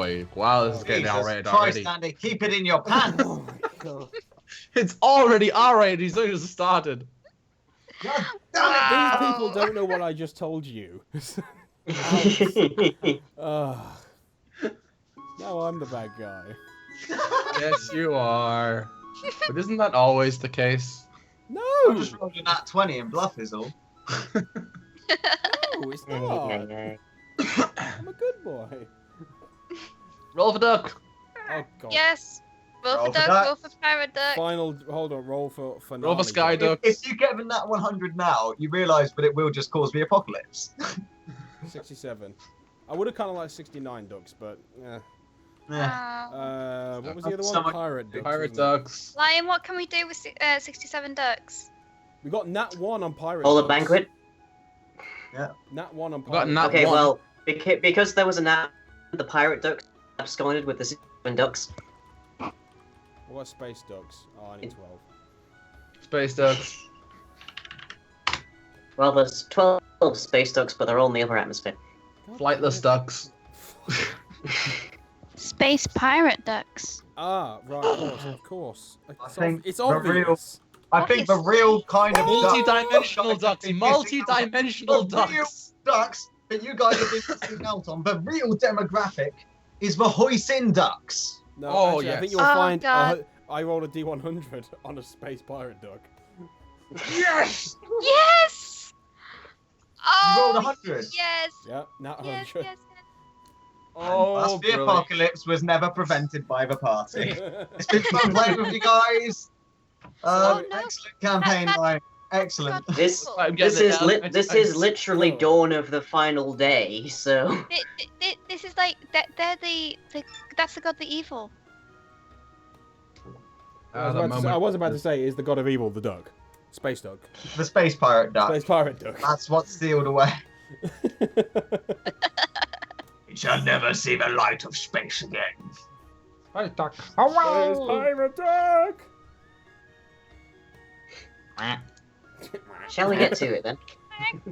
for you. Wow, this is getting Jesus R-rated Christ, already. Andy, keep it in your pants. Oh my god. It's already R-rated. He's only just started. God damn These it. people don't know what I just told you. Now I'm the bad guy. Yes, you are. But isn't that always the case? No! I'm just rolling that 20 and bluff is all. No, it's not. I'm a good boy. Roll for duck. Oh god. Yes. Roll Roll for for duck, duck. roll for pirate duck. Final, hold on, roll for Roll for sky duck. If you get that 100 now, you realise that it will just cause the apocalypse. 67. I would have kind of liked 69 ducks, but yeah. Yeah. What was the other one? Someone- Pirate ducks. Pirate wasn't it? ducks. Lion, what can we do with 67 ducks? We got Nat 1 on pirate All ducks. the banquet. Nat 1 on got pirate Nat ducks. Okay, one. well, because there was a nat, the pirate ducks absconded with the 7 ducks. What about space ducks? Oh, I need 12. Space ducks. Well, there's 12 space ducks, but they're all in the upper atmosphere. God Flightless damn it. ducks. Space pirate ducks. Ah, right, of course. think It's the obvious. I think the real kind of Multi-dimensional ducks. ducks. Multi-dimensional The real ducks. ducks that you guys have been missing out on. The real demographic is the Hoisin ducks. No, Oh, actually, I yes. think you'll Oh, find God. I rolled a D100 on a space pirate duck. Yes! Yes! You rolled Oh, 100. yes! Yeah, Nat 100. Yes, yes, yes. Oh, Thus, the brilliant. apocalypse was never prevented by the party. It's been fun playing with you guys. Oh, no. Excellent campaign That- line. Excellent. God, This- people. I'm This getting is it. this is literally Oh. dawn of the final day. So This is like they're the that's the god the evil. I was about to say, is the god of evil the duck? Space duck. The space pirate duck. Space pirate duck. That's what's sealed away. It shall never see the light of space again. Space duck. Space pirate duck! shall we get to it then?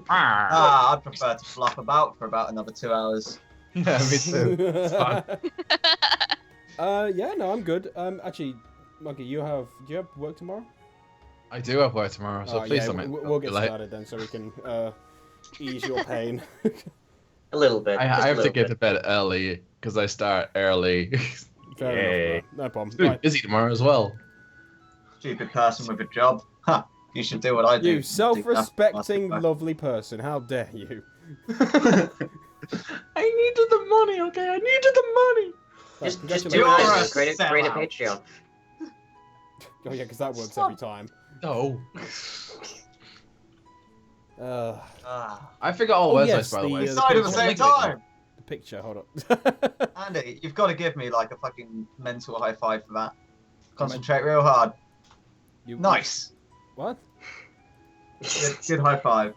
I'd prefer to flop about for about another 2 hours. Yeah, me too. It's fine. Yeah, no, I'm good. Actually, Monkey, do you have work tomorrow? I do have work tomorrow, so please yeah, don't make me we'll get late. started then, so we can ease your pain. A little bit. I just a have to little get bit. to bed early because I start early. Fair Yay. enough, bro. No problem. Ooh, Right. busy tomorrow as well. Stupid person with a job. Huh. You should do what I do. You self-respecting, Do nothing. lovely person. How dare you? I needed the money, okay? I needed the money. Just Congratulations. do You're nice. a Create a sellout. Patreon. Oh yeah, because that works every time. No. Ah. I forgot all Oh, websites, yes, by the the, way. uh, Decide at the same time. The picture, hold up. Andy, you've got to give me like a fucking mental high five for that. Concentrate real hard. You- Nice. What? Good high five.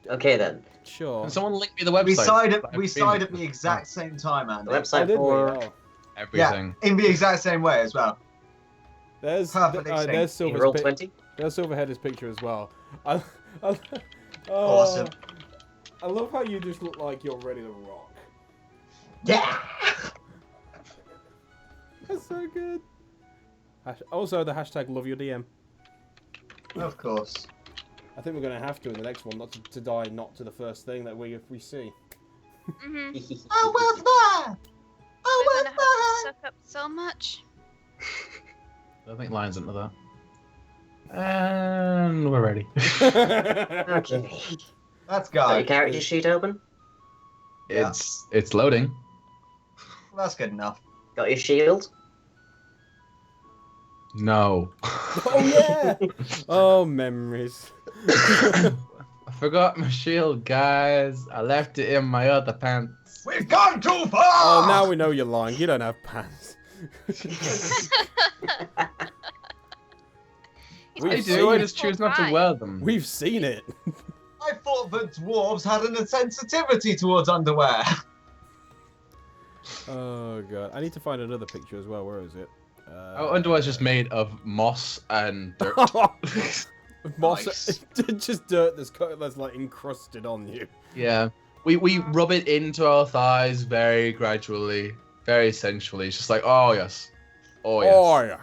Okay then. Sure. Can someone link me the website? We sighed I've at been- the exact same time, The Andy. Oh, website did we? for Oh. Everything. In the exact same way as well. There's Perfectly synced. there's you Silver's roll pic- 20. There's Silverhead's picture as well. I, oh, Awesome. I love how you just look like you're ready to rock. Yeah. That's so good. Also, the hashtag love your DM. Of course. I think we're gonna have to in the next one, not to die not to the first thing that we see. Mhm. Oh, what's that? Oh, We're gonna what's have to that? suck up so much. I think lines into that. And we're ready. Okay. Let's Got go. your character sheet open. Yeah. It's loading. That's good enough. Got your shield. No. Oh yeah! Oh, memories. I forgot my shield, guys. I left it in my other pants. We've gone too far. Oh, now we know you're lying. You don't have pants. He's We I got do, do. I full just choose not to pride. wear them. We've seen it. I thought that dwarves had a sensitivity towards underwear. Oh god, I need to find another picture as well. Where is it? Our underwear's just made of moss and dirt. Moss, Nice. just dirt that's like encrusted on you. Yeah. We rub it into our thighs very gradually, very sensually. It's just like, oh yes, oh yes. Oh yeah.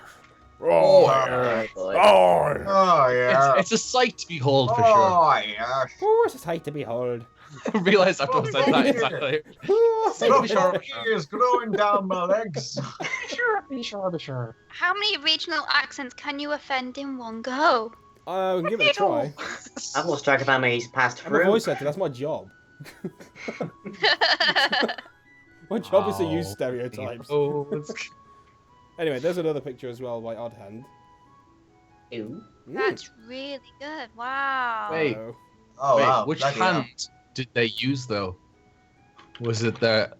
Oh yeah. boy. Oh yeah. Oh yeah. It's a sight to behold for sure. Oh yeah. Oh, it's a sight to behold. I realised I've not said that exactly. The Sure. funky is growing down my legs. Sure. How many regional accents can you offend in one go? We can give it a try. I've lost track of how many he's passed I'm a through. voice actor. That's my job. My job is to use stereotypes. Oh, it's- Anyway, there's another picture as well by Odd Hand. Ew. That's really good. Wow. Wait. Oh. Oh Wait, wow. which bloody hell. hand did they use though? Was it the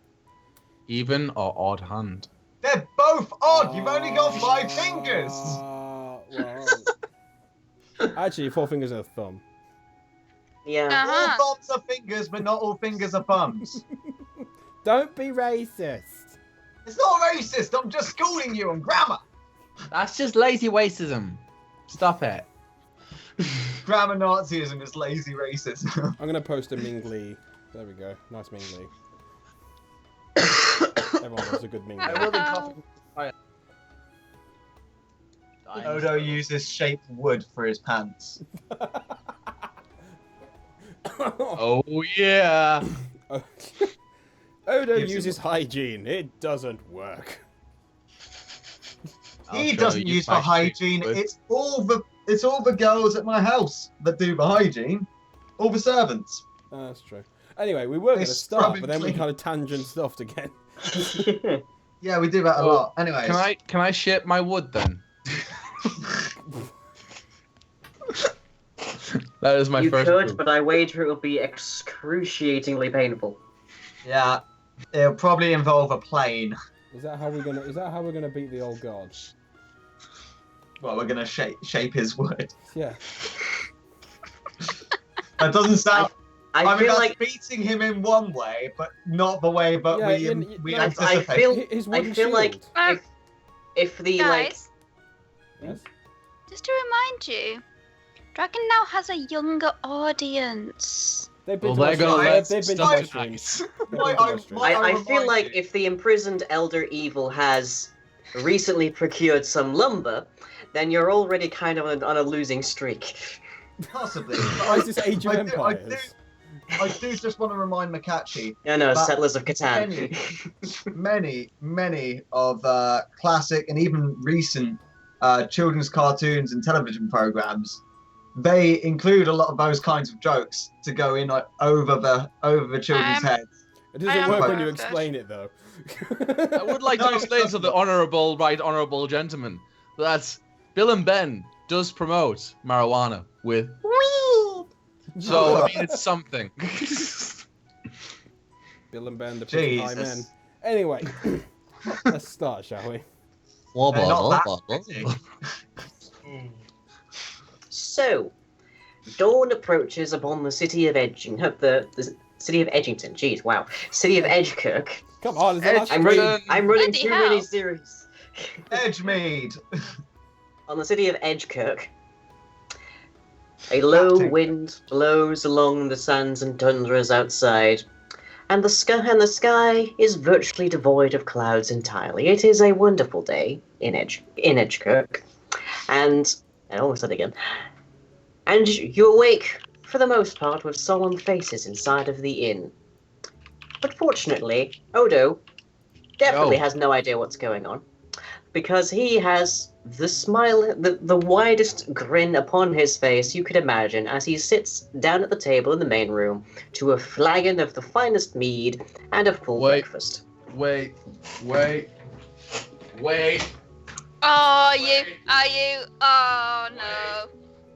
even or odd hand? They're both odd. You've only got 5 fingers. Well, actually, 4 fingers and a thumb. Yeah. Uh-huh. All thumbs are fingers, but not all fingers are thumbs. Don't be racist. It's not racist. I'm just schooling you on grammar. That's just lazy racism. Stop it. Grammar Nazism is lazy racism. I'm gonna post a Mingli. There we go. Nice Mingli. Everyone loves a good Mingli. Odo uses shaped wood for his pants. Oh yeah. Odo Gives him- uses hygiene. It doesn't work. He doesn't use for hygiene. It's all the girls at my house that do the hygiene. All the servants. That's true. Anyway, we were They going to start, scrub it but then we clean. kind of tangent stuffed again. Yeah, we do that a Well, lot. Anyways. Can I shape my wood then? That is my You first. could, move. but I wager it will be excruciatingly painful. Yeah. It'll probably involve a plane. Is that how we're gonna beat the old gods? Well, we're gonna shape his wood. Yeah. That doesn't sound. I I mean, feel that's like beating him in one way, but not the way that Yeah, we no, anticipate. I feel- His I wooden feel like shield. if the like Guys, Yes. just to remind you, Dragon now has a younger audience. They've been Well, to they're my gonna stream. let They've been to my stuff streams. nice. They've been Why- to my I- streams. why- I feel remind like you. if the imprisoned Elder Evil has recently procured some lumber, then you're already kind of on a losing streak. Possibly. Why is this Age of I do- Empires? I do just want to remind Makachi, No, no, But Settlers of Catan. many of classic and even recent children's cartoons and television programs, they include a lot of those kinds of jokes to go in over the children's heads. It I doesn't am work when aware you of that. explain it, though. I would like to No, explain to the honourable gentleman that Bill and Ben does promote marijuana with weed. So I mean, it's something. Bill and Ben, the pretty high men. Jesus. Anyway, let's start, shall we? They're not that pretty. So, dawn approaches upon the city of the city of Edgington. Jeez, wow, city of Edgekirk. Come on, is that Edge- I'm last running. Edgington. I'm running Bloody too hell. many series. Edgemead. On the city of Edgekirk, a low Captain. wind blows along the sands and tundras outside, and the sky is virtually devoid of clouds entirely. It is a wonderful day in Edgekirk, and I almost said it again. And you awake, for the most part, with solemn faces inside of the inn. But fortunately, Odo definitely has no idea what's going on, because he has the smile, the widest grin upon his face you could imagine as he sits down at the table in the main room to a flagon of the finest mead and a full Wait. breakfast. Wait. Are you? Oh no.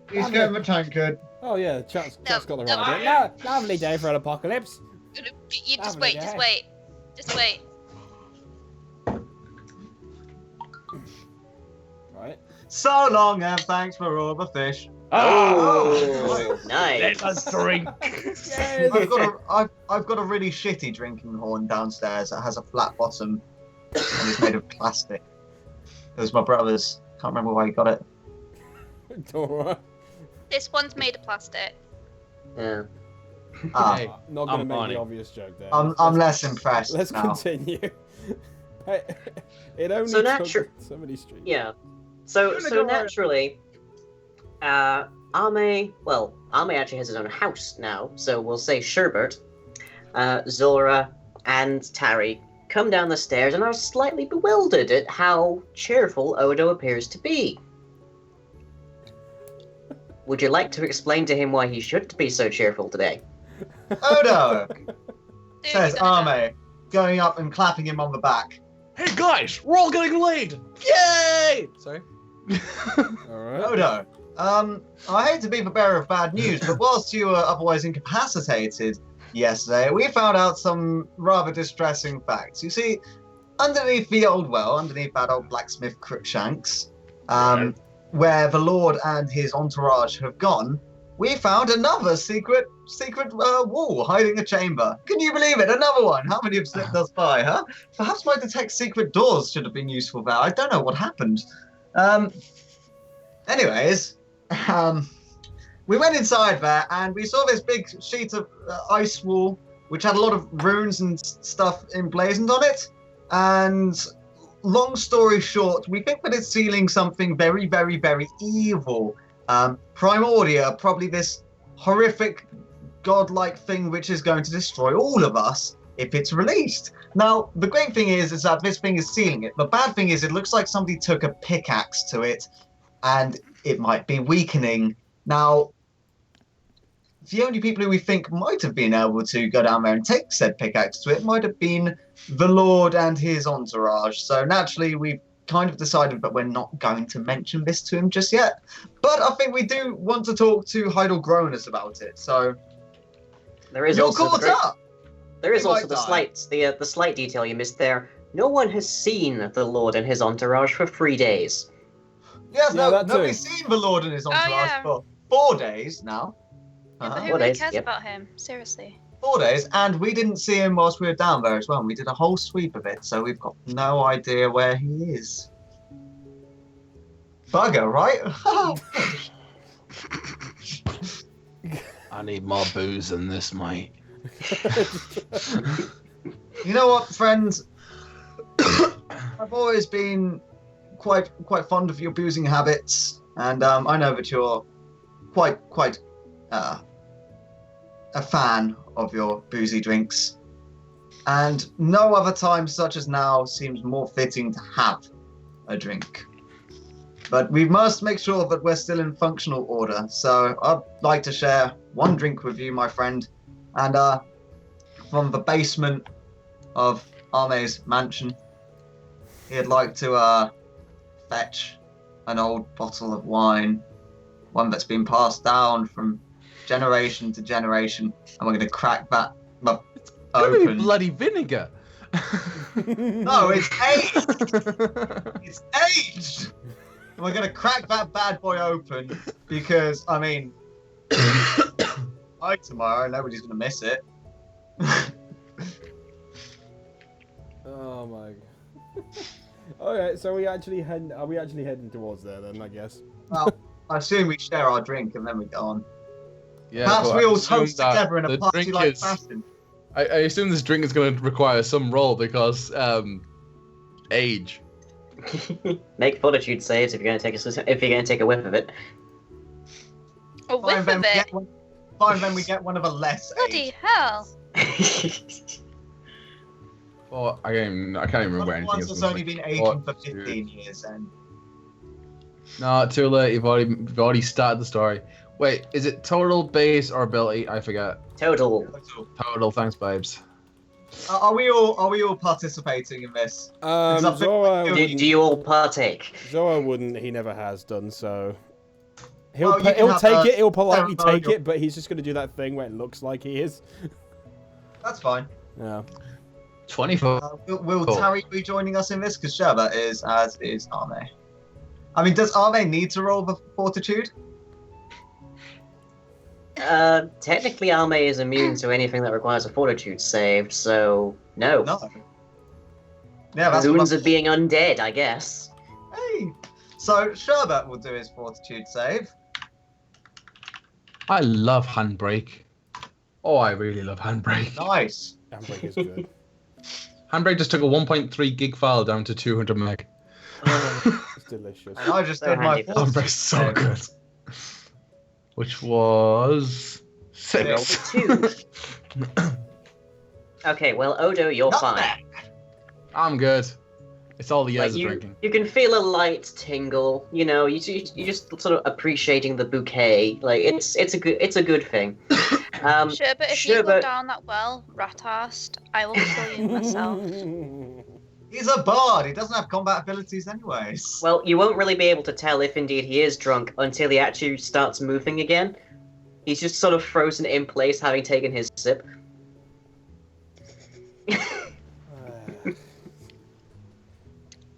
He's getting the tankard. Oh yeah, chat's got the No, right idea. Lovely day for an apocalypse. You just Lovely wait, just day. wait. Just wait. Right. So long and thanks for all the fish. Oh, nice. Let us drink. Yes. I've got a really shitty drinking horn downstairs that has a flat bottom and is made of plastic. It was my brother's. Can't remember where he got it. Dora. This one's made of plastic. Yeah. Hey, Not going to I'm make on the it. obvious joke there. I'm less impressed Let's now. continue. It only So took so many streets. Yeah. So naturally, Ame actually has his own house now, so we'll say Sherbert, Zora, and Tari come down the stairs and are slightly bewildered at how cheerful Odo appears to be. Would you like to explain to him why he should be so cheerful today? Odo, Dude, says you're gonna die. Ame, going up and clapping him on the back. Hey guys, we're all getting laid! Yay! Sorry. Alright. Odo, I hate to be the bearer of bad news, but whilst you were otherwise incapacitated yesterday, we found out some rather distressing facts. You see, underneath the old well, underneath that old blacksmith Crookshanks, where the Lord and his entourage have gone, we found another secret wall hiding a chamber. Can you believe it? Another one. How many have slipped us by, huh? Perhaps my detect secret doors should have been useful there. I don't know what happened. Anyways, we went inside there and we saw this big sheet of ice wall, which had a lot of runes and stuff emblazoned on it. And long story short, we think that it's sealing something very, very, very evil. Primordia, probably this horrific godlike thing which is going to destroy all of us if it's released. Now, the great thing is that this thing is sealing it. The bad thing is it looks like somebody took a pickaxe to it and it might be weakening. Now, the only people who we think might have been able to go down there and take said pickaxe to it might have been the Lord and his entourage. So naturally, we've kind of decided that we're not going to mention this to him just yet. But I think we do want to talk to Heidel Gronus about it. So There is you're also caught the, up. there is We also might the die. slight detail you missed there. No one has seen the Lord and his entourage for 3 days. Yes, Yeah, that too. nobody's seen the Lord and his entourage yeah. for 4 days now. Yeah, but who What really is- cares yep. about him? Seriously. 4 days, and we didn't see him whilst we were down there as well. And we did a whole sweep of it, so we've got no idea where he is. Bugger, right? I need more booze than this, mate. You know what, friends? I've always been quite fond of your boozing habits, and I know that you're quite a fan of your boozy drinks. And no other time such as now seems more fitting to have a drink. But we must make sure that we're still in functional order. So I'd like to share one drink with you, my friend. And from the basement of Ame's mansion, he'd like to fetch an old bottle of wine, one that's been passed down from generation to generation, and we're going to crack that open. Bloody vinegar. No, it's aged. It's aged. And we're going to crack that bad boy open because, I mean, by tomorrow, nobody's going to miss it. Oh my god. Okay, so are we actually heading towards there then, I guess? Well, I assume we share our drink and then we go on. Yeah, Perhaps but we I all assume toast that together in a the party-like drink is- fashion. I assume this drink is going to require some roll because age. Make fortitude saves if you're going to take a whiff of it. A whiff of it. Fine, then we get one of a less Bloody aged. hell. Oh, I can't even remember One of the anything. ones else. that's only been aging for Fortitude. 15 years then. No, too late. You've already started the story. Wait, is it total base or ability? I forget. Total. Total. Thanks, babes. Are we all participating in this? It's up to- Zora, Do you all partake? Zora wouldn't. He never has done so. He'll Well, you can he'll have take a it. He'll politely take ceremonial- it, but he's just going to do that thing where it looks like he is. That's fine. Yeah. 24. Will Cool. Tari be joining us in this? Because Sherba is, as is Arme. I mean, does Arme need to roll the fortitude? Technically, Ame is immune to anything that requires a fortitude save, so no. No. Yeah, that's Runes what of being undead, I guess. Hey! So Sherbet will do his fortitude save. I love handbrake. Oh, I really love Handbrake. Nice. Handbrake is good. Handbrake just took a 1.3 gig file down to 200 meg. It's delicious. And I just So did my handy. fourth. Handbrake's so good. Which was 6. 2. Okay, well, Odo, you're Nutmeg. fine. I'm good. It's all the years of you, drinking. you can feel a light tingle. You know, you just sort of appreciating the bouquet. Like it's a good thing. Sherbet, if you go Sherbet- down that well, rat-arsed, I will kill you myself. He's a bard. He doesn't have combat abilities anyways. Well, you won't really be able to tell if indeed he is drunk until he actually starts moving again. He's just sort of frozen in place, having taken his sip. His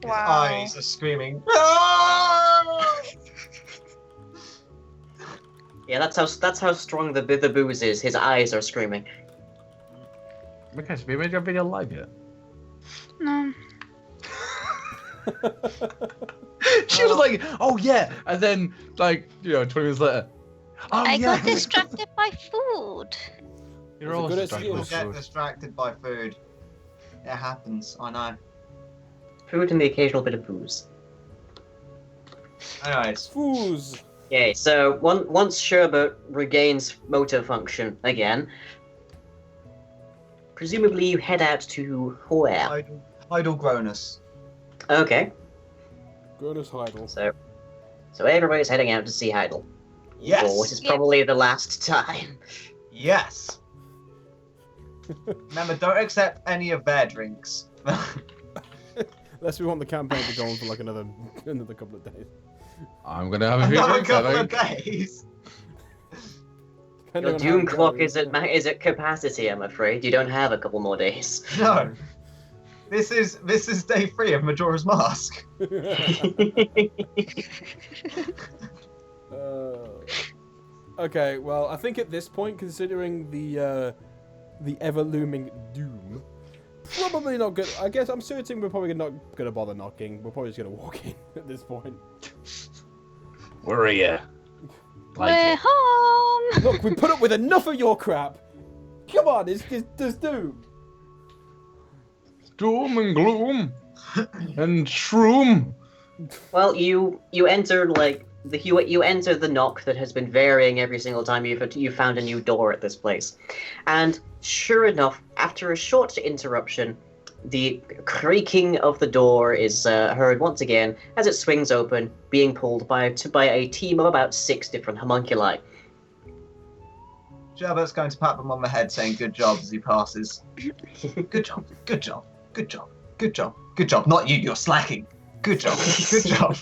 Wow. eyes are screaming. "Ah!" Yeah, that's how strong the booze is. His eyes are screaming. Okay, so we made your video live yet? No. She was like, oh yeah, and then like, 20 minutes later, oh I yeah. got distracted by food. You're It's a always good distracted People by excuse. get food. distracted by food. It happens. I know. Food and the occasional bit of booze. Anyways, Foos. Okay, so once Sherbet regains motor function again, presumably you head out to where? idle Gronus. Okay, Gronus Heidel. so everybody's heading out to see Heidel. Yes. For what is Yep. probably the last time. Yes. Remember, don't accept any of their drinks. Unless we want the campaign to go on for like another couple of days. I'm gonna have a few Another drinks, I couple of think. days. Depending Your on doom how it clock goes. is at capacity, I'm afraid. You don't have a couple more days. No. This is day 3 of Majora's Mask. Okay, well, I think at this point, considering the ever looming doom, probably not good. I guess I'm certain we're probably not gonna bother knocking. We're probably just gonna walk in at this point. Where are you? We're home. Look, we put up with enough of your crap. Come on, it's doom. Doom and gloom and shroom. Well, you enter like you enter the knock that has been varying every single time you've found a new door at this place, and sure enough, after a short interruption, the creaking of the door is heard once again as it swings open, being pulled by a team of about 6 different homunculi. Gerbert's going to pat them on the head, saying "Good job" as he passes. Good job. Good job. Good job. Good job. Good job. Not you. You're slacking. Good job. Good job.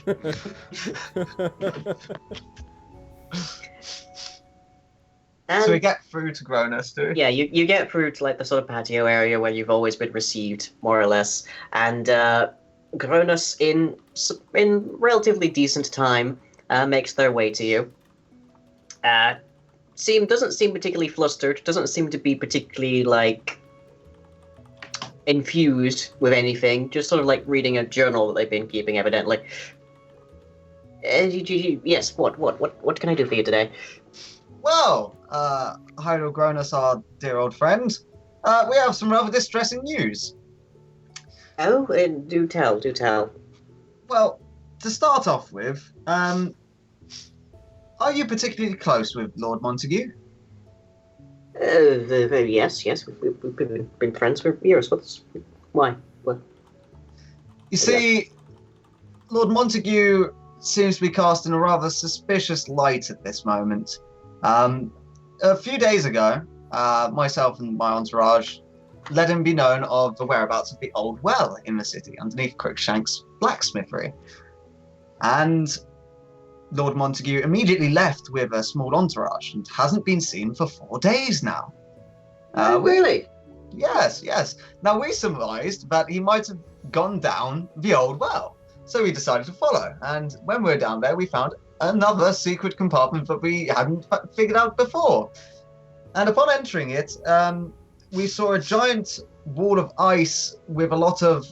And So we get through to Gronus, do we? yeah, you get through to like the sort of patio area where you've always been received, more or less, and Gronus in relatively decent time makes their way to you. Doesn't seem particularly flustered. Doesn't seem to be particularly like infused with anything. Just sort of like reading a journal that they've been keeping, evidently. Yes. What can I do for you today? Well, Hyrule Gronus, our dear old friend, we have some rather distressing news. Oh, do tell. Well, to start off with, are you particularly close with Lord Montague? Yes. We've been friends for years. Why? What? You see, Lord Montague seems to be cast in a rather suspicious light at this moment. A few days ago, myself and my entourage let him be known of the whereabouts of the old well in the city underneath Crookshank's blacksmithery. And Lord Montague immediately left with a small entourage and hasn't been seen for 4 days now. Really? Yes. Now, we surmised that he might have gone down the old well, so we decided to follow. And when we were down there, we found another secret compartment that we hadn't figured out before. And upon entering it, we saw a giant wall of ice with a lot of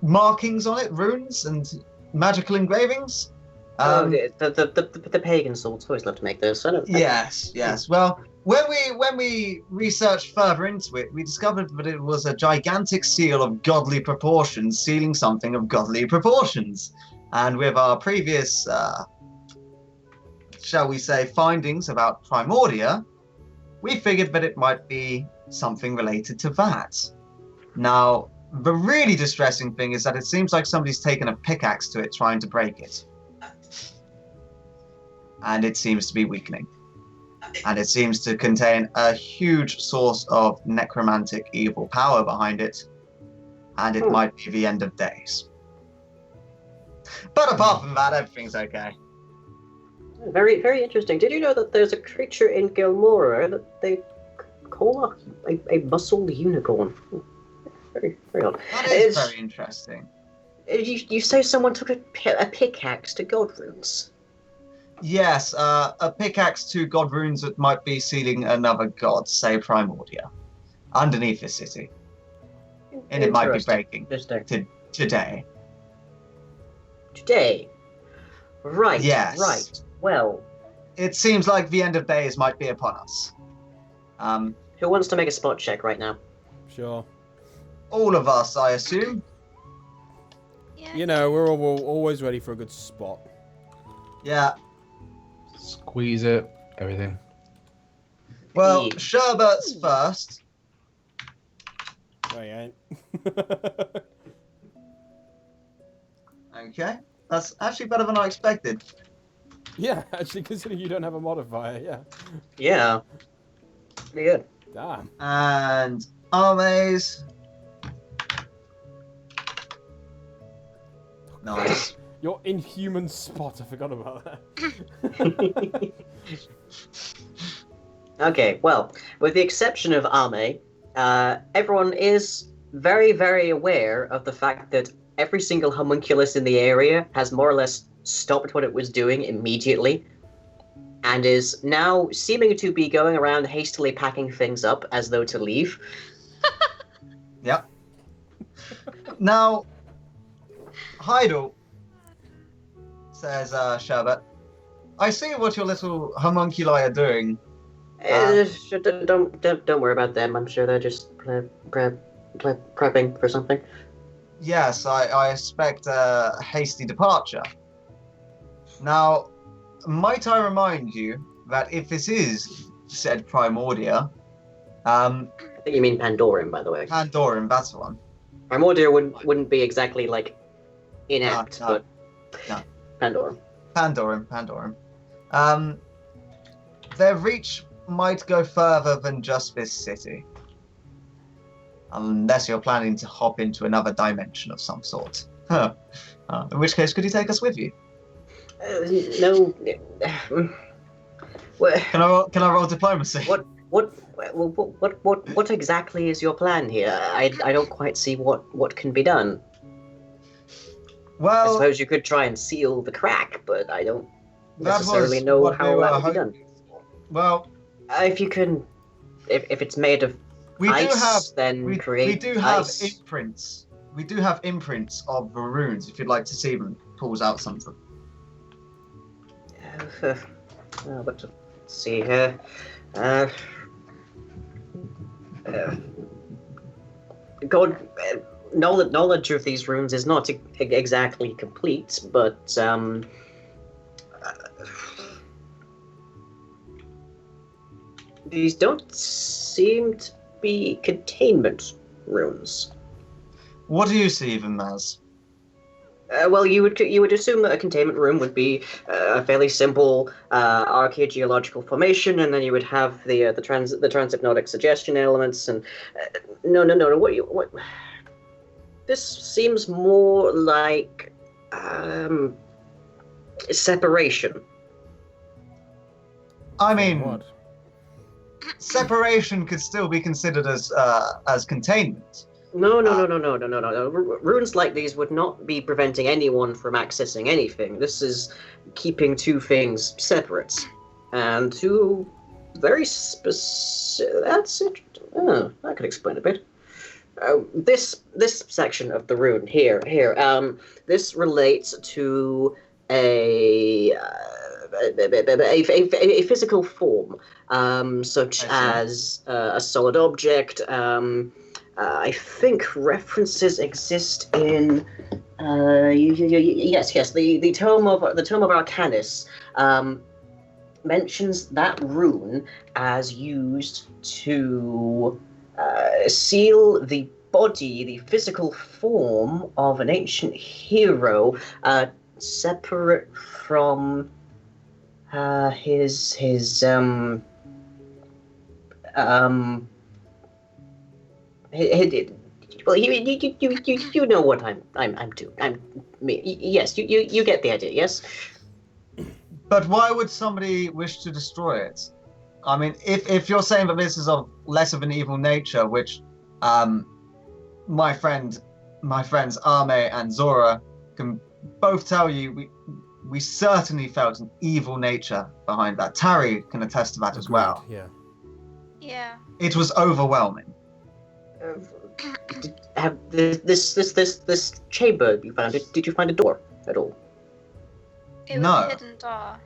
markings on it, runes and magical engravings. The pagan swords always love to make this. I don't. Yes, yes. Well, when we researched further into it, we discovered that it was a gigantic seal of godly proportions, sealing something of godly proportions. And with our previous, shall we say, findings about Primordia, we figured that it might be something related to that. Now, the really distressing thing is that it seems like somebody's taken a pickaxe to it trying to break it. And it seems to be weakening. And it seems to contain a huge source of necromantic evil power behind it. And it might be the end of days. But apart from that, everything's okay. Very, very interesting. Did you know that there's a creature in Gilmora that they call a muscle unicorn? Very, very odd. That is very interesting. You say someone took a pickaxe to god runes? Yes, a pickaxe to god runes that might be sealing another god, say Primordia, underneath the city. And it might be breaking today. Today? Right, yes. Right. Well... It seems like the end of days might be upon us. Who wants to make a spot check right now? Sure. All of us, I assume. Yeah. You know, we're always ready for a good spot. Yeah. Squeeze it, everything. Well, Yeah. Sherbet's first. No, you ain't. Okay. That's actually better than I expected. Yeah, actually, considering you don't have a modifier, yeah. Yeah. Pretty good. Damn. And Armes. Nice. Your inhuman spot, I forgot about that. Okay, well, with the exception of Ame, everyone is very, very aware of the fact that every single homunculus in the area has more or less stopped what it was doing immediately, and is now seeming to be going around hastily packing things up as though to leave. Yep. Now, Heidel, says Sherbet, I see what your little homunculi are doing. Don't worry about them. I'm sure they're just prepping for something. Yes, I expect a hasty departure. Now, might I remind you that if this is said Primordia, I think you mean Pandoran, by the way. Pandoran, that's the one. Primordia wouldn't be exactly like inept, No. but No. Pandoran. Pandoran. Their reach might go further than just this city. Unless you're planning to hop into another dimension of some sort. Huh. In which case, could you take us with you? No. Can I roll diplomacy? What exactly is your plan here? I don't quite see what can be done. I Well, suppose you could try and seal the crack, but I don't that necessarily was know what we how were that would be done. hoping for. Well, If you can, if it's made of we ice, do have then we create do have ice. imprints. We do have imprints of the runes. If you'd like to see them, pulls out something. Let's see here. Knowledge of these runes is not exactly complete, but these don't seem to be containment runes. What do you see them as? Well, you would assume that a containment room would be a fairly simple archaeogeological formation, and then you would have the transhypnotic suggestion elements. And no. What? This seems more like separation. I mean, What? separation could still be considered as containment. No. Runes like these would not be preventing anyone from accessing anything. This is keeping two things separate. And two very specific... That's it. Oh, that could explain a bit. This section of the rune here, this relates to a physical form, such as a solid object. I think references exist in yes, the Tome of Arcanus mentions that rune as used to seal the body, the physical form of an ancient hero, separate from his well, you know what I'm doing. Yes, you get the idea. Yes. But why would somebody wish to destroy it? I mean, if you're saying that this is of less of an evil nature, which my friends Ame and Zora can both tell you, we certainly felt an evil nature behind that. Tari can attest to that as well. Yeah. Yeah. It was overwhelming. This chamber you found, did you find a door at all? It was No. a hidden door.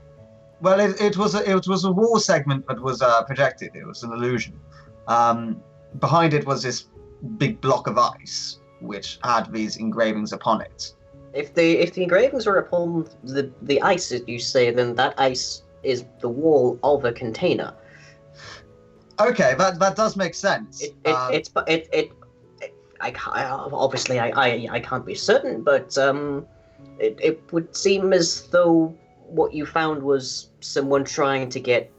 Well, it was a wall segment that was projected. It was an illusion. Behind it was this big block of ice, which had these engravings upon it. If the engravings are upon the ice, as you say, then that ice is the wall of a container. Okay, that does make sense. Obviously I can't be certain, but it would seem as though what you found was someone trying to get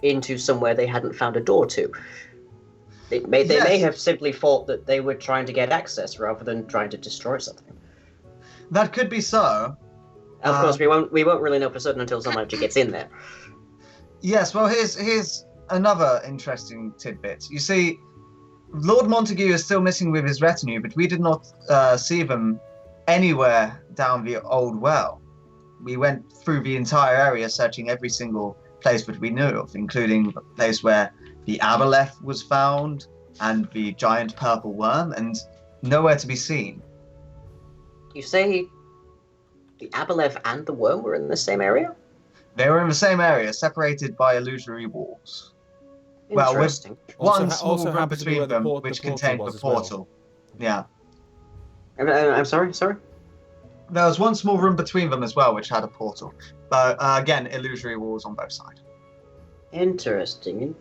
into somewhere they hadn't found a door to. They may have simply thought that they were trying to get access rather than trying to destroy something. That could be so. Of course, we won't really know for certain until someone actually gets in there. Yes, well, here's another interesting tidbit. You see, Lord Montague is still missing with his retinue, but we did not see them anywhere down the old well. We went through the entire area, searching every single place that we knew of, including the place where the aboleth was found and the giant purple worm, and nowhere to be seen. You say the aboleth and the worm were in the same area? They were in the same area, separated by illusory walls. Well, with Interesting. one small room happens to be between where them, the which portal contained was the as well. portal. Yeah. I'm sorry? There was one small room between them as well, which had a portal. But again, illusory walls on both sides. Interesting.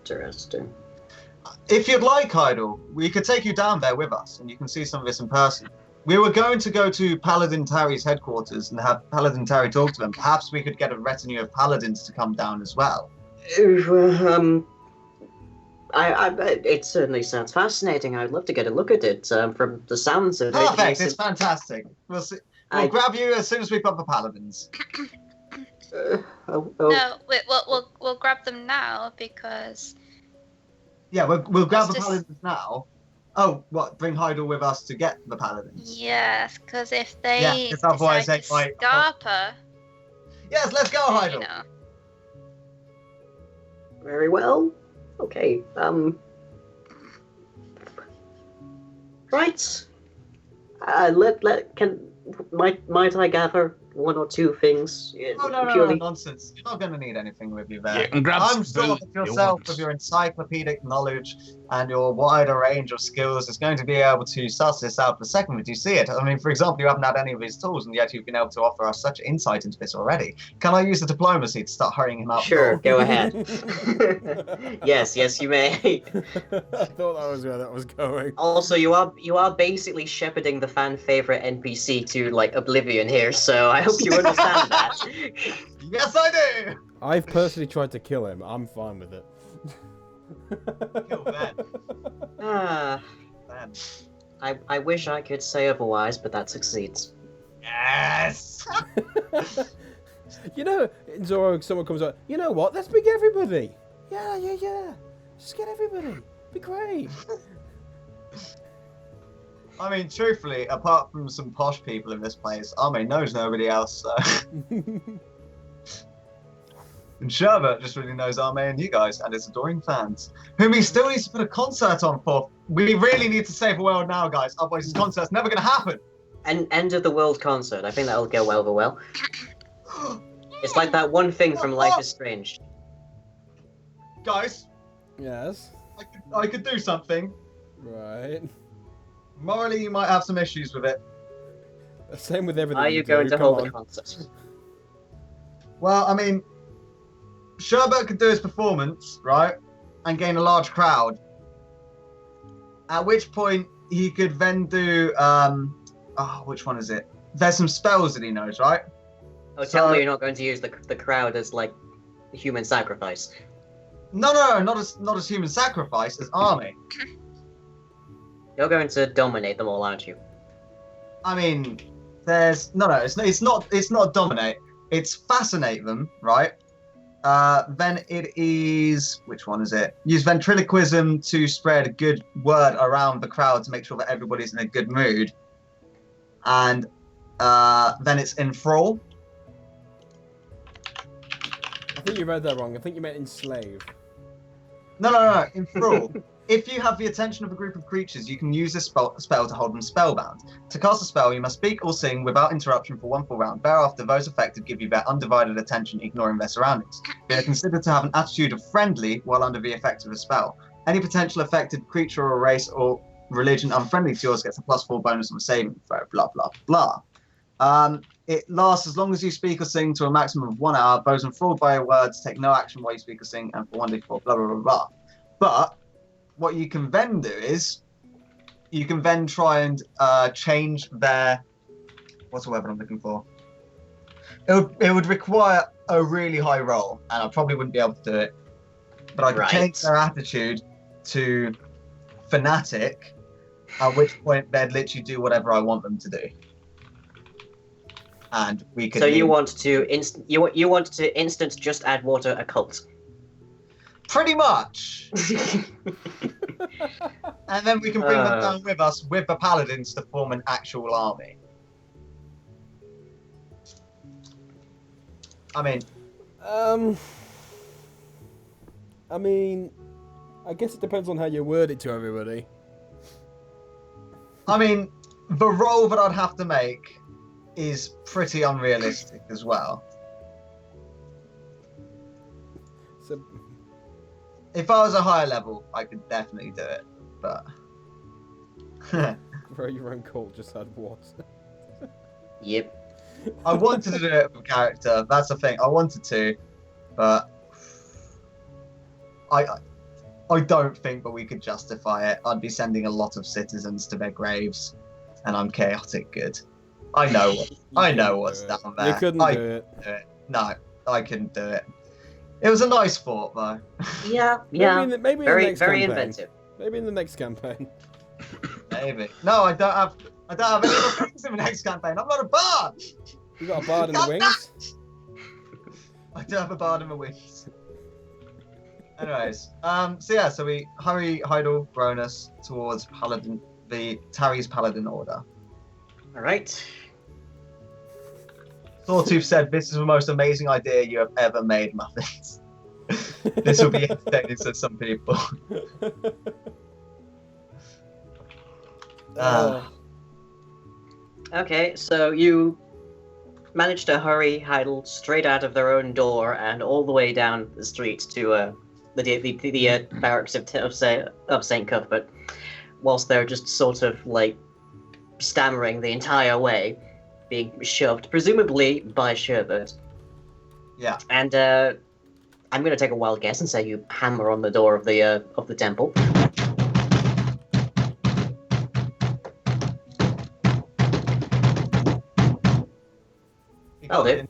If you'd like, Idle, we could take you down there with us, and you can see some of this in person. We were going to go to Paladin Tari's headquarters and have Paladin Tari talk to them. Perhaps we could get a retinue of paladins to come down as well. It certainly sounds fascinating. I'd love to get a look at it. From the sounds of it, Perfect, it's fantastic. We'll see. We'll grab you as soon as we've got the paladins. No, we'll grab them now because Yeah, we'll grab the Let's just- paladins now. Oh, what? Bring Hydel with us to get the paladins? yes, because if they Yeah, 'cause otherwise decide they to might- Scarper, Yes, let's go, you Hydel. know, Very well. Okay. Right. Might I gather one or two things? Oh, no, purely. nonsense. You're not going to need anything with you You there. can grab I'm some sure food that if you yourself, want. with your encyclopedic knowledge and your wider range of skills, is going to be able to suss this out the second that you see it. I mean, for example, you haven't had any of these tools, and yet you've been able to offer us such insight into this already. Can I use the diplomacy to start hurrying him out? the Sure, door? go ahead. Yes, you may. I thought that was where that was going. Also, you are basically shepherding the fan favorite NPC to like oblivion here, so I hope you understand that. Yes, I do! I've personally tried to kill him. I'm fine with it. Kill Ben. Ah, Ben. I wish I could say otherwise, but that succeeds. Yes! You know, in Zoro, someone comes up. You know what? Let's pick everybody. Yeah. Just get everybody. Be great. I mean, truthfully, apart from some posh people in this place, Ame knows nobody else, so... And Sherbert just really knows Ame and you guys, and his adoring fans, whom he still needs to put a concert on for. We really need to save the world now, guys, otherwise this concert's never going to happen. End of the world concert. I think that'll go over well. It's like that one thing from Life is Strange. Guys, Yes. I could do something. Right. Morally, you might have some issues with it. Same with everything. Are you do, going to come hold on. a concert? Well, I mean, Sherbert could do his performance, right? And gain a large crowd. At which point, he could then do, which one is it? There's some spells that he knows, right? Oh, tell So- me you're not going to use the crowd as, like, human sacrifice. No, not as human sacrifice, as army. You're going to dominate them all, aren't you? I mean, it's not dominate. It's fascinate them, right? Then it is, which one is it? Use ventriloquism to spread a good word around the crowd to make sure that everybody's in a good mood. And then it's enthrall. I think you read that wrong. I think you meant enslave. No, enthrall. If you have the attention of a group of creatures, you can use this spell to hold them spellbound. To cast a spell, you must speak or sing without interruption for one full round. Thereafter, those affected give you their undivided attention, ignoring their surroundings. They are considered to have an attitude of friendly while under the effect of a spell. Any potential affected creature or race or religion unfriendly to yours gets a +4 bonus on the saving throw, blah, blah, blah. It lasts as long as you speak or sing to a maximum of 1 hour. Those enthralled by your words take no action while you speak or sing, and for 1d4, blah, blah, blah, blah. But what you can then do is you can then try and change their, what's the word I'm looking for? It would require a really high roll, and I probably wouldn't be able to do it. But I could Right. change their attitude to fanatic, at which point they'd literally do whatever I want them to do. And we could So you leave- want to you want to instant just add water a cult. pretty much. And then we can bring them Uh. down with us with the paladins to form an actual army. I mean, I guess it depends on how you word it to everybody. the role that I'd have to make is pretty unrealistic as well. So, If I was a higher level, I could definitely do it, but grow your own cult, just add water. Yep. I wanted to do it with character. That's the thing. I wanted to, but I don't think that we could justify it. I'd be sending a lot of citizens to their graves, and I'm chaotic good. I know what's down there. You couldn't I do it. do it. No, I couldn't do it. It was a nice thought, though. Yeah. Maybe Yeah. in the, maybe in the Very next very campaign. inventive. Maybe in the next campaign. Maybe. No, I don't have any more things in the next campaign. I'm not a bard. You got a bard in the God, wings. I do have a bard in my wings. Anyways, so we hurry Heidel Gronus towards Tarry's Paladin Order. All right. Sawtooth said, "This is the most amazing idea you have ever made, Muffins." This will be entertaining to some people. Okay, so you managed to hurry Heidel straight out of their own door and all the way down the street to the barracks of St. Cuthbert, whilst they're just sort of like stammering the entire way, being shoved, presumably by Sherbert. Yeah. And I'm going to take a wild guess and say you hammer on the door of the temple. I'll do.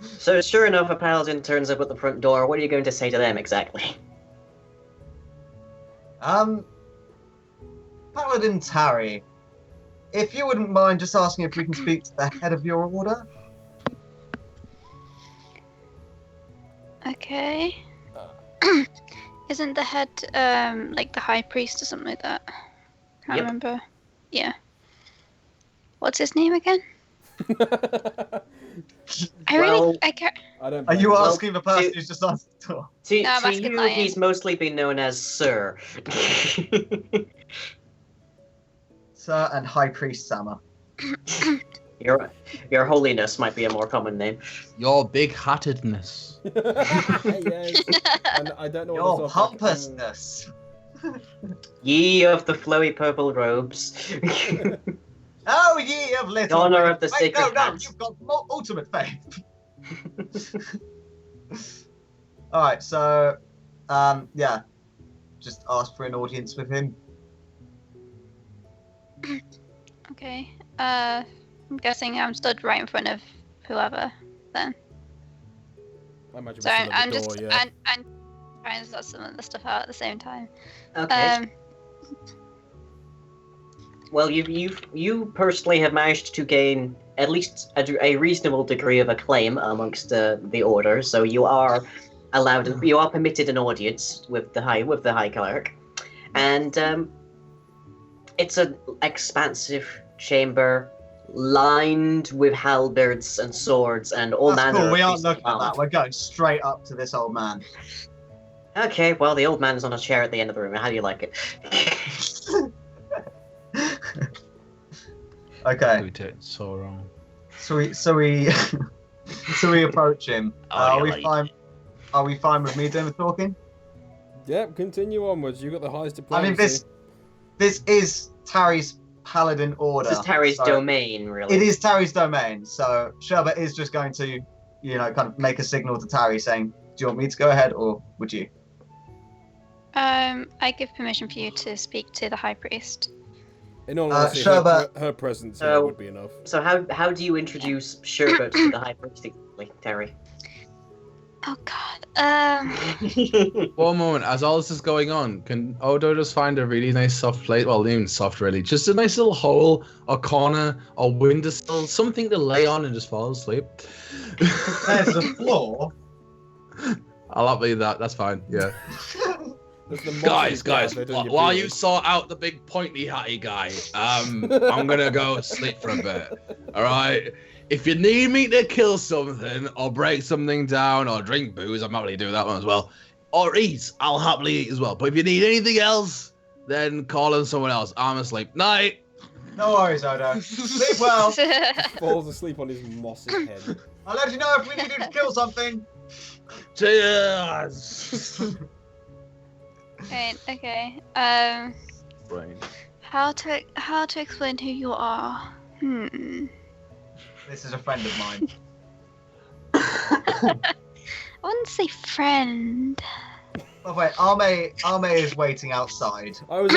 So sure enough, a paladin turns up at the front door. What are you going to say to them exactly? Paladin Tarry, if you wouldn't mind just asking if we can speak to the head of your order. Okay. Isn't the head like the high priest or something like that? Can't Yep. remember. Yeah. What's his name again? I can't. I don't. Are you Well, asking the person to- who's just answered the door? To, No, I'm to asking you, Lion. he's mostly been known as Sir. Sir and High Priest Sama. Your Holiness might be a more common name. Your big-heartedness. Yes. And I don't know what Your this looks like. pompousness. Ye of the flowy purple robes. Oh, ye of little. Honor of the Wait, sacred no, hands. you've got ultimate faith. All right, so, yeah, just ask for an audience with him. Okay. I'm guessing I'm stood right in front of whoever. I imagine So we're still I'm at the just door, yeah. I'm trying to sort some of the stuff out at the same time. Okay. Well, you personally have managed to gain at least a reasonable degree of acclaim amongst the order, so you are allowed, you are permitted an audience with the high cleric, and it's an expansive chamber lined with halberds and swords and all That's manner cool. of We aren't beasts of looking at armor. that. We're going straight up to this old man. Okay, well, the old man is on a chair at the end of the room. How do you like it? Okay, We did it so wrong. so we so we approach him. Are we fine? Are we fine with me doing the talking? Yep, continue onwards. You got the highest I diplomacy. mean, this is Tarry's paladin order. This is Terry's so domain, really. It is Tarry's domain. So Sherbet is just going to, kind of make a signal to Tarry saying, "Do you want me to go ahead, or would you?" I give permission for you to speak to the high priest. In all honesty, Sherbet- her presence here would be enough. So how do you introduce Sherbet to the high priest exactly, Terry? Oh God. One moment, as all this is going on, can Odo just find a really nice soft place? Well, not even soft, really. Just a nice little hole, or corner, or windowsill, something to lay on and just fall asleep. There's the floor. I'll not believe that. That's fine. Yeah. There's the Guys, monsters there, don't while beard. you sort out the big pointy hatty guy, I'm gonna go sleep for a bit. All right. If you need me to kill something, or break something down, or drink booze, I'm happily do that one as well. Or eat, I'll happily eat as well. But if you need anything else, then call in someone else. I'm asleep. Night. No worries, Odo. Sleep well. Falls asleep on his mossy head. I'll let you know if we need you to kill something. Cheers. Right. Okay. Brain. How to explain who you are? This is a friend of mine. I wouldn't say friend. By the way, Arme is waiting outside. I was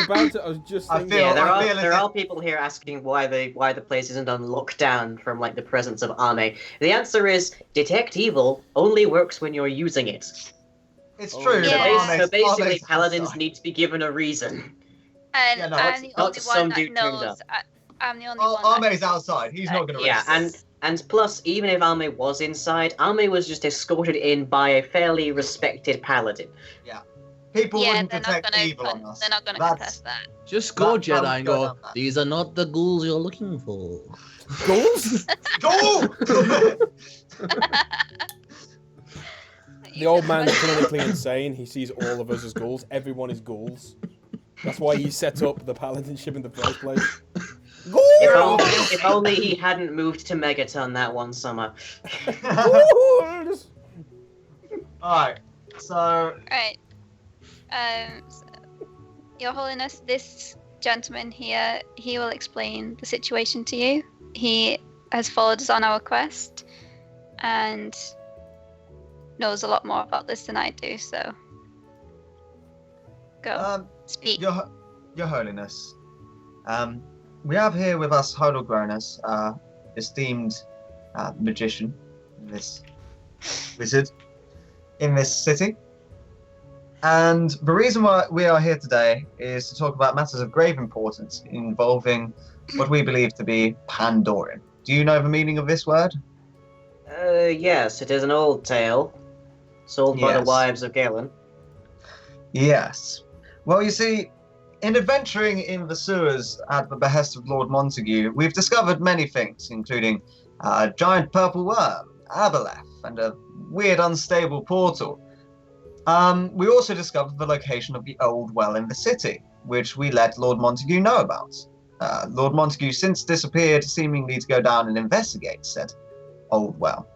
just I thinking. feel- Yeah, there I feel as are if- all people here asking why the place isn't on lockdown from like the presence of Ame. The answer is detect evil only works when you're using it. It's Oh, true. yeah. that So Arme's basically, paladins outside. need to be given a reason. And Yeah, no, I'm it's the not only just some one that dude turned knows. up. I'm the only one. Arme's outside. He's not going to Yeah, and plus, even if Ame was inside, Ame was just escorted in by a fairly respected paladin. People Yeah, wouldn't they're not detect gonna. evil on us. They're not gonna That's- contest that. Just go, That's how Jedi, we and go go. down that. These are not the ghouls you're looking for. Ghouls? Go! The old man's clinically insane. He sees all of us as ghouls. Everyone is ghouls. That's why he set up the paladinship in the first place. If only he hadn't moved to Megaton that one summer. Ghouls! Alright, so Right. So, Your Holiness, this gentleman here, he will explain the situation to you. He has followed us on our quest and knows a lot more about this than I do, so go. Speak. Your Holiness, we have here with us Hodogronus, esteemed magician, this wizard in this city. And the reason why we are here today is to talk about matters of grave importance involving what we believe to be Pandoran. Do you know the meaning of this word? Yes, it is an old tale, sold by the Yes. wives of Galen. Yes. Well, you see, in adventuring in the sewers at the behest of Lord Montague, we've discovered many things, including a giant purple worm, Aboleth, and a weird unstable portal. We also discovered the location of the old well in the city, which we let Lord Montague know about. Lord Montague since disappeared, seemingly to go down and investigate, said Oldwell.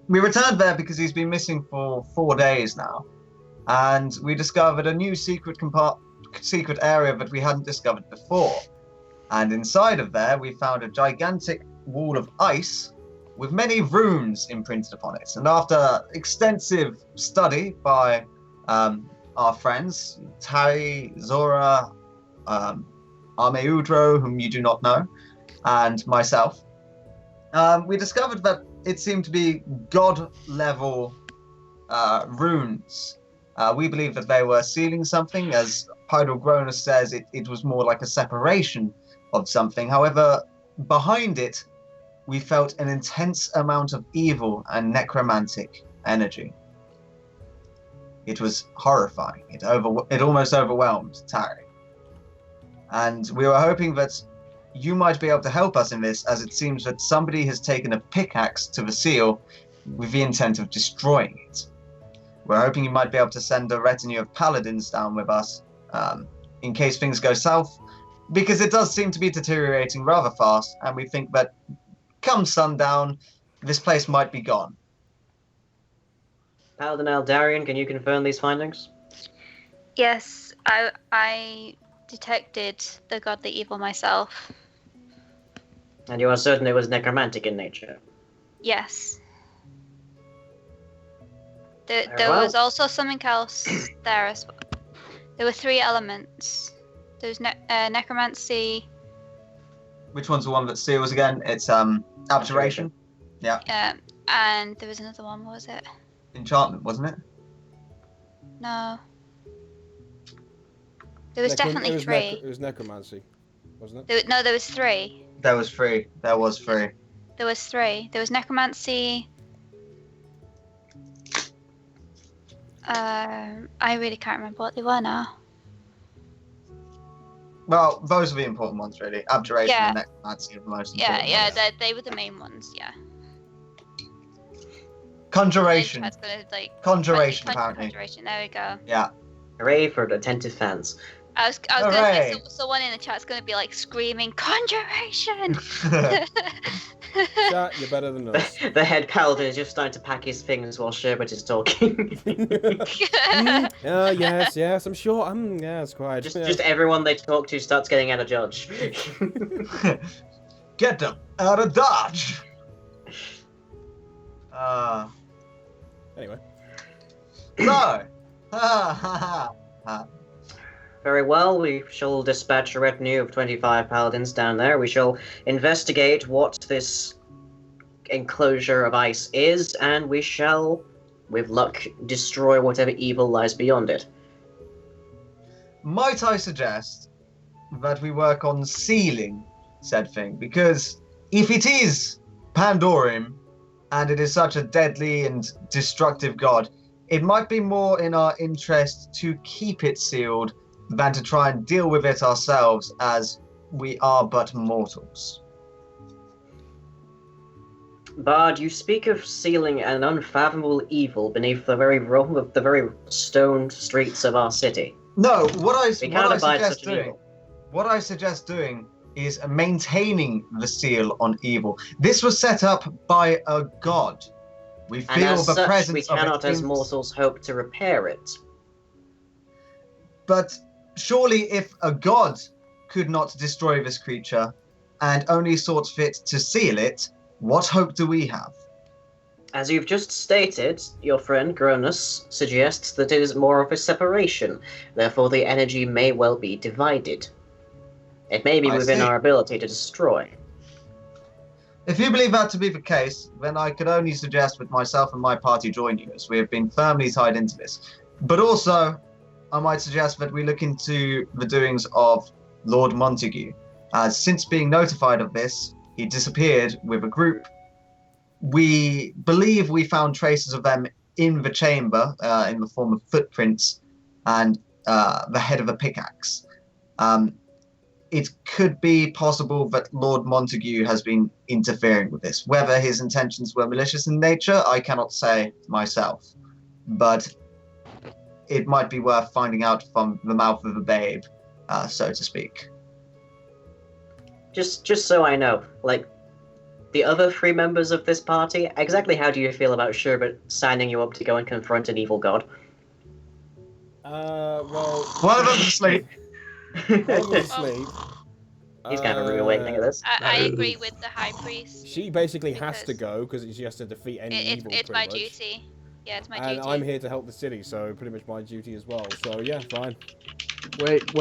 We returned there because he's been missing for 4 days now, and we discovered a new secret area that we hadn't discovered before. And inside of there, we found a gigantic wall of ice with many runes imprinted upon it. And after extensive study by our friends, Tari, Zora, Armeudro, whom you do not know, and myself, we discovered that it seemed to be god-level runes. We believe that they were sealing something. As Pydalgronus says, it was more like a separation of something. However, behind it, we felt an intense amount of evil and necromantic energy. It was horrifying. It almost overwhelmed Tari. And we were hoping that you might be able to help us in this, as it seems that somebody has taken a pickaxe to the seal with the intent of destroying it. We're hoping you might be able to send a retinue of paladins down with us, in case things go south, because it does seem to be deteriorating rather fast, and we think that come sundown, this place might be gone. Paladin Eldarion, can you confirm these findings? Yes, I detected the godly evil myself. And you are certain it was necromantic in nature? Yes. There well. was also something else there as well. There were 3 elements. There was necromancy. Which one's the one that seals again? It's abjuration. Yeah. And there was another one. What was it? Enchantment, wasn't it? No. There was definitely 3. It was necromancy, wasn't it? There was 3. There was 3. There was 3. There was 3. There was necromancy. I really can't remember what they were now. Well, those are the important ones, really. Abjuration Yeah. and necromancy are the most important. Yeah, ones. they were the main ones. Yeah. Conjuration. That's gonna, like, Conjuration, apparently. Conjuration. There we go. Yeah. Hooray for the attentive fans. I was gonna Hooray. say someone in the chat's gonna be like screaming conjuration. Chat, you're better than us. The head paladin is just starting to pack his things while Sherbet is talking. Yes, I'm sure. Yeah, it's quite. just everyone they talk to starts getting out of Dodge. Get them out of Dodge! Anyway. So, Very well, we shall dispatch a retinue of 25 paladins down there. We shall investigate what this enclosure of ice is, and we shall, with luck, destroy whatever evil lies beyond it. might I suggest that we work on sealing said thing? Because if it is Pandorum, and it is such a deadly and destructive god, it might be more in our interest to keep it sealed than to try and deal with it ourselves, as we are but mortals. Bard, you speak of sealing an unfathomable evil beneath the very realm of the very stone streets of our city. No, what I suggest doing is maintaining the seal on evil. This was set up by a god. We And feel as the such, presence we cannot, of it. as mortals, hope to repair it. But surely if a god could not destroy this creature and only sought fit to seal it, what hope do we have? As you've just stated, your friend Gronus suggests that it is more of a separation, therefore the energy may well be divided. It may be I within see. our ability to destroy. If you believe that to be the case, then I could only suggest that myself and my party join you, as we have been firmly tied into this. But also, I might suggest that we look into the doings of Lord Montague, as since being notified of this, he disappeared with a group. We believe we found traces of them in the chamber, in the form of footprints and the head of a pickaxe. It could be possible that Lord Montague has been interfering with this. Whether his intentions were malicious in nature, I cannot say myself. But it might be worth finding out from the mouth of the babe, so to speak. just so I know, like, the other 3 members of this party, exactly how do you feel about Sherbet signing you up to go and confront an evil god? Well, One of them's asleep. obviously, He's kind of a rude way to think of this. I agree with the high priest. she basically has to Because go because she has to defeat any evil. It's pretty my much. duty. Yeah, it's my And duty. I'm here to help the city, so pretty much my duty as well. So yeah, fine. Wait.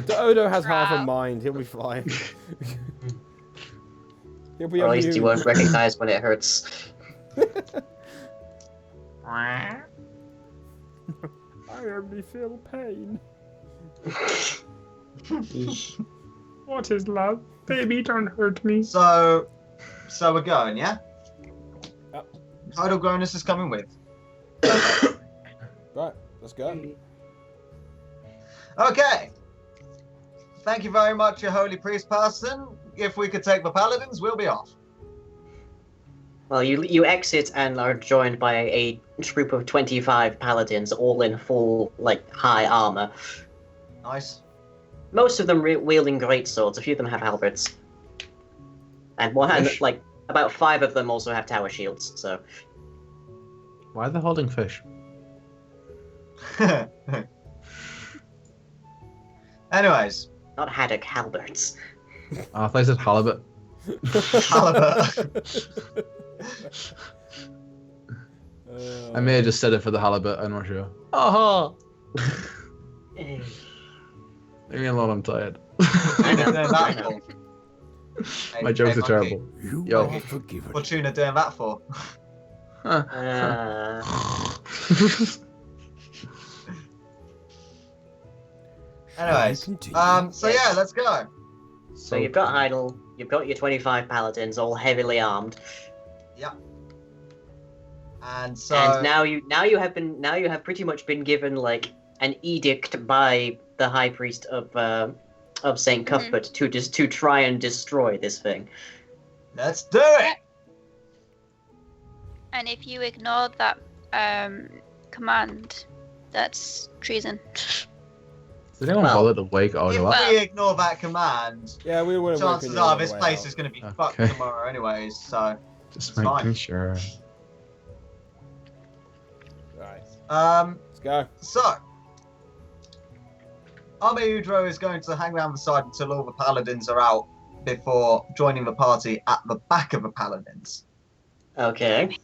The Odo has half a mind. He'll be fine. He'll be Or at least you immune. won't recognize when it hurts. I only feel pain. What is love? Baby, don't hurt me. So we're going, yeah? Yep. Tidal Gronus is coming with. Right, let's go. Okay. Thank you very much, your holy priest person. If we could take the paladins, we'll be off. Well, you exit and are joined by a troop of 25 paladins, all in full, like, high armor. Nice. Most of them wielding great swords. A few of them have halberds. And Fish? like, about 5 of them also have tower shields, so... Why are they holding fish? Anyways, Not haddock, halberds. Oh, I thought I said halibut. halibut. I may have just said it for the halibut, I'm not sure. Oh! Eh, Leave me alone, I'm tired. I know, Doing I that know. for? My jokes are monkey. terrible. You Yo. are forgiven. What's Tuna doing that for? Anyways, Continue. so yeah, let's go. So you've got Idle, you've got your 25 paladins, all heavily armed, And so and now you have pretty much been given like an edict by the high priest of Saint Cuthbert to try and destroy this thing. let's do it. And if you ignore that command, that's treason. Did anyone Well, bother to wake If Odell up? Well- we ignore that command, Yeah, we wouldn't. work chances on the are other this way place out. is going to be Okay. fucked tomorrow anyways, so... Just it's fine. making sure. Right, Um, let's go. so... Arme Udro is going to hang around the side until all the paladins are out before joining the party at the back of the paladins. Okay.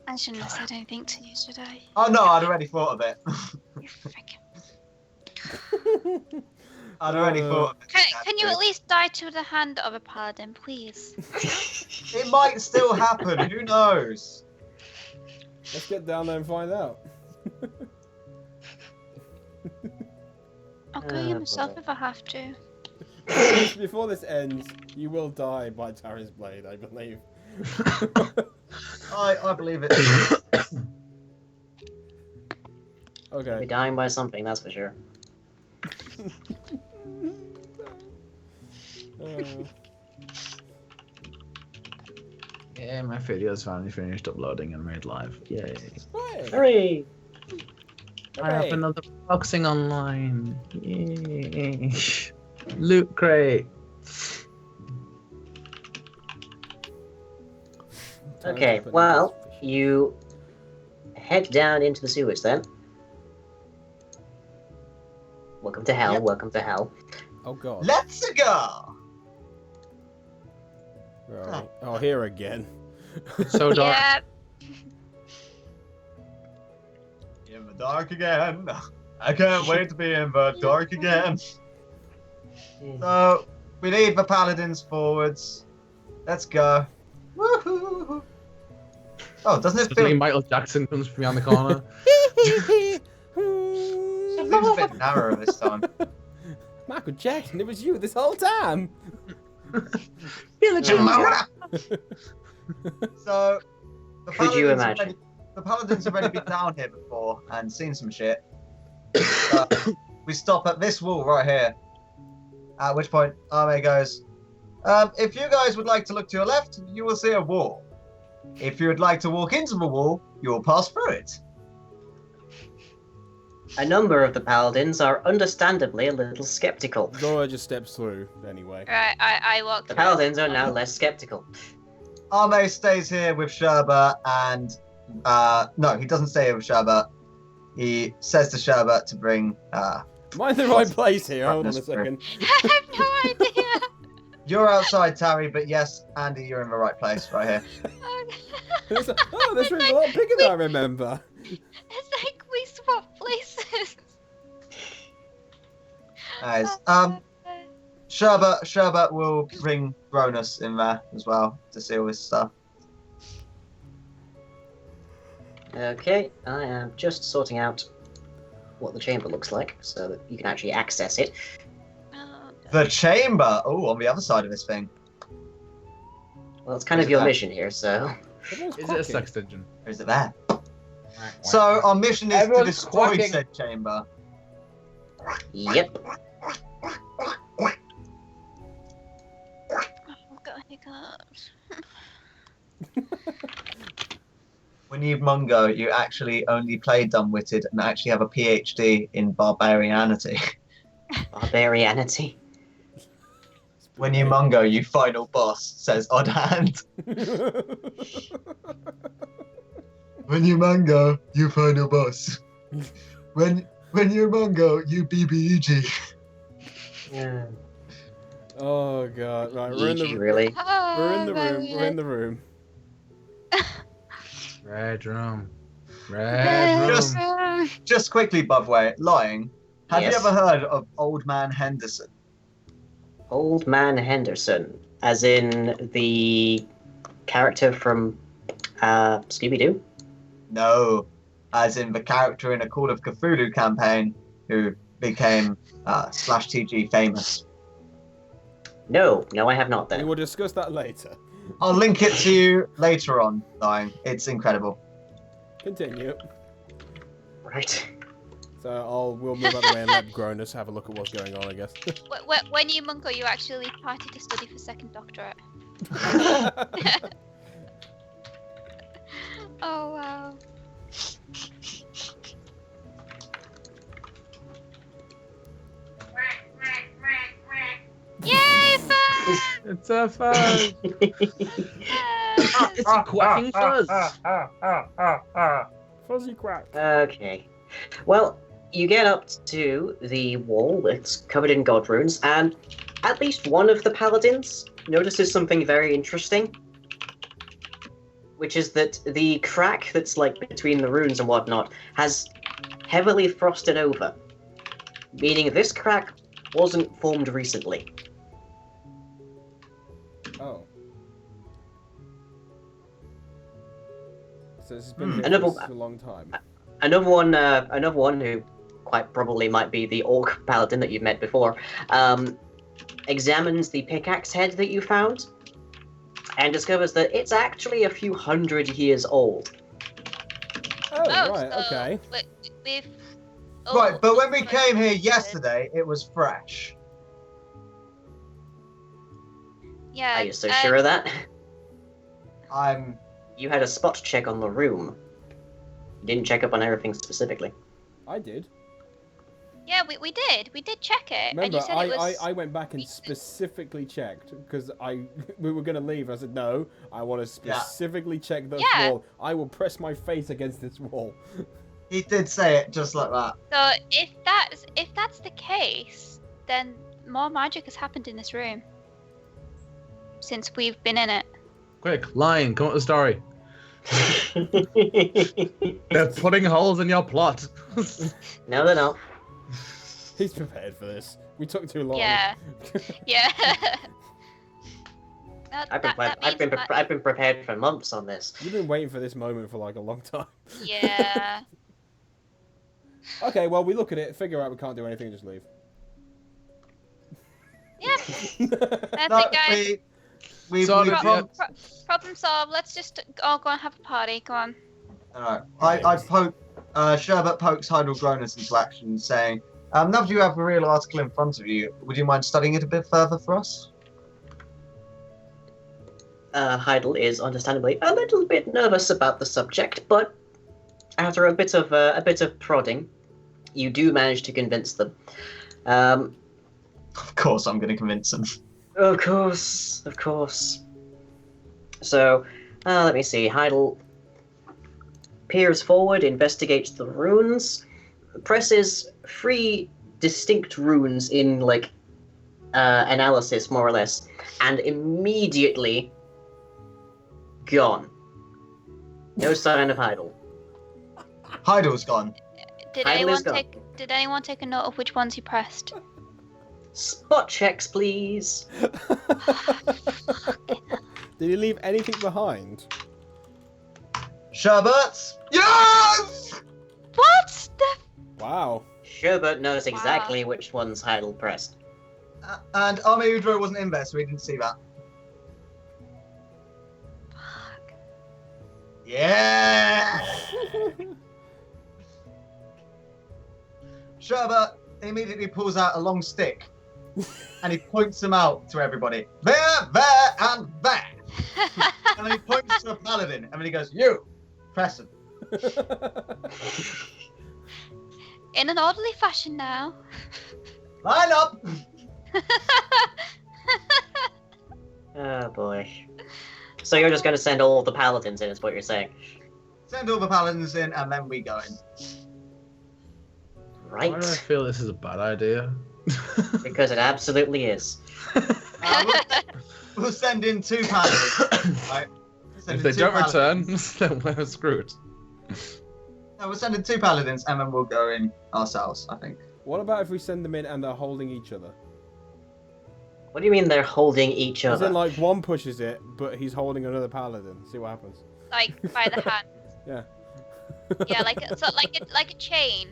I shouldn't have said anything to you, should I? Oh no, I'd already thought of it. You freaking... I'd already thought of it. Can you at least die to the hand of a paladin, please? It might still happen, who knows? Let's get down there and find out. I'll kill Oh, you myself boy. if I have to. Before this ends, you will die by Tara's blade, I believe. I believe it. Be Okay. dying by something, that's for sure. Yeah, my video's finally finished uploading and made live. Yay. Right. Hurry! I have Hooray. another boxing online. Yay. Loot crate. Time Okay, to put in well, this fish. you head down into the sewers then. Welcome to hell, Yep. welcome to hell. Oh god. Let's go! Right. Oh, here again. So dark. Yeah, In the dark again. I can't wait to be in the dark again. So, we lead the paladins forwards. Let's go. Woohoo! Oh, doesn't it Suddenly feel... Michael Jackson comes from around the corner. It seems a bit narrower this time. Michael Jackson, it was you this whole time. So, the Could you paladins have imagine? already- the paladins have already been down here before and seen some shit. So, we stop at this wall right here. At which point, Arme goes, if you guys would like to look to your left, you will see a wall. If you would like to walk into the wall, you will pass through it. a number of the paladins are understandably a little skeptical. Zora just steps through anyway. Right, I walk The through. paladins are now less skeptical. Arme stays here with Sherbet and no, he doesn't stay here with Sherbet. He says to Sherbet to bring Am I in the right place here? Hold on a Darkness second. I have no idea. You're outside, Tarry, but yes, Andy, you're in the right place right here. Oh, this room's a lot bigger than I remember. It's like we swap places. Nice. Sherbet will bring Gronus in there as well to see all this stuff. Okay, I am just sorting out what the chamber looks like so that you can actually access it. The chamber. Oh, on the other side of this thing. Well, it's kind Where's of your that? mission here, so. Everyone's Is it a quacking. sex dungeon? Or is it there? So our mission is to Everyone's destroy quacking. said chamber. Yep. Oh, God, hiccups. When you Mungo, you actually only play dumbwitted and actually have a PhD in barbarianity. Barbarianity. When you Mungo, you final boss, says Odd Hand. When you Mungo, you final boss. When you Mungo, you BBEG. Yeah. Oh god, right, we're in EG, the really? we're in the room. We're in the room. Red room. Red room. Just- Just quickly, Bovway, lying. Have Yes. you ever heard of Old Man Henderson? Old Man Henderson, as in the character from Scooby-Doo? No, as in the character in a Call of Cthulhu campaign who became /TG famous. No, I have not We then. will discuss that later. I'll link it to you later on, lying. It's incredible. Continue. Right. So we'll move out of the way and let Gronus have a look at what's going on, I guess. When you Mungo, you actually parted to study for second doctorate. Oh wow. Yay, fun! It's a fuzz. It's a quacking fuzz. Fuzzy quack. Okay. Well, you get up to the wall that's covered in god runes, and at least one of the paladins notices something very interesting. Which is that the crack that's like between the runes and whatnot has heavily frosted over. Meaning this crack wasn't formed recently. Oh. So this has been here Another- for a long time. Another one who quite probably might be the orc paladin that you've met before, examines the pickaxe head that you found, and discovers that it's actually a few hundred years old. Oh, right, so okay. We've. Right, but when we came here yesterday, it was fresh. Yeah. Are you so sure of that? I'm. You had a spot check on the room. You didn't check up on everything specifically. I did. Yeah, we did. We did check it, and Remember, you said it was. I went back and specifically checked because we were going to leave. I said, no, I want to specifically check this Yeah. wall. I will press my face against this wall. He did say it just like that. So if that's the case, then more magic has happened in this room since we've been in it. Quick, Lion, come up with the story. They're putting holes in your plot. No, they're not. He's prepared for this. We took too long. Yeah. Yeah. I've been prepared for months on this. You've been waiting for this moment for like a long time. Yeah. Okay, well, we look at it, figure out we can't do anything, and just leave. Yeah. That's No, it, guys. we Sorry, prom- Problem solved. Let's just all go and have a party. Go on. Alright. I poke Sherbet pokes Hydral Gronus into action, saying, now that you have a real article in front of you, would you mind studying it a bit further for us? Heidel is understandably a little bit nervous about the subject, but after a bit of prodding, you do manage to convince them. Of course, I'm going to convince them. Of course. So, let me see. Heidel peers forward, investigates the runes, presses 3 distinct runes in, like, analysis, more or less, and immediately gone. No sign of Heidel. Heidel's gone. Did Heidel is Did anyone take a note of which ones you pressed? Spot checks, please. Did he leave anything behind? Sherbet! Yes! What? Wow. Sherbert knows exactly which ones Heidel pressed. And Arme Udro wasn't in there, so we didn't see that. Yeah! Sherbet immediately pulls out a long stick and he points them out to everybody. There, and there! And then he points to a paladin and then he goes, you! Press him. In an orderly fashion now. Line up! Oh boy. So you're just going to send all the paladins in, is what you're saying? Send all the paladins in and then we go in. Why do I Right. feel this is a bad idea? Because it absolutely is. We'll send in 2 paladins. Right? Send If in they 2 don't paladins. return, then we're screwed. No, we'll send in 2 paladins and then we'll go in ourselves, I think. What about if we send them in and they're holding each other? What do you mean they're holding each As other? in, like, one pushes it, but he's holding another paladin. See what happens. Like by the hand. Yeah. Yeah, like a chain.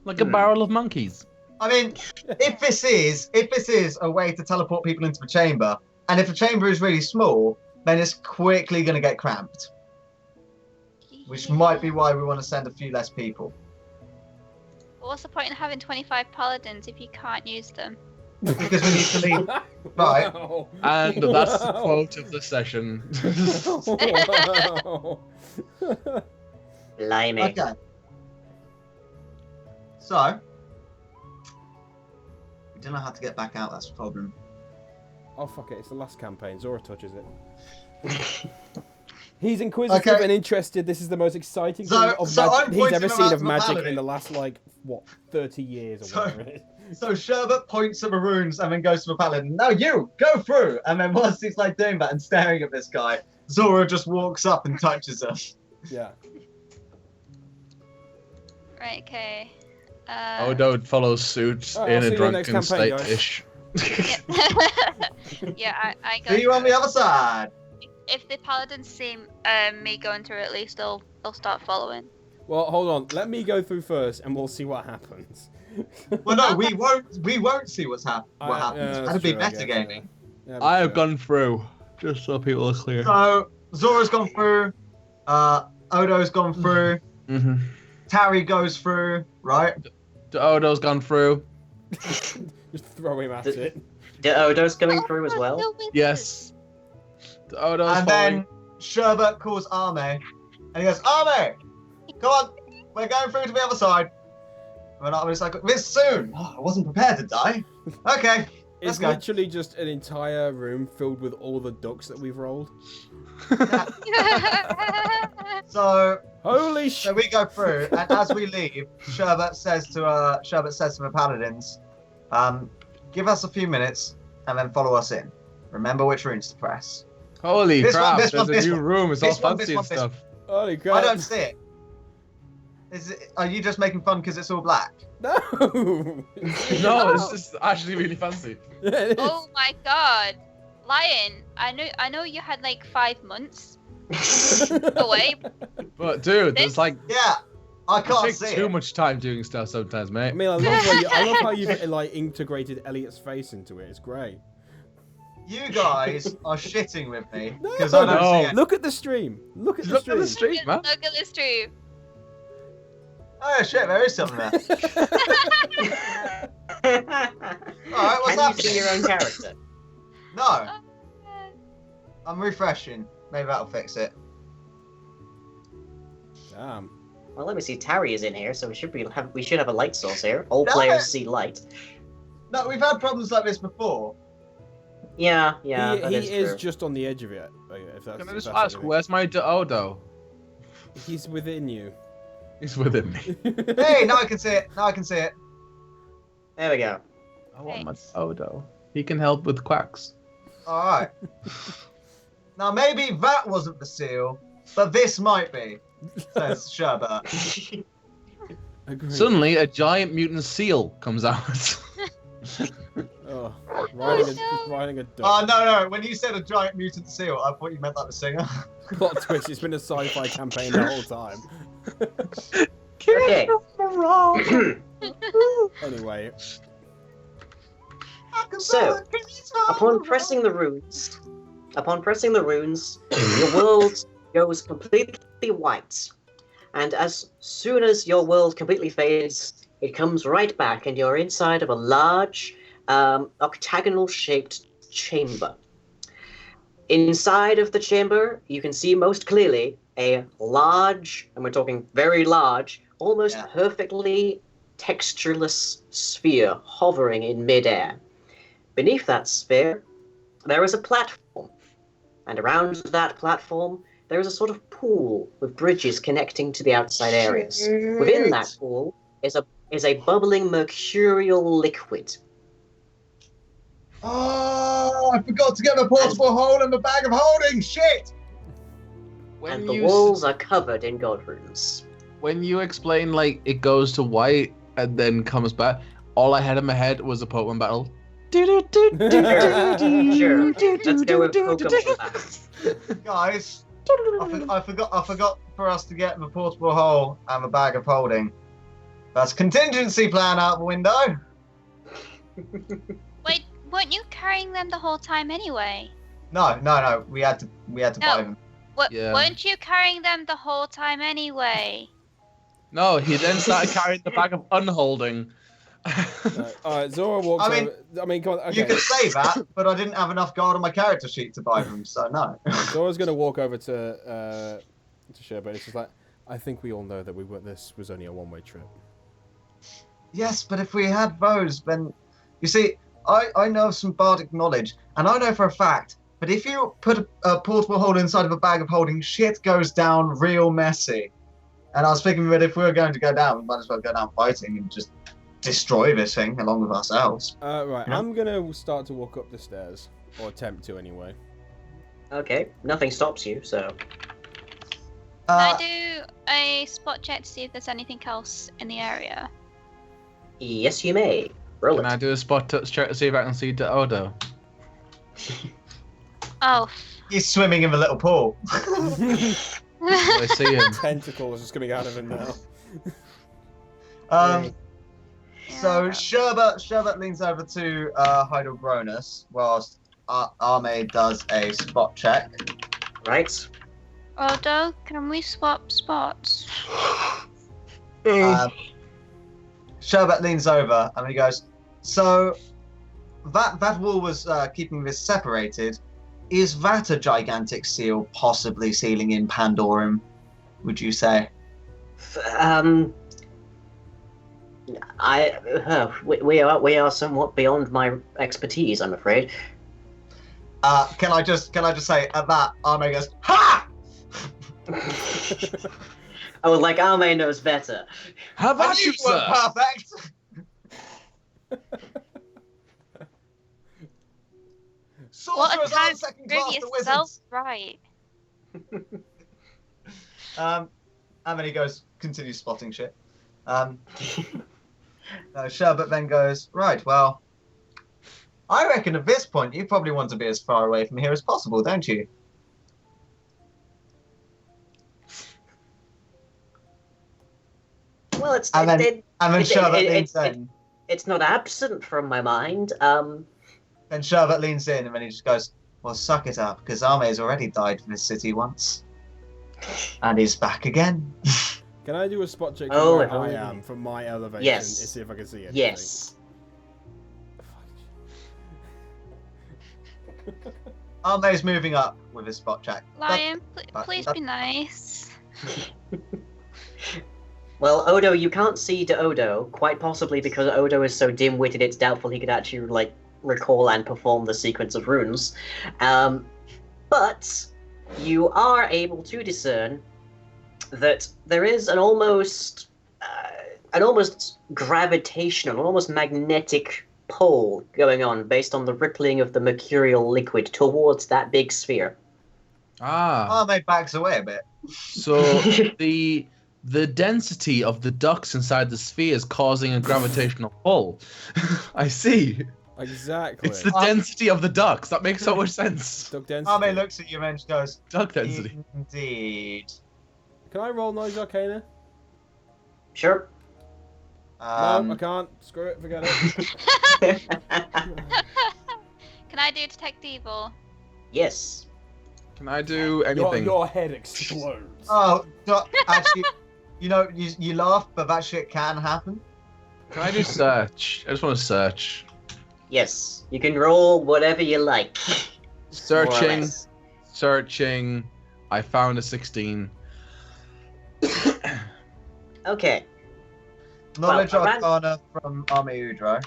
Like a barrel of monkeys. I mean, if this is a way to teleport people into the chamber, and if the chamber is really small, then it's quickly going to get cramped. Which might be why we want to send a few less people. What's the point in having 25 paladins if you can't use them? Because we need to leave. Right. Wow. And that's the Wow. quote of the session. Wow. Blimey. Okay. So, we don't know how to get back out, that's the problem. Oh, fuck it. It's the last campaign. Zora touches it. He's inquisitive Okay. and interested. This is the most exciting So- thing of so magic I'm he's pointing ever him seen out of to the magic paladin. in the last, like, what, 30 years or So- whatever it is. So Sherbet points to the runes and then goes to the paladin. Now you, go through! And then once he's like doing that and staring at this guy, Zora just walks up and touches him. Yeah. Right. Okay. Odo follows suit Alright, I'll in see a you next drunken campaign, state-ish. Yeah, I go. See you on the through. other side! If the paladins see me going through, at least they'll start following. Well, hold on. Let me go through first, and we'll see what happens. Well, no, we won't see what happens. Yeah, That'd that's be true, I better guess, gaming. Yeah, I have sure. gone through, just so people are clear. So Zora's gone through. Odo's gone through. Mm-hmm. Tari goes through. Right. Odo's gone through. Just throw him at Th- it. The Odo's coming Oh, through as well? still with us. Yes. Odo's And following. then Sherbet calls Arme, and he goes, "Arme, come on, we're going through to the other side." And Arme's like, "This soon." Oh, I wasn't prepared to die. Okay. Let's It's go. literally just an entire room filled with all the ducks that we've rolled. So Holy So shit! we go through, and as we leave, Sherbet says to the paladins, "Give us a few minutes, and then follow us in. Remember which runes to press." Holy This one, crap, this there's one, a this new one. room, it's all This one, this fancy one, and this stuff. Holy crap! I don't see it. Are you just making fun because it's all black? No. No, it's just actually really fancy. Yeah, it is. Oh my god, Lion! I know you had like 5 months away. But dude, there's like Yeah, I it can't takes see too it. much time doing stuff sometimes, I mate. mean, I love how you've like integrated Elliot's face into it. It's great. You guys are shitting with me No. because I don't No. see it. Look at the stream. Look at the Look stream. at the stream, man. Look at the stream. Oh shit, there is something there. Alright, what's Can up? you see your own character? No, I'm refreshing. Maybe that'll fix it. Damn. Well, let me see. Tarry is in here, so we should have a light source here. All No. players see light. No, we've had problems like this before. Yeah, he that is true. just on the edge of it. If that's, Can I if just that's ask, anything. where's my Deodo? He's within you. He's within me. Hey, now I can see it. Now I can see it. There we go. I want my Deodo. He can help with quacks. All right. Now maybe that wasn't the seal, but this might be, says Sherbert. Agreed. Suddenly, a giant mutant seal comes out. Oh, no. riding a duck. Oh no! When you said a giant mutant seal, I thought you meant like the singer. Plot twist, it's been a sci-fi campaign the whole time. Okay. Anyway, So, upon pressing the runes, your world goes completely white. And as soon as your world completely fades, it comes right back, and you're inside of a large, octagonal-shaped chamber. Inside of the chamber, you can see most clearly a large, and we're talking very large, almost Yeah. perfectly textureless sphere hovering in midair. Beneath that sphere, there is a platform, and around that platform, there is a sort of pool with bridges connecting to the outside areas. Within that pool is a bubbling mercurial liquid. Oh, I forgot to get the portable hole in the bag of holding. Shit! And the walls are covered in god runes. When you explain like it goes to white and then comes back, all I had in my head was a Pokemon battle. Sure, let's go with Pokemon. Guys, I forgot for us to get the portable hole and the bag of holding. That's contingency plan out the window. Wait, weren't you carrying them the whole time anyway? No. We had to buy them. Yeah. Weren't you carrying them the whole time anyway? No, he then started carrying the bag of unholding. Alright, Zora walks I mean- over. I mean, come on. Okay. You could say that, but I didn't have enough gold on my character sheet to buy them, so no. Zora's gonna walk over to Sherbert. It's just like, I think we all know that this was only a one-way trip. Yes, but if we had those, then you see, I know of some bardic knowledge, and I know for a fact that if you put a portable hole inside of a bag of holding, shit goes down real messy. And I was thinking that if we were going to go down, we might as well go down fighting and just destroy this thing along with ourselves. Right, Yeah. I'm gonna start to walk up the stairs, or attempt to anyway. Okay, nothing stops you, so. Can I do a spot check to see if there's anything else in the area? Yes, you may. Roll Can I it. do a spot touch check to see if I can see Deodo? Oh. He's swimming in the little pool. I see him. Tentacles just coming out of him now. So Sherbert leans over to Heidelbronus whilst Arme does a spot check. Right. Odo, can we swap spots? Sherbert leans over and he goes, so that wall was keeping this separated. Is that a gigantic seal possibly sealing in Pandorum, would you say? We are somewhat beyond my expertise, I'm afraid. Can I just say at that Arme goes, ha! Oh, like Arme knows better. How I about knew you, you weren't sir? perfect. What a Sorcerers time aren't to second prove class to yourself wizards. right. And then he goes, continues spotting shit. Sherbert then goes, right, well, I reckon at this point you probably want to be as far away from here as possible, don't you? Well, it's And then- And then It- Sherbert it- leans it- in. it's not absent from my mind. Then Sherbert leans in and then he just goes, well, suck it up, because Arme's already died for this city once. And he's back again. Can I do a spot check Oh, where oh. I am from my elevation Yes. and see if I can see it? Yes. Arme's moving up with his spot check. Lion, that- please that- be nice. Well, Odo, you can't see to Odo, quite possibly because Odo is so dim-witted it's doubtful he could actually, like, recall and perform the sequence of runes. But you are able to discern that there is an almost gravitational, an almost magnetic pull going on based on the rippling of the mercurial liquid towards that big sphere. Ah, Ame backs away a bit. so the density of the ducts inside the sphere is causing a gravitational pull. I see. Exactly. It's the density of the ducts. That makes so much sense. Duck density. Ame looks at you and goes, Duct density. indeed. Can I roll Knowledge Arcana? Sure. No, I can't. Screw it. Forget it. Can I do detect evil? Yes. Can I do anything? Your head explodes. Oh, actually, you laugh, but that shit can happen. Can I do search? I just want to search. Yes. You can roll whatever you like. Searching. More or less. Searching. I found a 16. Okay. Knowledge Well, around- Arcana from Ame Udro.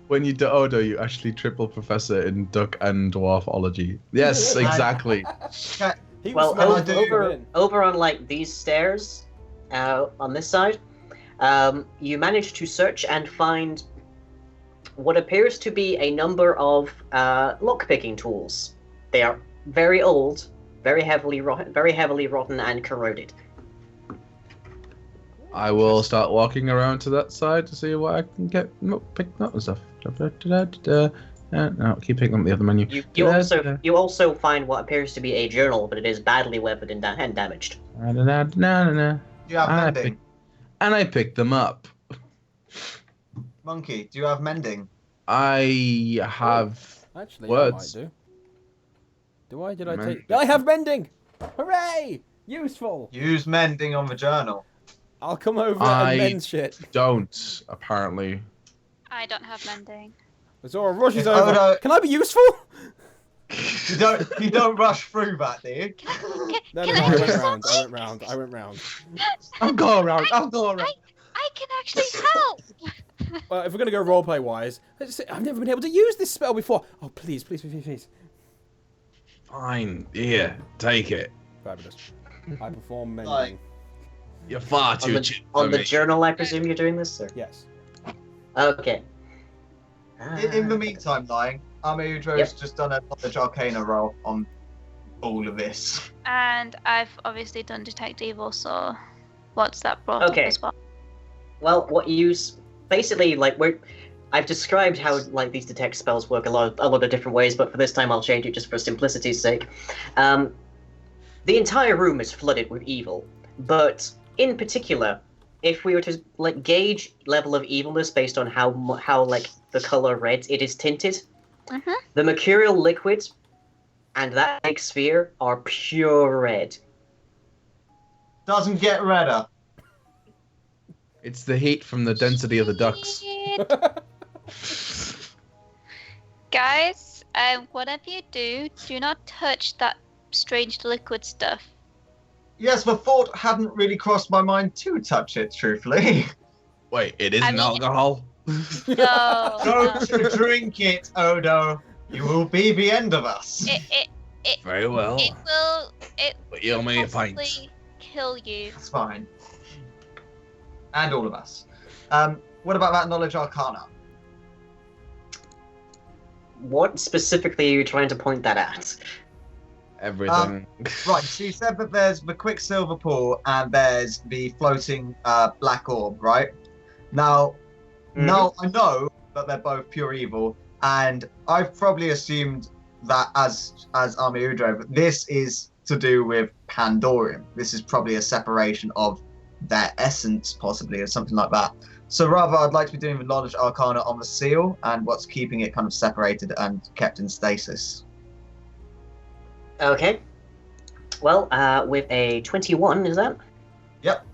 When you do Odo, you actually triple professor in duck and dwarfology. Yes, exactly. He Well, was smelling over- it in. over on like these stairs, on this side, you manage to search and find what appears to be a number of lockpicking tools. They are very old, very heavily rotten and corroded. I will start walking around to that side to see what I can get picked up and stuff. No, keep picking up the other menu. You also find what appears to be a journal, but it is badly weathered and damaged. You have mending. And I picked them up. Monkey, do you have mending? I have Actually, words. I might do. Do I? Did I Mending. take? I have mending. Hooray! Useful. Use mending on the journal. I'll come over I- and mend shit. Don't, apparently. I don't have mending. Zora rushes If over. Odo- Can I be useful? You don't rush through that, do you? No, Can no, I I do went something? round. I went round. I'll go around. I can actually help. Well, if we're gonna go roleplay wise, I've never been able to use this spell before. Oh, please. Fine. Here, take it. Fabulous. I perform mending. Like- You're far On too the, cheap on for the me. journal, I presume you're doing this, sir? Yes. Okay. In the meantime, Lying, Ame Udro's Yep. just done a Knowledge Arcana roll on all of this. And I've obviously done detect evil, so what's that brought up Okay. as well? Well, what you use basically I've described how like these detect spells work a lot of different ways, but for this time I'll change it just for simplicity's sake. The entire room is flooded with evil, but in particular, if we were to like gauge level of evilness based on how like the color red it is tinted, Mhm. the mercurial liquid and that big sphere are pure red. Doesn't get redder. It's the heat from the density of the ducts. Guys, whatever you do not touch that strange liquid stuff. Yes, the thought hadn't really crossed my mind to touch it, truthfully. Wait, it isn't I mean- alcohol? No. Don't drink it, Odo. You will be the end of us. It Very well. will But you owe me a pint. possibly kill you. It's fine. And all of us. What about that Knowledge Arcana? What specifically are you trying to point that at? Everything. Right, so you said that there's the Quicksilver Pool and there's the floating black orb, right? Now, now I know that they're both pure evil, and I've probably assumed that as Ame Udro, but this is to do with Pandorium. This is probably a separation of their essence, possibly, or something like that. So rather, I'd like to be doing the Knowledge Arcana on the seal and what's keeping it kind of separated and kept in stasis. Okay. Well, with a 21, is that? Yep.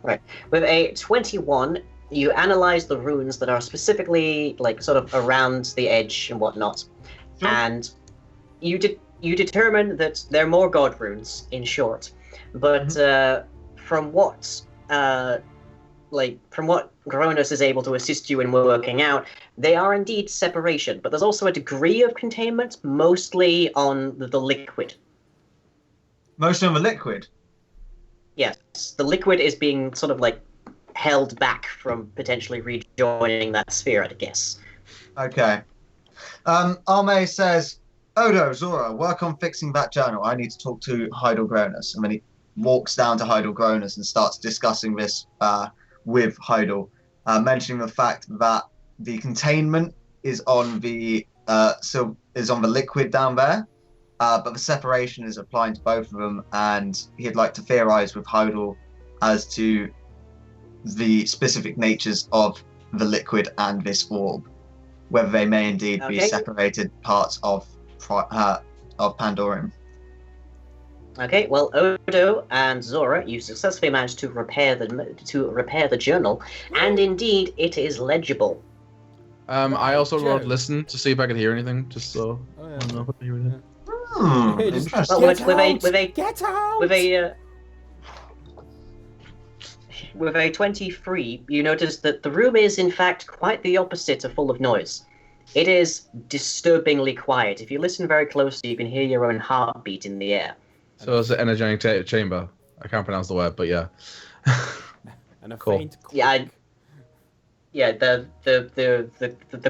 Right. With a 21, you analyze the runes that are specifically, like, sort of around the edge and whatnot. Sure. And you determine that they're more god runes, in short. But from what Cronus is able to assist you in working out, they are indeed separation, but there's also a degree of containment, mostly on the liquid. Mostly on the liquid. Yes, the liquid is being sort of like held back from potentially rejoining that sphere, I guess. Okay. Arme says, Odo, Zora, work on fixing that journal. I need to talk to Heidelgronus. And then he walks down to Heidelgronus and starts discussing this with Heidel, mentioning the fact that the containment is on the liquid down there, but the separation is applying to both of them, and he'd like to theorize with Heidel as to the specific natures of the liquid and this orb, whether they may indeed be separated parts of Pandorium. Okay, well, Odo and Zora, you successfully managed to repair the journal, and indeed it is legible. I also wrote listen to see if I could hear anything, just so Oh, yeah. I don't know what you were doing. Interesting. Well, with a 23, you notice that the room is in fact quite the opposite of full of noise. It is disturbingly quiet. If you listen very closely, you can hear your own heartbeat in the air. So it's the energetic chamber. I can't pronounce the word, but yeah. And a Cool. faint click. Yeah, the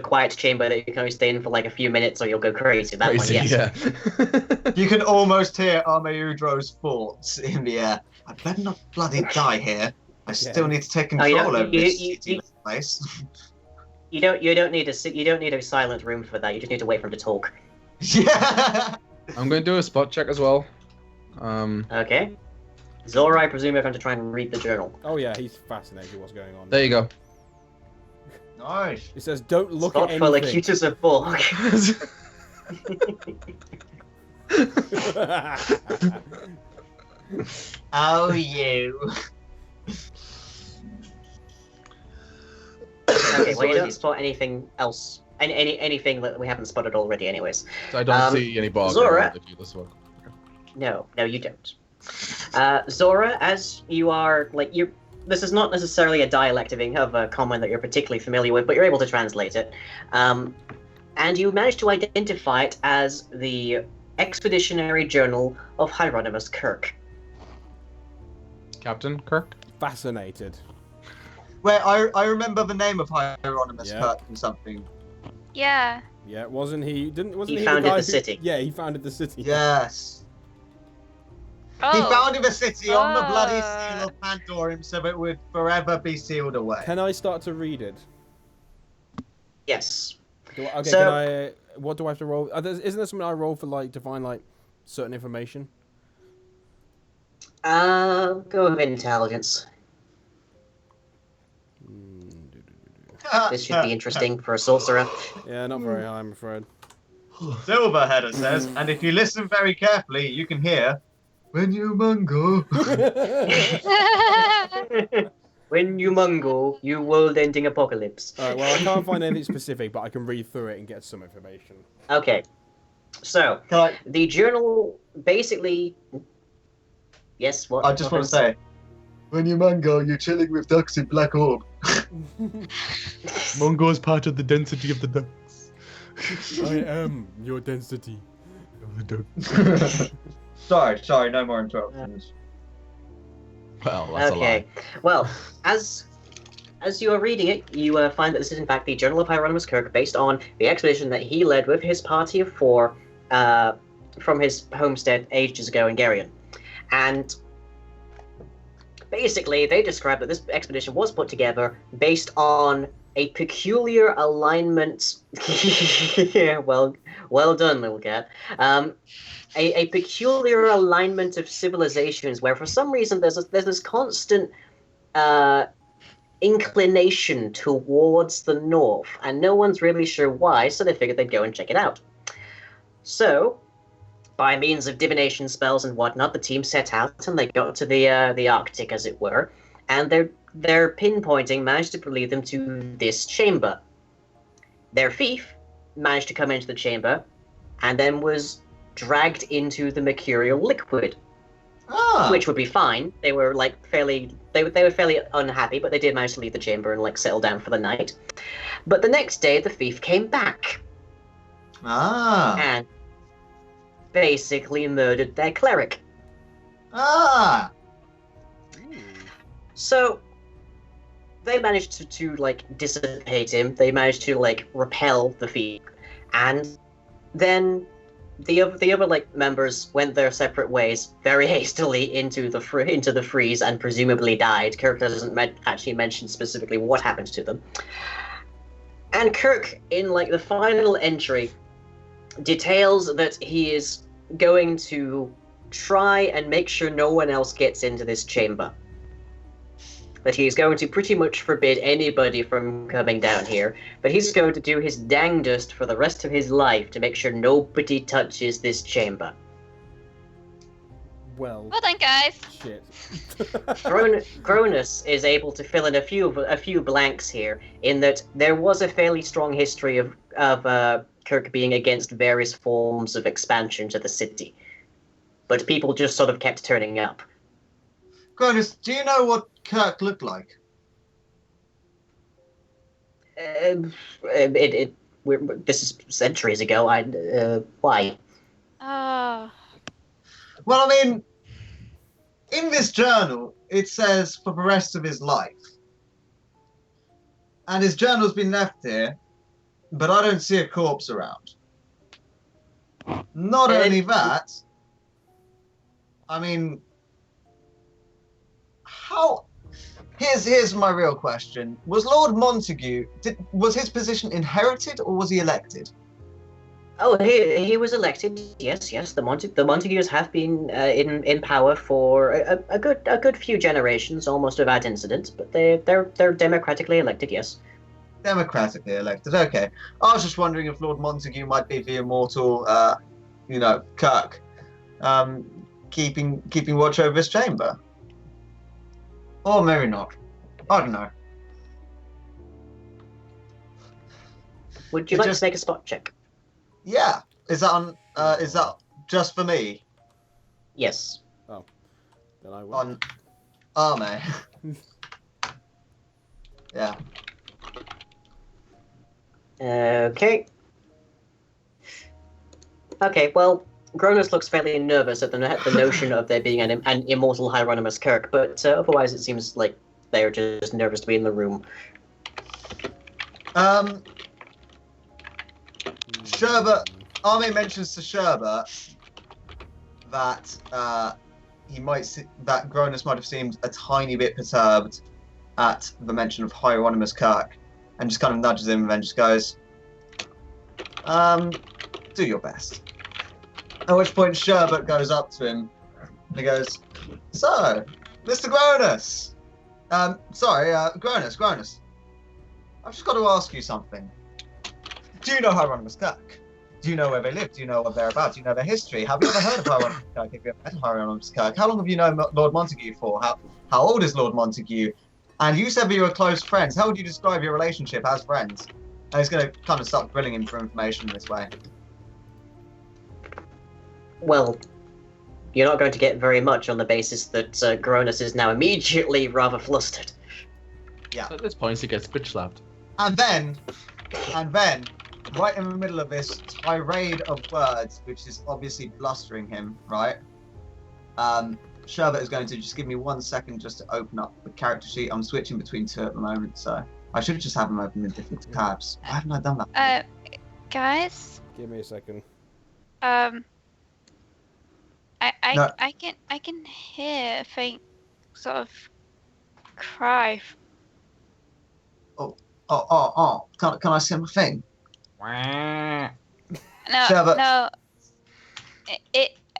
quiet chamber that you can only stay in for like a few minutes or you'll go crazy. That one, Crazy, yes. yeah. You can almost hear Armeudro's thoughts in the air. I better not bloody die here. I still need to take control over this place. You don't need a silent room for that. You just need to wait for him to talk. Yeah. I'm going to do a spot check as well. Okay. Zora, I presume you're going to try and read the journal. Oh yeah, he's fascinated with what's going on. There you go. Nice. It says, "Don't look Spot at for anything." Locutus of Borg. Oh, you. Okay, well, you don't spot anything else. Anything that we haven't spotted already, anyways. So I don't see any bar. Zora. This one. No, you don't. Zora, as you are, this is not necessarily a dialect of a common that you're particularly familiar with, but you're able to translate it. And you manage to identify it as the Expeditionary Journal of Hieronymus Kirk. Captain Kirk? Fascinated. Wait, I remember the name of Hieronymus Yeah. Kirk and something. Yeah. Yeah, wasn't he? Wasn't he founded guy the who- city. Yeah, he founded the city. Yes. Oh. He founded the city on the bloody seal of Pandorium so it would forever be sealed away. Can I start to read it? Yes. Okay, So- can I? What do I have to roll? Isn't there something I roll for to find certain information? Go with intelligence. This should be interesting for a sorcerer. Yeah, not very high, I'm afraid. Silverheader says, and if you listen very carefully, you can hear, when you mungo. When you mungo, you world-ending apocalypse. Alright, well, I can't find anything specific, but I can read through it and get some information. Okay. So, Can I, the journal basically... Yes, what? I just want to say, when you mungo, you're chilling with ducks in Black Orb. Mongo is part of the density of the ducks. I am your density. Of the ducks. Sorry, no more interruptions. Well, that's a lie. Okay. Well, as you are reading it, you find that this is in fact the Journal of Hieronymus Kirk, based on the expedition that he led with his party of 4 from his homestead ages ago in Garion. And basically, they describe that this expedition was put together based on a peculiar alignment. Yeah, well done, little cat. A peculiar alignment of civilizations where, for some reason, there's this constant inclination towards the north, and no one's really sure why. So they figured they'd go and check it out. So, by means of divination spells and whatnot, the team set out and they got to the Arctic, as it were, and their pinpointing managed to lead them to this chamber. Their thief managed to come into the chamber, and then was dragged into the mercurial liquid. Ah. which would be fine. They were they were fairly unhappy, but they did manage to leave the chamber and settle down for the night. But the next day, the thief came back Ah. and basically murdered their cleric. Ah. So they managed to dissipate him. They managed to repel the thief, and then the other members went their separate ways very hastily into the freeze and presumably died. Kirk doesn't actually mention specifically what happened to them. And Kirk, in the final entry, details that he is going to try and make sure no one else gets into this chamber. That he's going to pretty much forbid anybody from coming down here, but he's going to do his dangdest for the rest of his life to make sure nobody touches this chamber. Well Well done, guys. shit. Gronus is able to fill in a few blanks here, in that there was a fairly strong history of Kirk being against various forms of expansion to the city, but people just sort of kept turning up. Gronus, do you know what Kirk looked like? This is centuries ago. Why? Oh. Well, I mean, in this journal, it says for the rest of his life. And his journal's been left here, but I don't see a corpse around. Not only that, I mean, how... Here's my real question. Was Lord Montague, was his position inherited or was he elected? Oh, he was elected. Yes. The Montagues have been in power for a good few generations, almost without incident. But they're democratically elected. Yes. Democratically elected. Okay. I was just wondering if Lord Montague might be the immortal, Kirk, keeping watch over his chamber. Or maybe not. I don't know. Would you like to make a spot check? Yeah. Is that just for me? Yes. Oh. Then I will. On Arme. Yeah. Okay. Okay, well, Gronus looks fairly nervous at the notion of there being an immortal Hieronymus Kirk, but otherwise it seems like they're just nervous to be in the room. Sherbert, Arme mentions to Sherbert that that Gronus might have seemed a tiny bit perturbed at the mention of Hieronymus Kirk, and just kind of nudges him and then just goes, do your best. At which point Sherbert goes up to him and he goes, so, Mr. Gronus, Gronus, I've just got to ask you something. Do you know Hieronymus Kirk? Do you know where they live? Do you know what they're about? Do you know their history? Have you ever heard of Hieronymus Kirk? Have you ever met Hieronymus Kirk? How long have you known Lord Montague for? How old is Lord Montague? And you said that you were close friends. How would you describe your relationship as friends? And he's going to kind of start grilling him for information this way. Well, you're not going to get very much on the basis that Gronus is now immediately rather flustered. Yeah. At this point, he gets bitch slapped. And then, right in the middle of this tirade of words, which is obviously blustering him, right? Sherbert is going to just give me 1 second just to open up the character sheet. I'm switching between two at the moment, so I should just have them open in different tabs. Why haven't I done that? Guys. Give me a second. I can hear a faint sort of cry. Oh! Can I say my thing? No, Sherbert. no.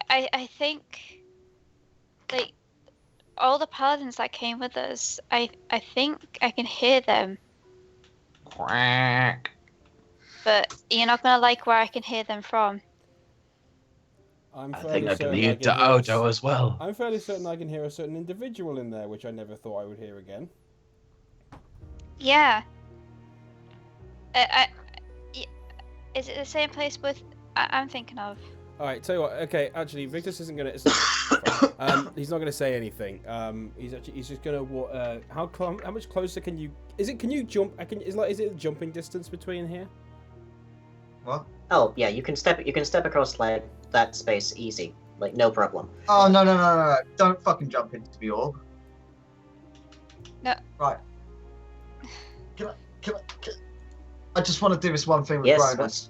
I think like all the paladins that came with us. I think I can hear them. Quack. But you're not gonna like where I can hear them from. I'm I fairly think I can certain hear can Dodo as well. I'm fairly certain I can hear a certain individual in there, which I never thought I would hear again. Yeah. Is it the same place with I'm thinking of? Alright, tell you what, okay, actually, Victus isn't gonna... It's not, He's not going to say anything. He's just going to how much closer can you? Can you jump? Is it a jumping distance between here? What? Oh yeah, you can step across like that space easy, like no problem. Oh no! Don't fucking jump into the orb. No. Right. Can I just want to do this one thing with Yes, Cronus.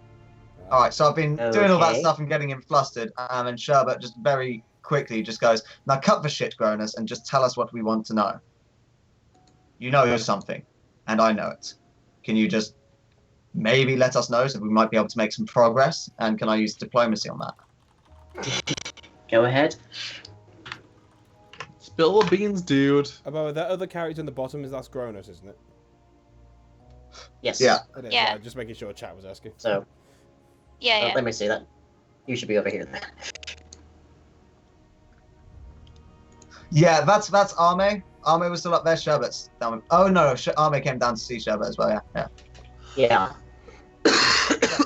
All right, so I've been doing all that Okay. stuff and getting him flustered, and Sherbet just very quickly just goes, "Now cut the shit, Cronus, and just tell us what we want to know. You know something, and I know it. Can you just maybe let us know so we might be able to make some progress? And can I use diplomacy on that?" Go ahead. Spill the beans, dude. About that other character in the bottom that's Gronus, isn't it? Yes. Yeah. It is, Yeah. Just making sure chat was asking. So Yeah. let me see that. You should be over here then. Yeah, that's Arme. Arme was still up there. Sherbet's down. Oh no, Arme came down to see Sherbet as well. Yeah. Yeah.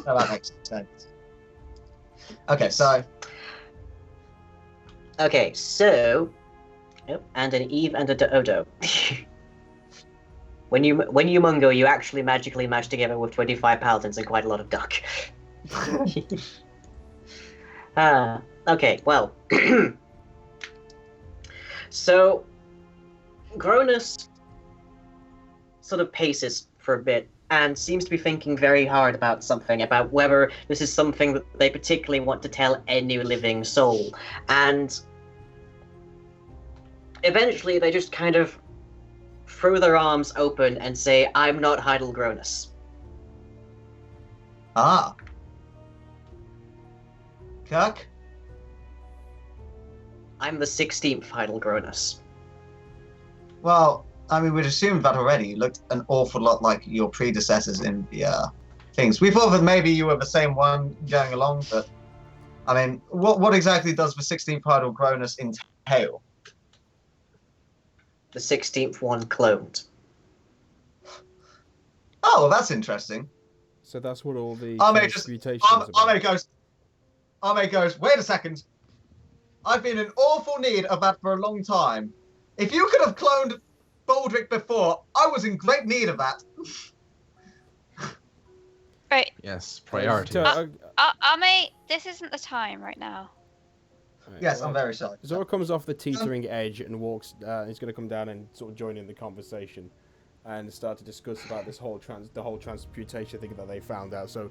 No, that makes sense. Okay, so Okay, so, yep, and an Eve and a Dodo. when you Mungo, you actually magically match together with 25 paladins and quite a lot of duck. Okay, well, so Gronus sort of paces for a bit and seems to be thinking very hard about something, about whether this is something that they particularly want to tell any living soul. And eventually they just kind of throw their arms open and say, "I'm not Heidel Gronus." Kirk. I'm the 16th Heidel Gronus. Well, I mean, we'd assumed that already. You looked an awful lot like your predecessors in the things. We thought that maybe you were the same one going along, but I mean, what exactly does the 16th Heidel Gronus entail? The 16th one cloned. Oh, well, that's interesting. So that's what all the Arme just- transmutations Arme goes, wait a second. I've been in awful need of that for a long time. If you could have cloned Baldric before, I was in great need of that. Right. Yes, priority. Ame, this isn't the time right now. Yes, I'm very sorry. Zora comes off the teetering edge and walks. He's going to come down and sort of join in the conversation, and start to discuss about this whole transmutation thing that they found out. So,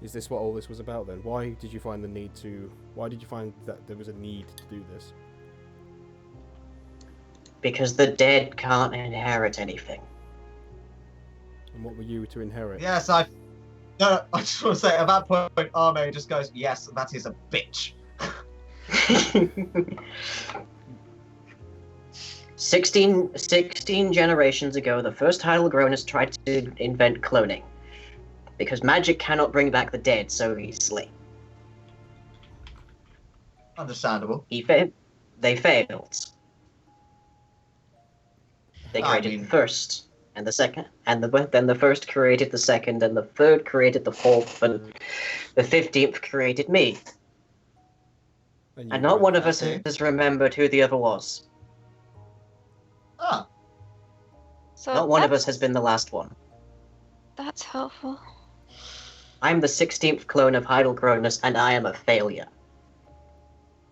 is this what all this was about then? Why did you find that there was a need to do this? Because the dead can't inherit anything. And what were you to inherit? Yes, I just want to say, at that point, Arme just goes, yes, that is a bitch. 16 generations ago, the first Heidel Gronus tried to invent cloning. Because magic cannot bring back the dead so easily. Understandable. They failed. They I created mean- the first, and the second, and then the first created the second, and the third created the fourth, and the 15th created me. you And not were- one of us Okay. has remembered who the other was. Ah, So Not one of us that's- has been the last one. That's helpful. I'm the 16th clone of Heidel Gronus, and I am a failure.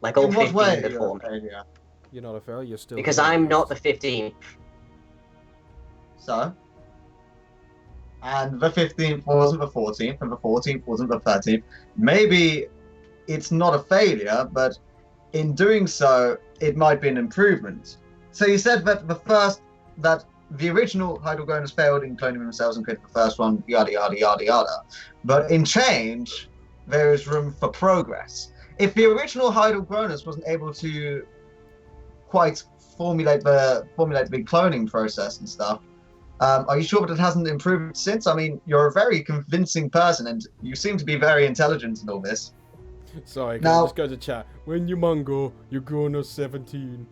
Like all in what 15 way? before me. Failure? You're not a failure. You're still. Because the I'm not youngest. the 15th. So? And the 15th wasn't the 14th, and the 14th wasn't the 13th. Maybe it's not a failure, but in doing so, it might be an improvement. So you said that the original Heidel Gronus failed in cloning themselves and created the first one, yada yada yada yada. But in change, there is room for progress. If the original Heidel Gronus wasn't able to quite formulate the big cloning process and stuff, are you sure that it hasn't improved since? I mean, you're a very convincing person, and you seem to be very intelligent in all this. Sorry, Now- just go to chat. When you Mungo, you're grown up 17.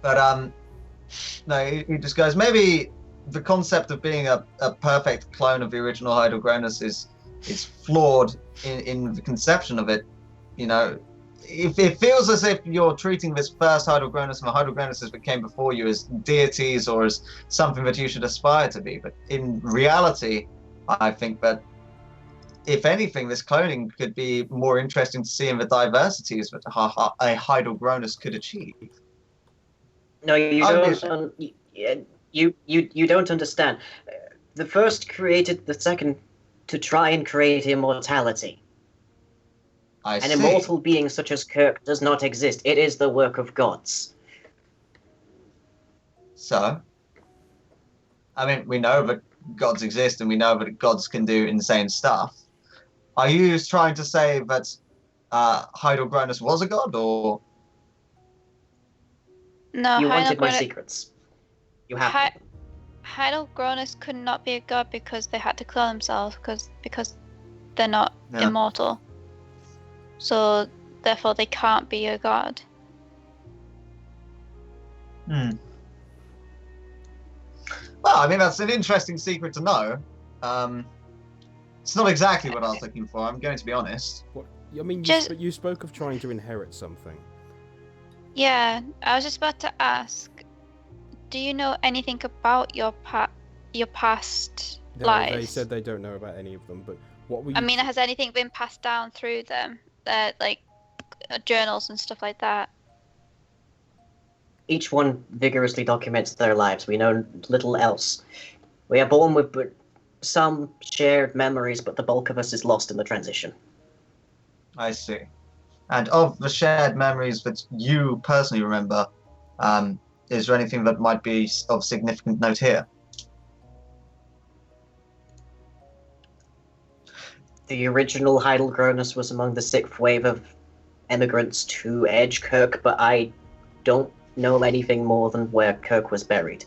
But no, he just goes, maybe the concept of being a perfect clone of the original Heidel Gronus is is flawed in the conception of it. You know, if it feels as if you're treating this first Heidelgronus and the Heidelgronuses that came before you as deities or as something that you should aspire to be. But in reality, I think that if anything, this cloning could be more interesting to see in the diversities that a Heidelgronus could achieve. No, you don't. You don't understand. The first created the second to try and create immortality. I An see. immortal being such as Kirk does not exist. It is the work of gods. So, I mean, we know that gods exist and we know that gods can do insane stuff. Are you trying to say that Heidelgronus was a god, or No, You wanted my Heidelgronus, secrets. You have them. Heidelgronus could not be a god because they had to clone themselves because they're not Yeah. immortal. So therefore they can't be a god. Hmm. Well, I mean, that's an interesting secret to know. It's not exactly what I was looking for, I'm going to be honest. What? I mean, you spoke of trying to inherit something. Yeah, I was just about to ask, do you know anything about your past lives? They said they don't know about any of them, but what were you... I mean, has anything been passed down through them? Like journals and stuff like that? Each one vigorously documents their lives. We know little else. We are born with some shared memories, but the bulk of us is lost in the transition. I see. And of the shared memories that you personally remember, is there anything that might be of significant note here? The original Heidelgronus was among the 6th wave of emigrants to Edgekirk, but I don't know anything more than where Kirk was buried.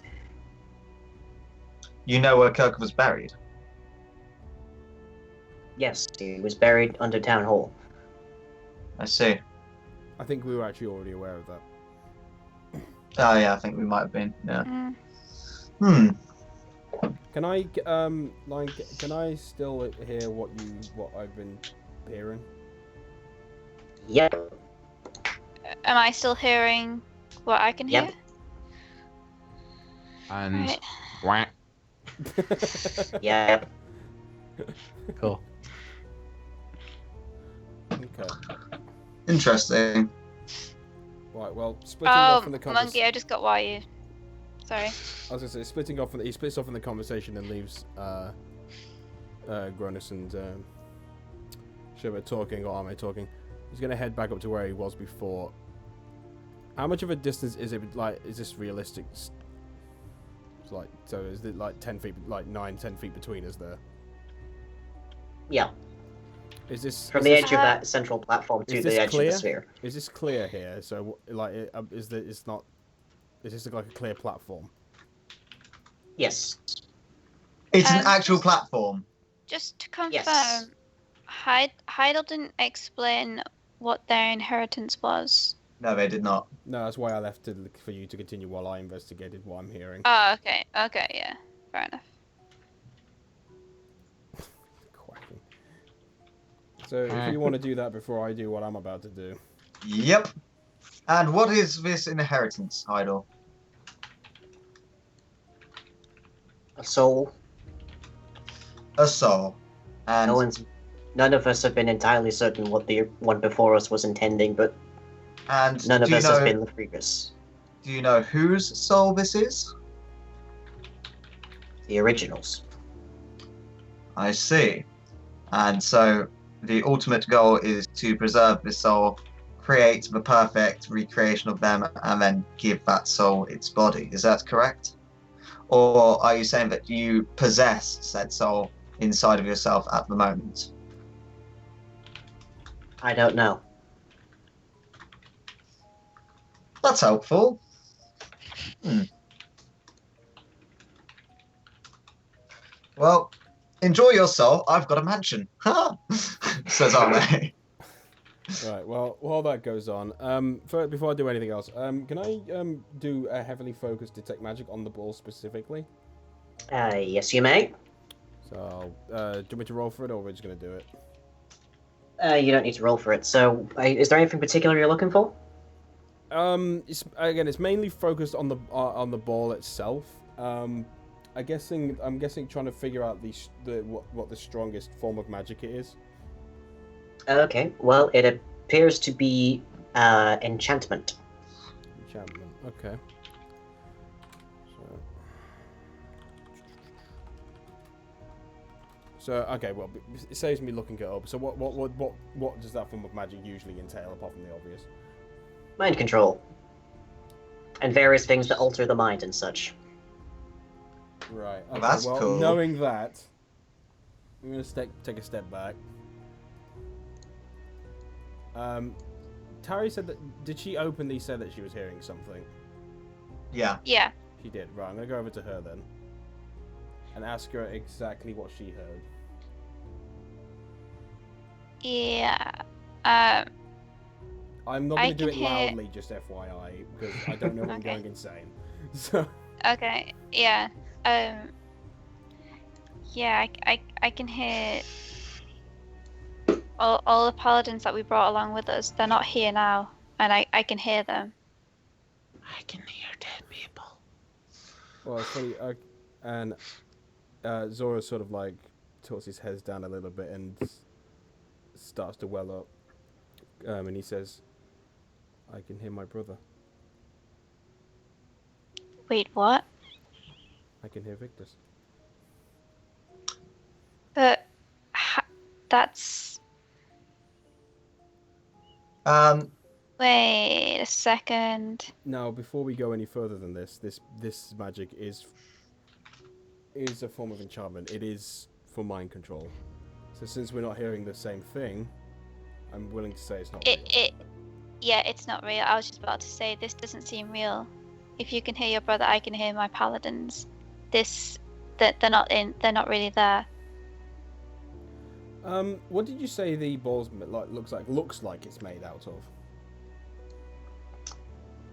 You know where Kirk was buried? Yes, he was buried under Town Hall. I see. I think we were actually already aware of that. Oh yeah, I think we might have been. Yeah. Mm. Can I, can I still hear what I've been hearing? Yep. Am I still hearing what I can hear? Yep. And Right. whack. Yep. Cool. Okay. Interesting. Right. Well, splitting off Oh, from the Monkey, conversation. I just got why you. Sorry. I was gonna say splitting off. He splits off in the conversation and leaves Gronus and Shiva talking, or Arme talking. He's gonna head back up to where he was before. How much of a distance is it? Like, is this realistic? It's like, so is it like 10 feet, like 9-10 feet between us there? Yeah. Is this From the edge of that central platform to is the this edge clear? of the sphere. Is this clear here? So, like, is this like a clear platform? Yes. It's an Um, actual just- platform. Just to confirm, Yes. Heidel didn't explain what their inheritance was. No, they did not. No, that's why I left it for you to continue while I investigated what I'm hearing. Oh, okay. Okay, yeah. Fair enough. Quacking. So, if you want to do that before I do what I'm about to do. Yep. And what is this inheritance, Idol? A soul. A soul. And None of us have been entirely certain what the one before us was intending, but none of do you us has know- been the previous. Do you know whose soul this is? The originals. I see. And so the ultimate goal is to preserve this soul, create the perfect recreation of them, and then give that soul its body. Is that correct? Or are you saying that you possess said soul inside of yourself at the moment? I don't know. That's helpful. Well, enjoy your soul. I've got a mansion. Says Arme. Right, well, while that goes on, before I do anything else, can I do a heavily focused detect magic on the ball specifically? Yes, you may. So, do you want me to roll for it, or we're just gonna do it? You don't need to roll for it. So, is there anything particular you're looking for? It's mainly focused on the ball itself. I'm guessing trying to figure out what the strongest form of magic it is. Okay. Well, it appears to be enchantment. Enchantment. Okay. So okay, well, it saves me looking it up. So what does that form of magic usually entail, apart from the obvious? Mind control. And various things that alter the mind and such. Right. Okay, That's well, cool. knowing that, I'm gonna take a step back. Tari said that. Did she openly say that she was hearing something? Yeah. Yeah. She did. Right. I'm gonna go over to her then, and ask her exactly what she heard. Yeah. I'm not I gonna do can it hear- loudly, just FYI, because I don't know if I'm Okay. going insane. So. Okay. Yeah. Yeah. I can hear all the paladins that we brought along with us. They're not here now, and I can hear them. I can hear dead people. Well, it's funny, and Zora sort of like tilts his head down a little bit and starts to well up, and he says, "I can hear my brother. Wait, what? I can hear Victus." But that's. Wait a second. Now, before we go any further than this magic is a form of enchantment. It is for mind control. So since we're not hearing the same thing, I'm willing to say it's not real. Yeah, it's not real. I was just about to say this doesn't seem real. If you can hear your brother, I can hear my paladins. They're not really there. What did you say the ball's looks like it's made out of?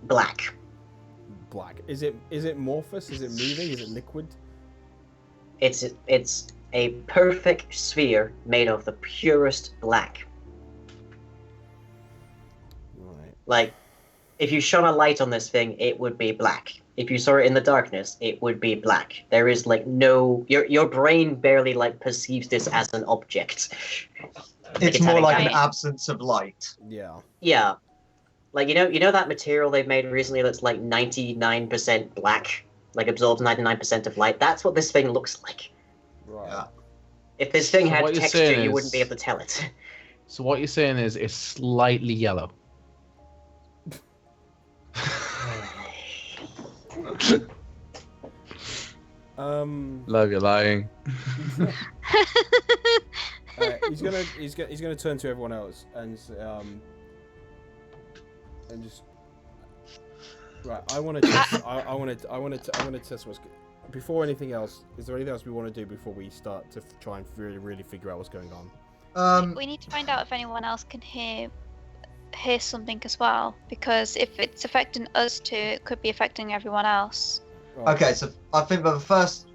Black. Black. Is it amorphous? Is it moving? Is it liquid? It's a perfect sphere made of the purest black. Right. Like, if you shone a light on this thing, it would be black. If you saw it in the darkness, it would be black. There is like no your brain barely like perceives this as an object. It's it's more having like an light. absence of light. Yeah. Yeah. Like you know that material they've made recently that's like 99% black, like absorbs 99% of light. That's what this thing looks like. Right. Yeah. If this thing So had what you're texture, saying you is- wouldn't be able to tell it. So what you're saying is it's slightly yellow. Love you lying. He's gonna turn to everyone else and just right. I want to test. I want to test what's before anything else. Is there anything else we want to do before we start to try and really figure out what's going on? We need to find out if anyone else can hear something as well, because if it's affecting us too, it could be affecting everyone else. Right. Okay, so I think the first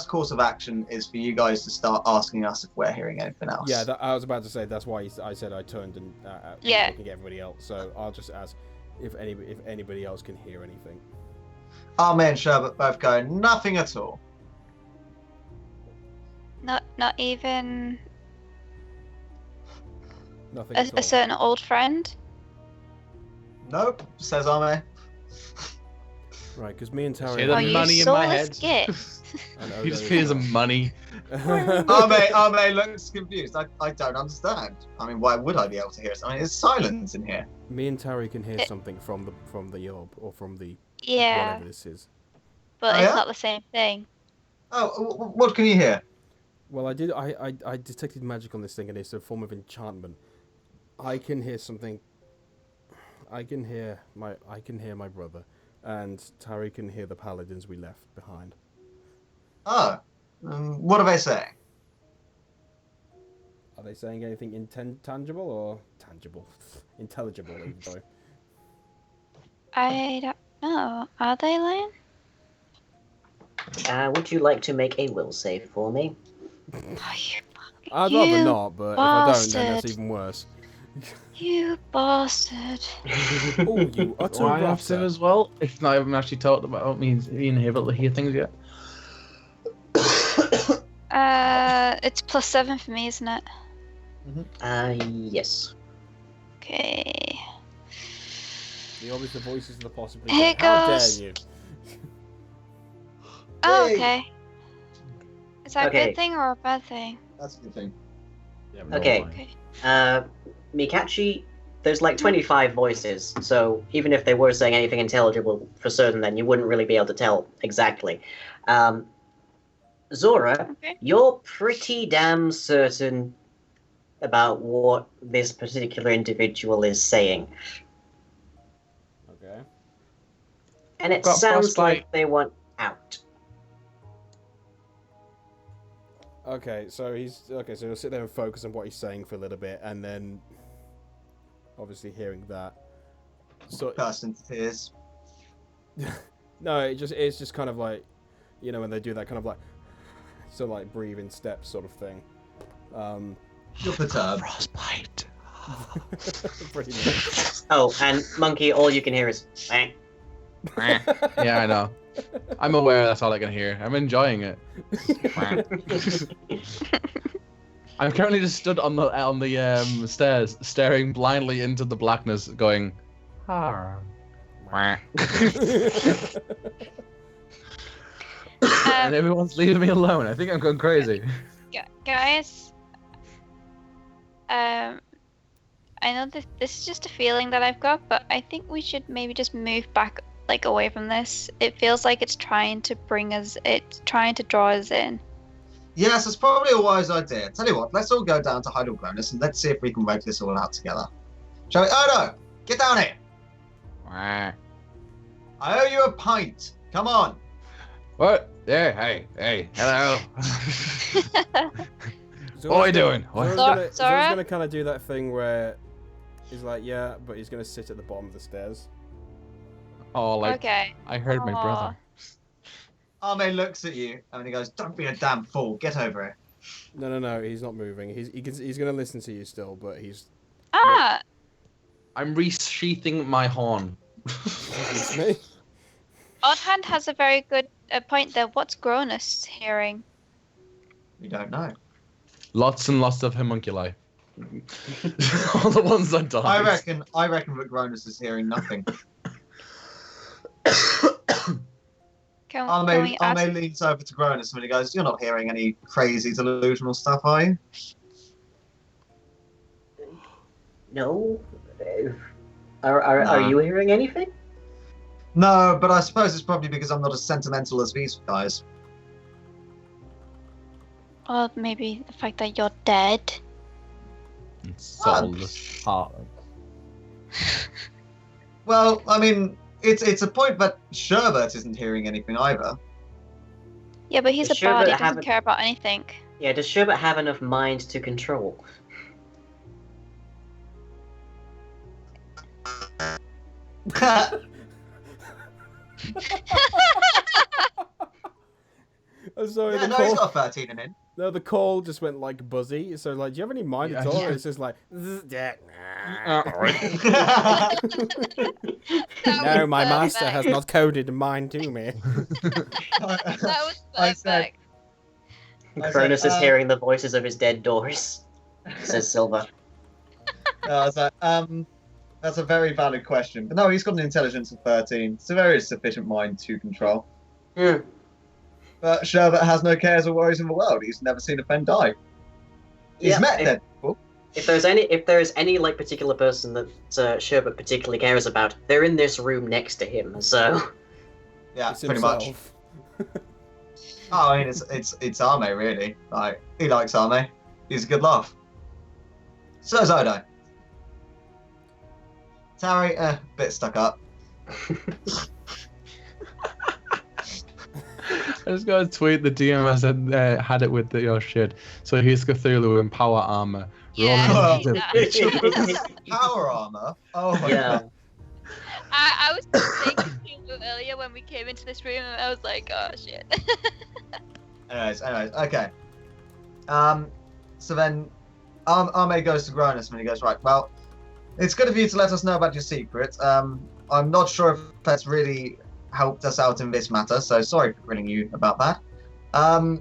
course of action is for you guys to start asking us if we're hearing anything else. Yeah, I was about to say that's why I said I turned and Yeah. looking at everybody else. So I'll just ask if anybody else can hear anything. Arme and Sherbet both go, nothing at all. Not even Nothing. at all. a certain old friend. Nope, says Arme. Right, because me and Tara. See the Oh, you money in my soulless head. git. and Odo He just as feels well. some money. Arme looks confused. I don't understand. I mean, why would I be able to hear it? I mean, there's silence in here. Me and Tari can hear something from the orb or from the Yeah, whatever this is. but Oh, it's yeah? not the same thing. Oh, what can you hear? Well, I did. I detected magic on this thing, and it's a form of enchantment. I can hear something. I can hear my brother, and Tari can hear the paladins we left behind. Oh, what are they saying? Are they saying anything intangible or tangible? Intelligible, even though. I don't know. Are they lying? Would you like to make a will save for me? Oh, I'd You rather not, but if I don't, then that's bastard. even worse. you bastard. Oh, you utter Do I have to rotter. as well? If not, I haven't actually talked about means being able to hear things yet. It's +7 for me, isn't it? Yes. Okay. The obvious voices of the possibility. Here How goes. dare you? Oh, Yay. okay. Is that a Okay. good thing or a bad thing? That's a good thing. Yeah, we're all Okay. fine. Mikachi, there's like 25 voices, so even if they were saying anything intelligible for certain, then you wouldn't really be able to tell exactly. Zora, Okay. you're pretty damn certain about what this particular individual is saying. Okay. And it Got sounds frostbite. like they want out. Okay, so he'll sit there and focus on what he's saying for a little bit, and then obviously hearing that. So Burst into tears. no, it's just kind of like, you know, when they do that kind of like, so like breathe in steps sort of thing. You're perturbed. Frostbite. Pretty much. Oh, and Monkey, all you can hear is bang. Yeah, I know. I'm aware that's all I can hear. I'm enjoying it. I'm currently just stood on the stairs, staring blindly into the blackness, going. And everyone's leaving me alone. I think I'm going crazy. Guys, I know this is just a feeling that I've got, but I think we should maybe just move back, like, away from this. It feels like it's trying to draw us in. Yes, it's probably a wise idea. Tell you what, let's all go down to Heidelgranus and let's see if we can work this all out together. Shall we? Odo, get down here. I owe you a pint. Come on. What? Yeah, hey, hello. So What are we doing? Zora's What? Zora? gonna kind of do that thing where he's like, yeah, but he's gonna sit at the bottom of the stairs. Oh, like Okay. I heard my brother. Arme looks at you and he goes, "Don't be a damn fool. Get over it." No, he's not moving. He's gonna listen to you still, but he's Ah, I'm resheathing my horn. me. Oddhand has a very good point there. What's Gronus hearing? We don't know. Lots and lots of homunculi. All the ones that died. I reckon that Gronus is hearing nothing. Can we Arme ask? leans over to Gronus and he goes, "You're not hearing any crazy delusional stuff, are you?" No? Are you hearing anything? No, but I suppose it's probably because I'm not as sentimental as these guys. Or maybe the fact that you're dead. Soulless heart. Well, I mean, it's a point that Sherbert isn't hearing anything either. Yeah, but he's Does a bard. He Sherbert doesn't have care about anything. Yeah, does Sherbert have enough mind to control? I'm sorry, Yeah, the no, he's call. got 13 in him. No, the call just went like buzzy. So like, do you have any mind at Yeah, all? yeah. It's just like. That No, was my master perfect. has not coded mind to me. That was I said- perfect. Cronus is uh, hearing the voices of his dead Doris, says Silver. I was like, that's a very valid question. But no, he's got an intelligence of 13. It's a very sufficient mind to control. Hmm. But Sherbert has no cares or worries in the world. He's never seen a friend die. He's Yeah, met if- dead people. If there's any like particular person that Sherbert particularly cares about, they're in this room next to him. So Yeah, It's pretty much. himself. Oh, I mean, it's Arme, really. Like, he likes Arme. He's a good laugh. So is Odo. Tari, bit stuck up. I just got a tweet. The DM has had it with your shit. So he's Cthulhu in power armor. Yeah, Rolling I into see that. bitch. Power armor? Oh my yeah, god. I was thinking Cthulhu earlier when we came into this room, and I was like, oh shit. Anyways, okay. So then Arme goes to Gronus and he goes, right, well, it's good of you to let us know about your secret. I'm not sure if that's really helped us out in this matter, so sorry for grilling you about that. I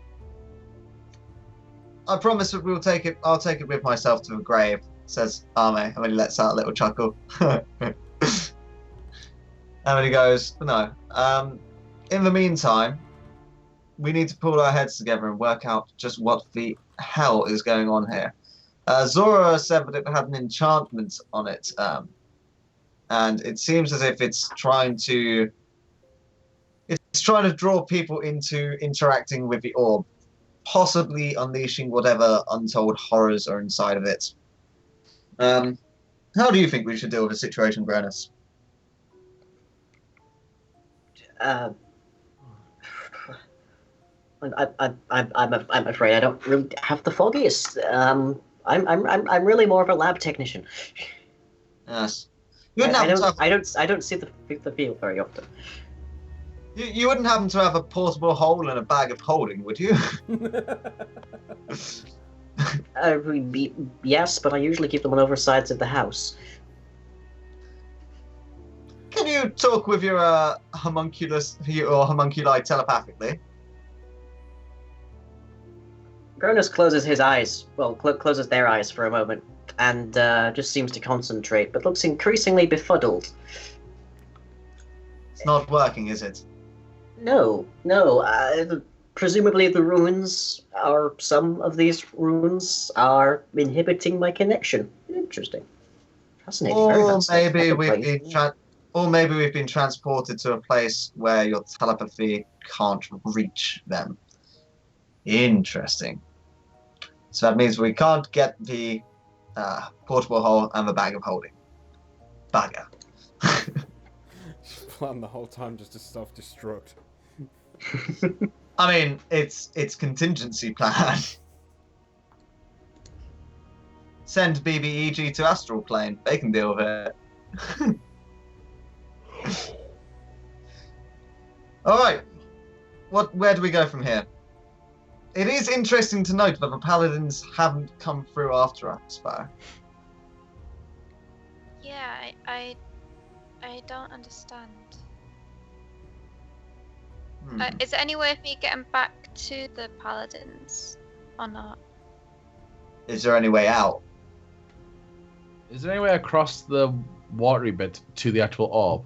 promise that I'll take it with myself to the grave, says Arme, and then he lets out a little chuckle. And then he goes, no, in the meantime, we need to pull our heads together and work out just what the hell is going on here. Zora said that it had an enchantment on it, and it seems as if it's trying to draw people into interacting with the orb, possibly unleashing whatever untold horrors are inside of it. How do you think we should deal with the situation, Granus? I'm afraid I don't really have the foggiest. I'm really more of a lab technician. Yes. I don't see the field very often. You wouldn't happen to have a portable hole in a bag of holding, would you? Yes, but I usually keep them on over sides of the house. Can you talk with your homunculi telepathically? Gronus closes his eyes, closes their eyes for a moment, and just seems to concentrate, but looks increasingly befuddled. It's not working, is it? No. Presumably the runes some of these runes are inhibiting my connection. Interesting. Fascinating. Or maybe we've been transported to a place where your telepathy can't reach them. Interesting. So that means we can't get the portable hole and the bag of holding. Bagger. Plan the whole time just to self-destruct. I mean, it's contingency plan. Send BBEG to Astral Plane. They can deal with it. All right. Where do we go from here? It is interesting to note that the paladins haven't come through after us, though. Yeah, I don't understand. Is there any way of me getting back to the paladins or not? Is there any way out? Is there any way across the watery bit to the actual orb?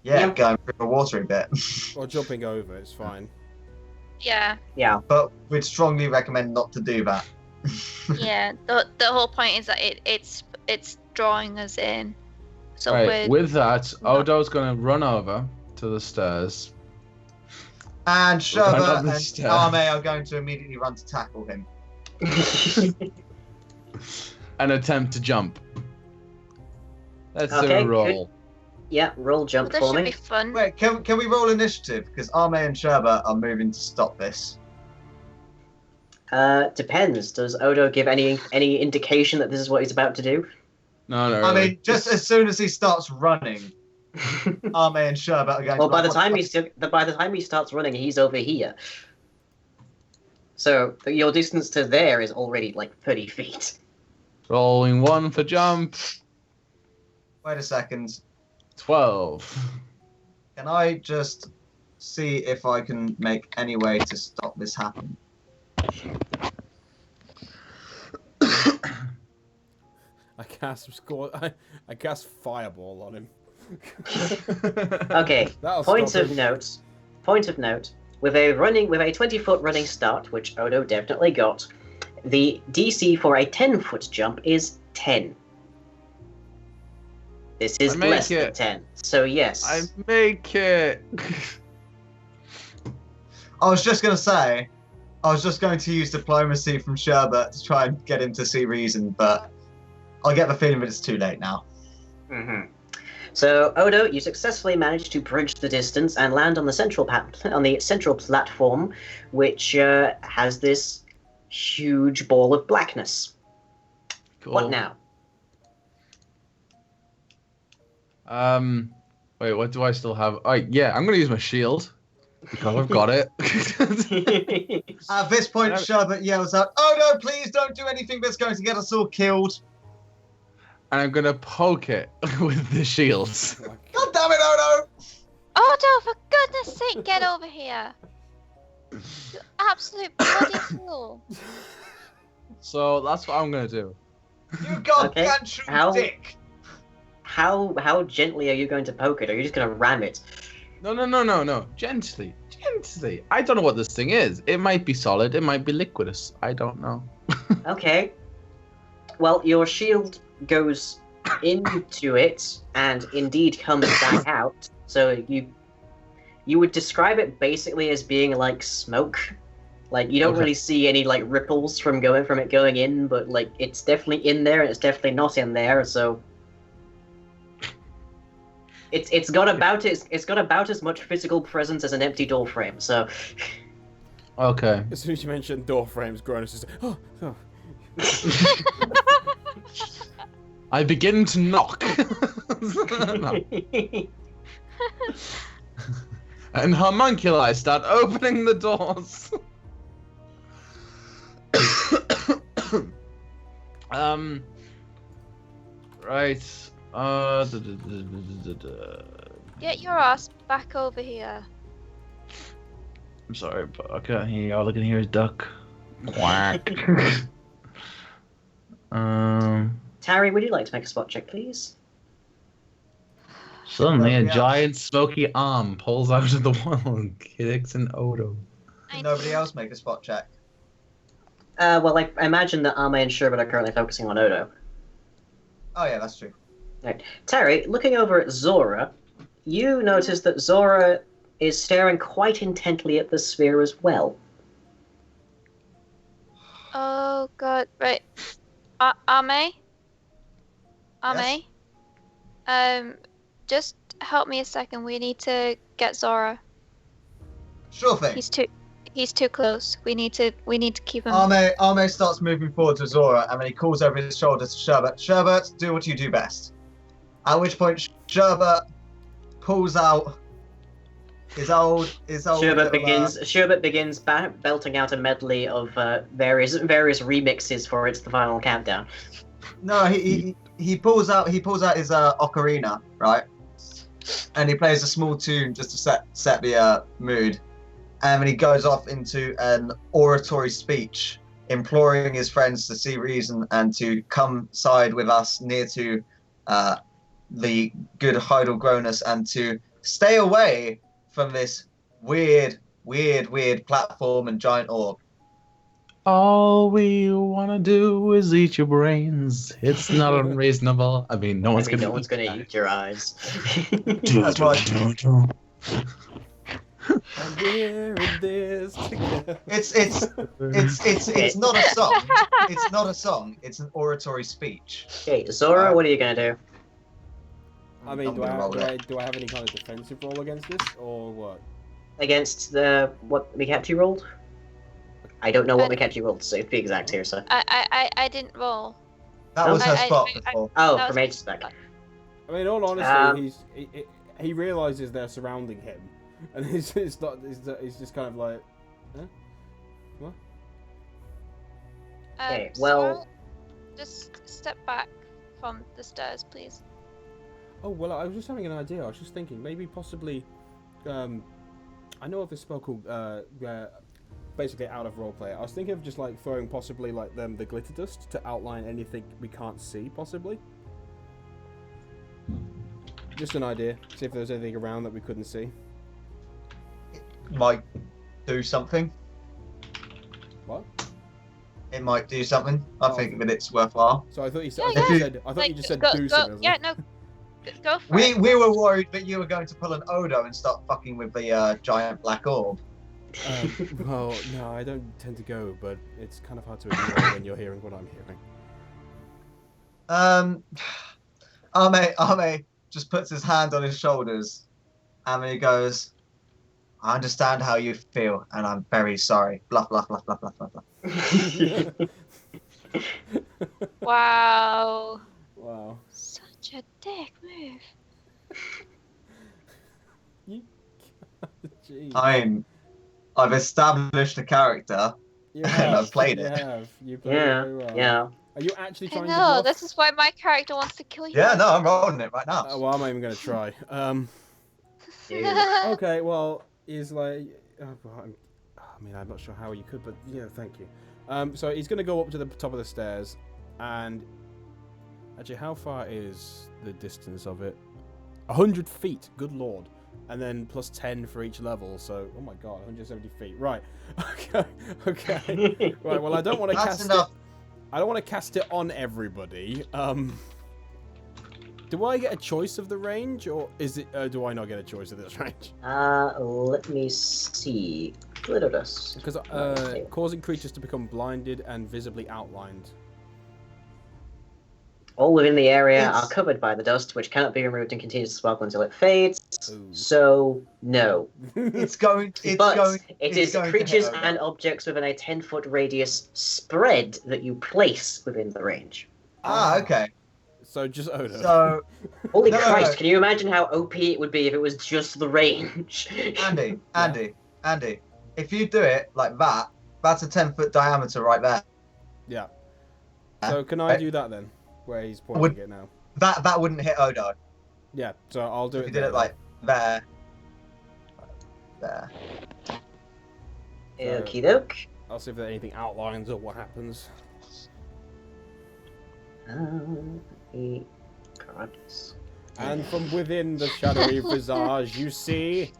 Yeah, going through the watery bit. Or jumping over, it's fine. Yeah. Yeah. But we'd strongly recommend not to do that. Yeah. The whole point is that it's drawing us in. So right. With that, Odo's gonna run over to the stairs. And Sherbert and Arme are going to immediately run to tackle him. And attempt to jump. Let's do Okay, a roll. good. Yeah, roll jump this for should me. be fun. Wait, can we roll initiative? Because Arme and Sherbert are moving to stop this. Depends. Does Odo give any indication that this is what he's about to do? No, I mean, just as soon as he starts running, Arme and Sherbert are going Well, to... by the time he starts running, he's over here. So your distance to there is already like 30 feet. Rolling 1 for jump. Wait a second. 12. Can I just see if I can make any way to stop this happening? I cast Fireball on him. Okay. That'll Point stop of him. note. With a 20-foot running start, which Odo definitely got, the DC for a 10-foot jump is 10. This is I make less than it. 10. So yes. I make it. I was just going to say, I was just going to use diplomacy from Sherbert to try and get him to see reason, but I get the feeling that it's too late now. Mm-hmm. So Odo, you successfully managed to bridge the distance and land on the central platform, which has this huge ball of blackness. Cool. What now? Wait, what do I still have? Oh, yeah, I'm gonna use my shield. Because I've got it. At this point, Sherbet yells out, "Oh no, please don't do anything that's going to get us all killed." And I'm gonna poke it with the shields. God damn it, Odo! Odo, for goodness sake, get over here! You absolute bloody fool! So that's what I'm gonna do. You gargantuan How- dick! How gently are you going to poke it? Are you just going to ram it? No. Gently. I don't know what this thing is. It might be solid. It might be liquidous. I don't know. Okay. Well, your shield goes into it and indeed comes back out. So you would describe it basically as being like smoke. Like you don't Okay. really see any like ripples from it going in, but like it's definitely in there and it's definitely not in there. So it's got about as much physical presence as an empty door frame. So Okay. As soon as you mentioned door frames, Gronus is oh. I begin to knock. No. And homunculi start opening the doors. Right. Get your ass back over here. I'm sorry, but I can't hear you. All I can hear is duck. Quack. Tarry, would you like to make a spot check, please? Suddenly, a Nobody else. giant smoky arm pulls out of the wall and kicks an Odo. Can nobody else make a spot check? Well, I imagine that Ame and Sherbet are currently focusing on Odo. Oh yeah, that's true. Terry, looking over at Zora, you notice that Zora is staring quite intently at the sphere as well. Oh god, right. Ame? Ame? Just help me a second. We need to get Zora. Sure thing. He's too close. We need to keep him. Arme starts moving forward to Zora, and then he calls over his shoulder to Sherbet. Sherbet, do what you do best. At which point, Sherbet pulls out his old. Sherbet little, begins belting out a medley of various remixes for It's the Final Countdown. No, he pulls out his ocarina, right? And he plays a small tune just to set the mood. And then he goes off into an oratory speech, imploring his friends to see reason and to come side with us near to the good Heidel Gronus and to stay away from this weird platform and giant orb. All we wanna do is eat your brains. It's not unreasonable. I mean, no one's no one's gonna eat your eyes. That's right. And we're in this together. It's not a song. It's not a song. It's an oratory speech. Okay, Zora, what are you gonna do? I mean, I'm do gonna roll it. I have any kind of defensive roll against this, or what? Against what Mikachi rolled? I don't know what Mikachi rolled, so to be exact here, so. I didn't roll. That was her I- spot I- before. Oh, That from was- Age Spec. I mean, in all honesty, he realizes they're surrounding him, and he's just kind of like, huh? What? Okay, well- Zora, just step back from the stairs, please. Oh well, I was just having an idea. I was just thinking maybe possibly, I know of this spell called basically out of roleplay. I was thinking of just like throwing possibly like the glitter dust to outline anything we can't see, possibly. Just an idea. See if there's anything around that we couldn't see. Might do something. What? It might do something. I Oh. think that it's worthwhile. So I thought you said. Yeah, I thought you yeah. said. I thought Like, you just said go, do go, something. yeah, no. Go for We it. were worried that you were going to pull an Odo and start fucking with the giant black orb. Well, no, I don't tend to go, but it's kind of hard to ignore when you're hearing what I'm hearing. Ame just puts his hand on his shoulders, and he goes, "I understand how you feel, and I'm very sorry." Blah blah blah blah blah blah blah. Wow. Wow. Such a dick move. You Jeez. I've established a character. You and have. I've played you it. Have. You played it Yeah, very well. yeah. Are you actually I trying to know. bluff? This is why my character wants to kill you. Yeah, no, I'm rolling it right now. Well, I'm not even going to try. Dude. Okay, well, he's like... I'm not sure how you could, but, yeah, thank you. So he's going to go up to the top of the stairs, and... Actually, how far is the distance of it? 100 feet, good lord. And then plus 10 for each level, so... Oh my god, 170 feet. Right. Okay. Right, well, I don't want to That's cast enough. it... I don't want to cast it on everybody. Do I get a choice of the range, or is it? Do I not get a choice of this range? Let me see. Glitter dust. Because causing creatures to become blinded and visibly outlined. All within the area It's- are covered by the dust, which cannot be removed and continues to sparkle until it fades. Ooh. So, no. It's going. But it it's is going to creatures hit over. and objects within a 10-foot radius spread that you place within the range. Ah, okay. So just Odo. So, Holy No, no, Christ, no. can you imagine how OP it would be if it was just the range? Andy, if you do it like that, that's a 10-foot diameter right there. Yeah. So can I do that then? Where he's pointing Would- it now. That wouldn't hit Odo. Yeah. So I'll do If it. you did there it like there. There. Okie doke. then. I'll see if there's anything outlines or what happens. Correct. And from within the shadowy visage, you see.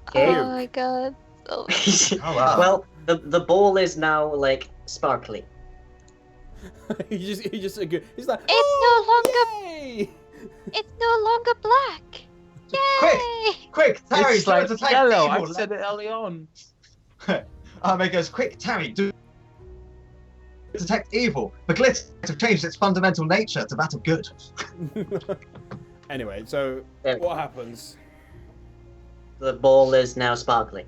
Okay. Oh my god. Oh. Oh wow. Well, the ball is now like sparkly. he just he's like. It's "Oh, yay!" It's no longer black. Yay! Quick, Terry, It's do like detect yellow. I evil. said it early on. It goes, quick, Terry, do detect evil. The glitter have changed its fundamental nature to that of good. Anyway, so There. what happens? The ball is now sparkly.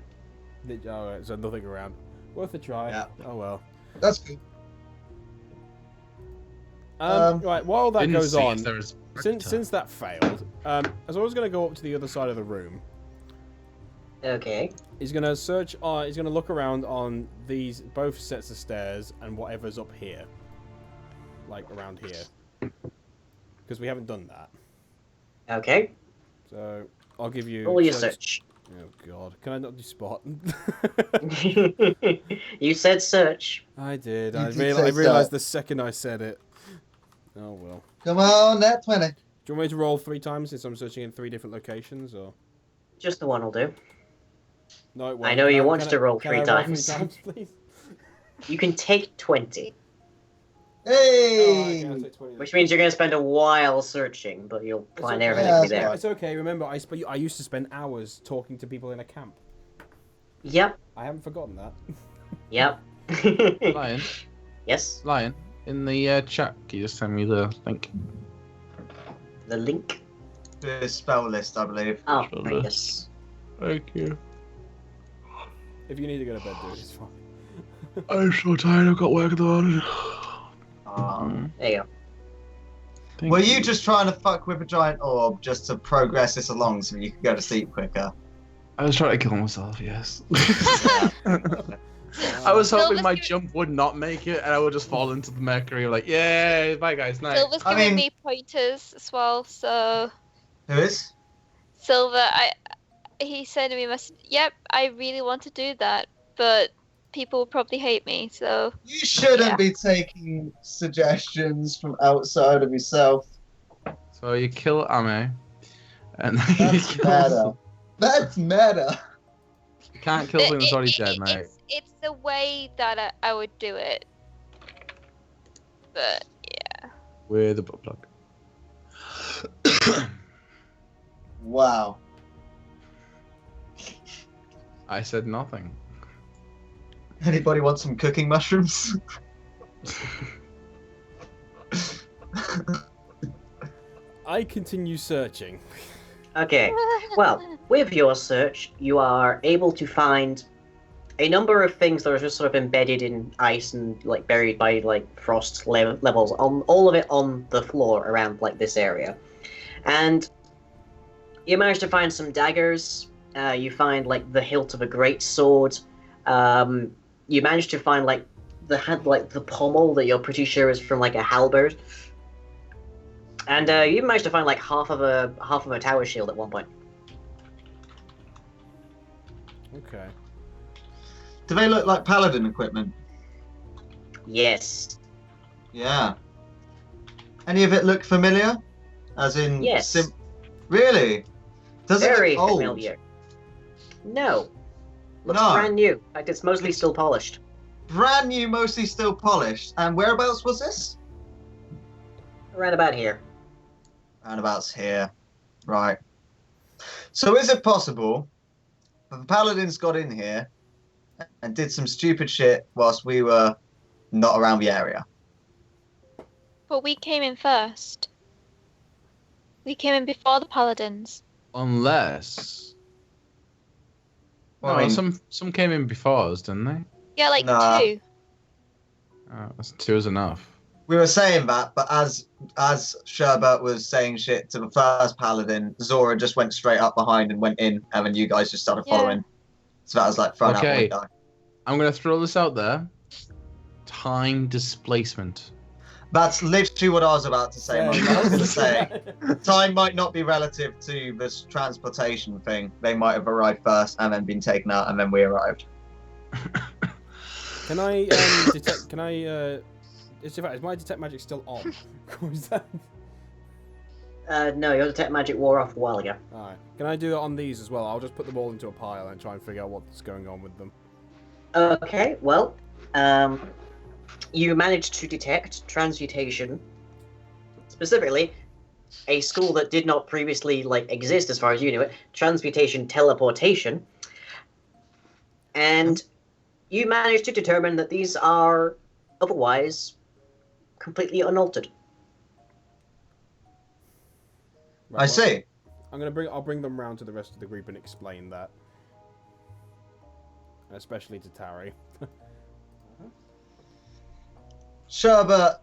Alright, so nothing around. Worth a try. Yeah. Oh well. That's good. Right, while that Didn't goes see on, if there was a since predator. that failed, as I was going to go up to the other side of the room, Okay. he's going to search. He's going to look around on these both sets of stairs and whatever's up here, like around here, because we haven't done that. Okay. So I'll give you. Roll your search. Oh god, can I not do spot? You said search. I did. You I did say realized so. the second I said it. Oh well. Come on, net 20. Do you want me to roll 3 times since I'm searching in 3 different locations, or Just the one will do. no? It I won't. know you Can wanted can to roll can 3 I times. 3 times, please. You can take 20, Oh, Hey! okay, I'll take 20 then. which means you're going to spend a while searching, but you'll It's find okay. everything Yeah, to be that's there. It's okay. Remember, I used to spend hours talking to people in a camp. Yep. I haven't forgotten that. Yep. Lion, Yes. Lion, in the chat, can you just send me the link? The link. The spell list, I believe. Oh, Sure right, does. yes. Thank you. If you need to go to bed, dude, it's fine. I'm so tired. I've got work in the morning. There you go. Thank Were you just trying to fuck with a giant orb just to progress this along so you could go to sleep quicker? I was trying to kill myself. Yes. I was hoping Silver's my giving- jump would not make it, and I would just fall into the mercury. Like, yay, bye guys, night. Silver's I giving mean- me pointers as well, so Who is? Silver, he said we must. Yep, I really want to do that, but people will probably hate me. So You shouldn't Yeah. be taking suggestions from outside of yourself. So you kill Ame, and then you That's kill. meta. That's meta. You can't kill something that's already dead, mate. It's the way that I would do it. But yeah, With the butt plug. Wow. I said nothing. Anybody want some cooking mushrooms? I continue searching. Okay. Well, with your search, you are able to find a number of things that are just sort of embedded in ice and like buried by like frost levels on all of it on the floor around like this area. And You manage to find some daggers. You find like the hilt of a great sword. You manage to find like the pommel that you're pretty sure is from like a halberd. And you managed to find like half of a tower shield at one point. Okay. Do they look like paladin equipment? Yes. Yeah. Any of it look familiar? As in, Yes. Really? Does Very it look old? familiar. No. Looks No. brand new. In fact, it's mostly still polished. Brand new, mostly still polished. And whereabouts was this? Around about here. Roundabouts here. Right. So is it possible that the paladins got in here and did some stupid shit whilst we were not around the area? But we came in first. We came in before the paladins. Unless. Well, No, I mean- some came in before us, didn't they? Yeah, like Nah. 2. That's 2 is enough. We were saying that, but as Sherbert was saying shit to the first paladin, Zora just went straight up behind and went in, and then you guys just started Yeah. following. So that was like thrown out the Okay. window. I'm gonna throw this out there. Time displacement. That's literally what I was about to say. Yeah, Mike. I was going to say, time might not be relative to this transportation thing. They might have arrived first and then been taken out, and then we arrived. Can I detect? Can I? Is my detect magic still on? Or is that? No, your detect magic wore off a while ago. Alright. Can I do it on these as well? I'll just put them all into a pile and try and figure out what's going on with them. Okay, well, you managed to detect transmutation, specifically a school that did not previously exist as far as you knew it, transmutation teleportation, and you managed to determine that these are otherwise completely unaltered. Right, I see. I'll bring them round to the rest of the group and explain that, especially to Tari. Sherbert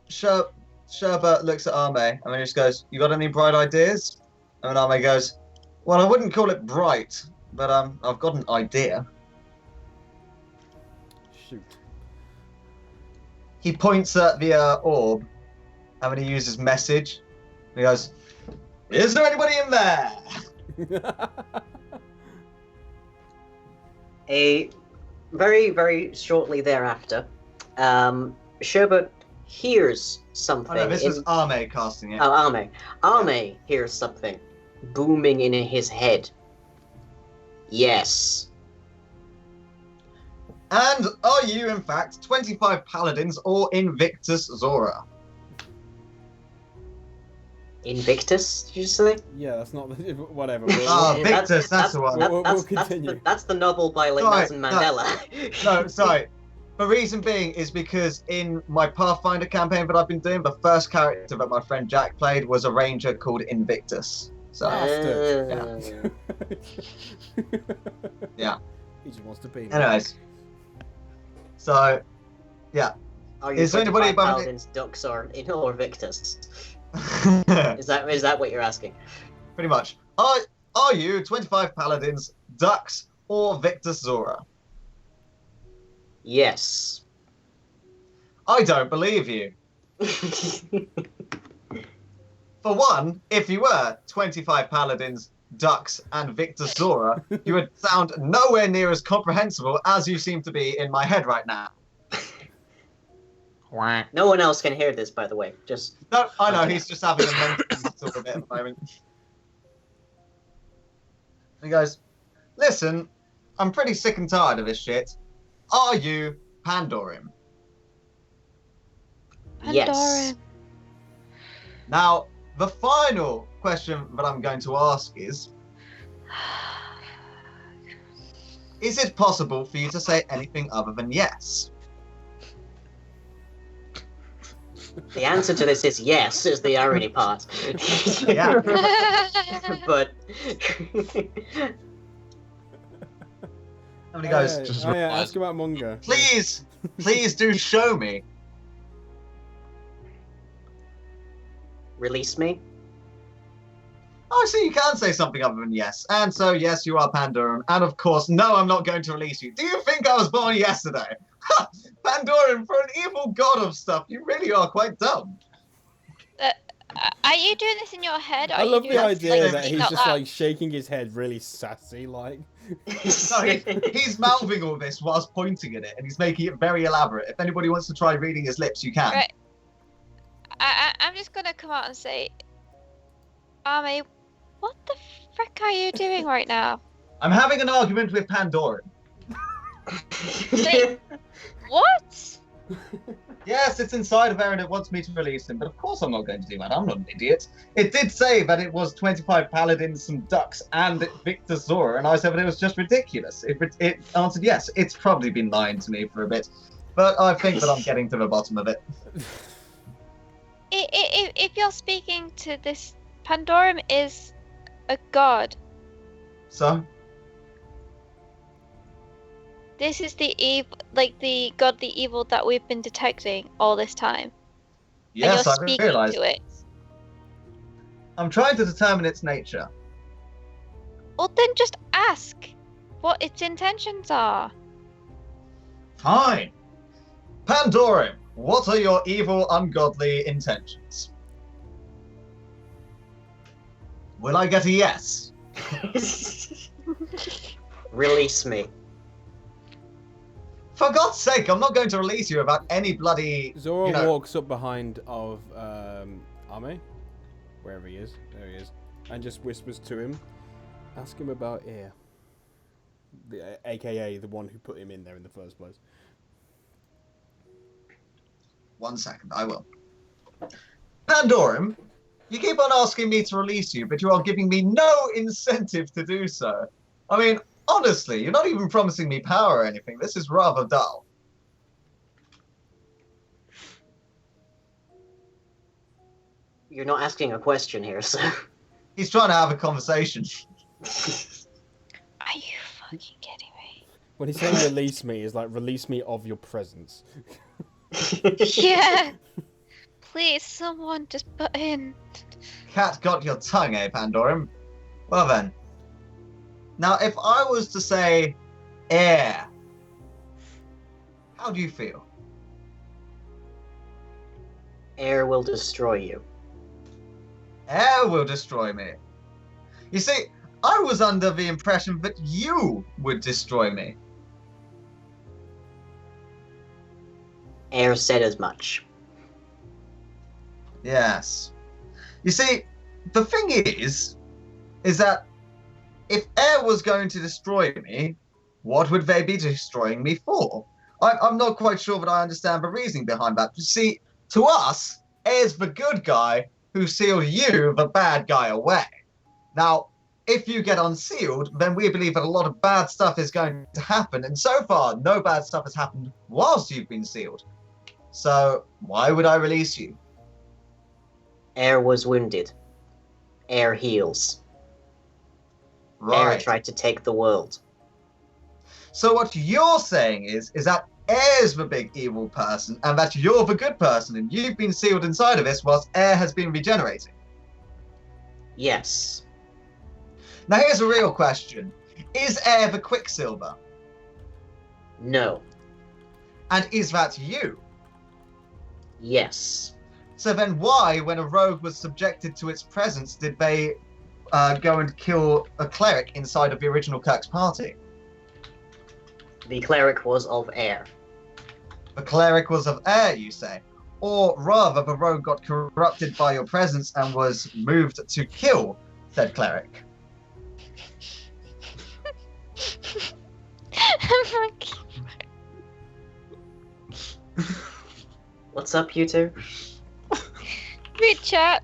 looks at Arme and then he just goes, "You got any bright ideas?" And then Arme goes, "Well, I wouldn't call it bright, but I've got an idea." Shoot. He points at the orb, and then he uses message. And he goes, "Is there anybody in there?" A very, very shortly thereafter, Sherbert hears something. Oh no, this in- was Arme casting it. Oh, Arme. Arme hears something booming in his head. Yes. And are you, in fact, 25 paladins or Invictus Zora? Invictus, did you say? Yeah, that's not whatever. Victus, that's the one. We'll continue. That's the novel by Nelson no. Mandela. No, sorry. The reason being is because in my Pathfinder campaign that I've been doing, the first character that my friend Jack played was a ranger called Invictus. So, Bastard. Yeah. He just wants to be. anyways. So, Are you Is there anybody 25 above paladins, ducks, or Victus? pretty Is that what you're asking? much. Are you 25 paladins, ducks, or Victus Zora? Yes. I don't believe you. For one, if you were 25 paladins, ducks, and Victus Zora, you would sound nowhere near as comprehensible as you seem to be in my head right now. No one else can hear this, by the way. Just No, I know, he's just having a mental sort of bit at the moment. He goes, "Listen, I'm pretty sick and tired of this shit. Are you Pandorim?" yes. Pandorin. Now, the final question that I'm going to ask is it possible for you to say anything other than yes? The answer to this is yes, is the irony part. Yeah. But And he goes, Just oh, yeah, realised. ask about Munga. please do show me. release me. Oh, so you can say something other than yes. And so, yes, you are Pandorum. And of course, no, I'm not going to release you. Do you think I was born yesterday? Ha! Pandorum, for an evil god of stuff, you really are quite dumb. Are you doing this in your head? Or I are you love doing the this, idea like, that he's speaking out just loud? like shaking his head really sassy, like. No, he's mouthing all this whilst pointing at it, and he's making it very elaborate. If anybody wants to try reading his lips, you can. Right. I'm just gonna come out and say, Army, what the frick are you doing right now? I'm having an argument with Pandorum. Wait, what? Yes, it's inside of Aaron. It wants me to release him, but of course I'm not going to do that. I'm not an idiot. It did say that it was 25 paladins, some ducks, and Victor Zora, and I said that it was just ridiculous. It answered yes. It's probably been lying to me for a bit, but I think that I'm getting to the bottom of it. If you're speaking to this, Pandorum is a god. So, This is the evil, like the god, the evil that we've been detecting all this time. yes, and I you're speaking realised. to it. I'm trying to determine its nature. Well, then just ask what its intentions are. Fine. Pandorum, what are your evil, ungodly intentions? Will I get a yes? Release me. For God's sake, I'm not going to release you about any bloody... Zora you know- walks up behind of Ame, wherever he is. There he is, and just whispers to him, ask him about Air, aka the one who put him in there in the first place. 1 second, I will. Pandorum, you keep on asking me to release you, but you are giving me no incentive to do so. I mean, honestly, you're not even promising me power or anything. This is rather dull. You're not asking a question here, sir. He's trying to have a conversation. Are you fucking kidding me? When he's saying release me, is like release me of your presence. Yeah. Please, someone just put in. Cat got your tongue, eh, Pandorum? Well then. Now, if I was to say air, how do you feel? Air will destroy you. Air will destroy me. You see, I was under the impression that you would destroy me. Air said as much. Yes. You see, the thing is that if air was going to destroy me, what would they be destroying me for? I'm not quite sure that I understand the reasoning behind that. You see, to us, air's the good guy who sealed you, the bad guy, away. Now, if you get unsealed, then we believe that a lot of bad stuff is going to happen, and so far, no bad stuff has happened whilst you've been sealed. So, why would I release you? Air was wounded. Air heals. Air Right. tried to take the world. So what you're saying is that Air's the big evil person, and that you're the good person, and you've been sealed inside of this whilst Air has been regenerating. Yes. Now here's a real question. Is Air the Quicksilver? No. And is that you? Yes. So then why, when a rogue was subjected to its presence, did they go and kill a cleric inside of the original Kirk's party? The cleric was of air. The cleric was of air, you say? Or rather, the rogue got corrupted by your presence and was moved to kill said cleric? What's up, you two? Read chat.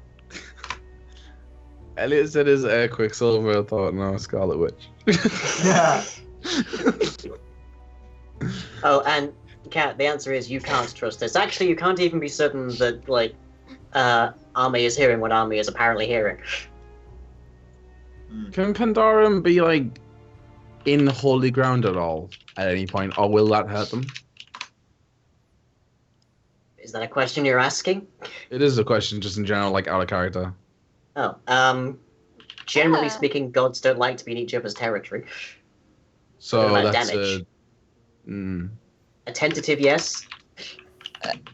Elliot said his air Quicksilver. I thought, no, Scarlet Witch. Yeah. Oh, and Kat, the answer is you can't trust this. Actually, you can't even be certain that, like, Army is hearing what Army is apparently hearing. Can Pandorum be, like, in holy ground at all at any point, or will that hurt them? Is that a question you're asking? It is a question just in general, like, out of character. Oh, Generally Ah. speaking, gods don't like to be in each other's territory. So What about that's damage? a. A tentative yes.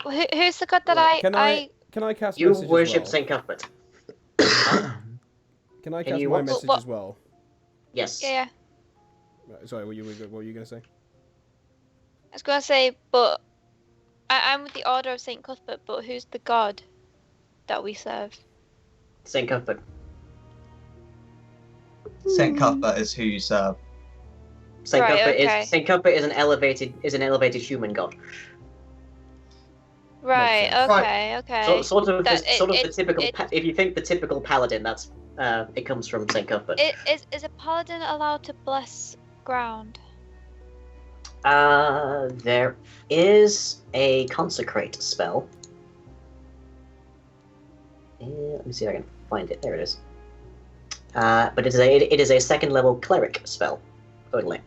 Who's the god that Wait, I can I cast You message worship as well? Saint Cuthbert. Can I Can cast you my what? message What- as well? Yes. Yeah. Right, sorry, what were you gonna say? I was gonna say, but I'm with the Order of Saint Cuthbert, but who's the god that we serve? Saint Cuthbert. Saint Cuthbert is who you serve. Saint Right, Cuthbert okay. is Saint Cuthbert is an elevated human god. Right. sense. Okay. Okay. So, sort of That- the typical. it- If you think the typical paladin, that's it comes from Saint Cuthbert. Is a paladin allowed to bless ground? There is a consecrate spell. Let me see if I can find it. There it is. But it is a second level cleric spell only.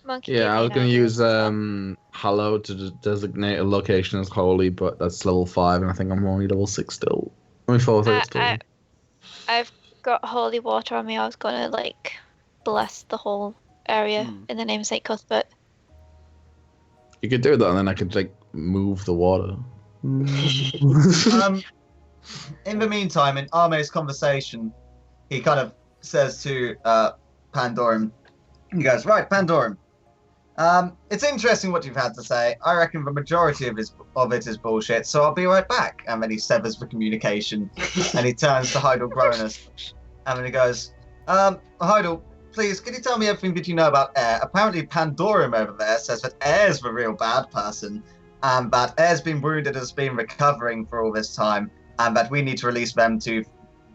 Monkey. Yeah, gave I me was an gonna idea. use Hallow to designate a location as holy, but that's level 5, and I think I'm only level 6 still. Only 4 still. I've got holy water on me. I was gonna bless the whole area in the name of Saint Cuthbert. You could do that, and then I could move the water. In the meantime, in Arme's conversation, he kind of says to Pandorum, he goes, right, Pandorum, it's interesting what you've had to say. I reckon the majority of it is bullshit, so I'll be right back. And then he severs the communication, and he turns to Heidel Gronus, and then he goes, Heidel, please, could you tell me everything that you know about Air? Apparently Pandorum over there says that Air's the real bad person, and that Air's been wounded and has been recovering for all this time, and that we need to release them to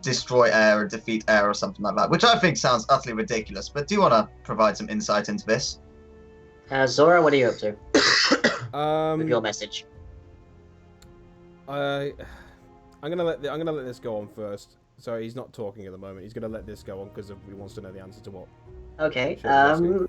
destroy Air or defeat Air or something like that, which I think sounds utterly ridiculous. But do you want to provide some insight into this? Zora, what are you up to with your message? I'm gonna let this go on first. Sorry, he's not talking at the moment. He's gonna let this go on because he wants to know the answer to what. Okay. Sure,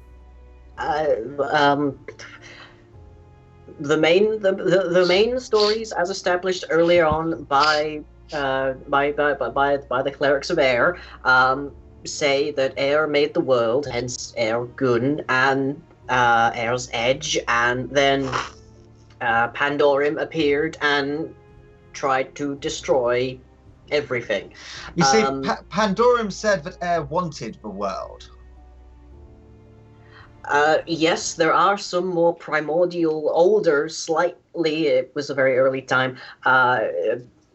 The main stories, as established earlier on by the clerics of Air, say that Air made the world, hence Air Gun and Air's Edge, and then Pandorum appeared and tried to destroy everything. You see, Um, Pandorum said that Air wanted the world. Yes, there are some more primordial, older, slightly, it was a very early time,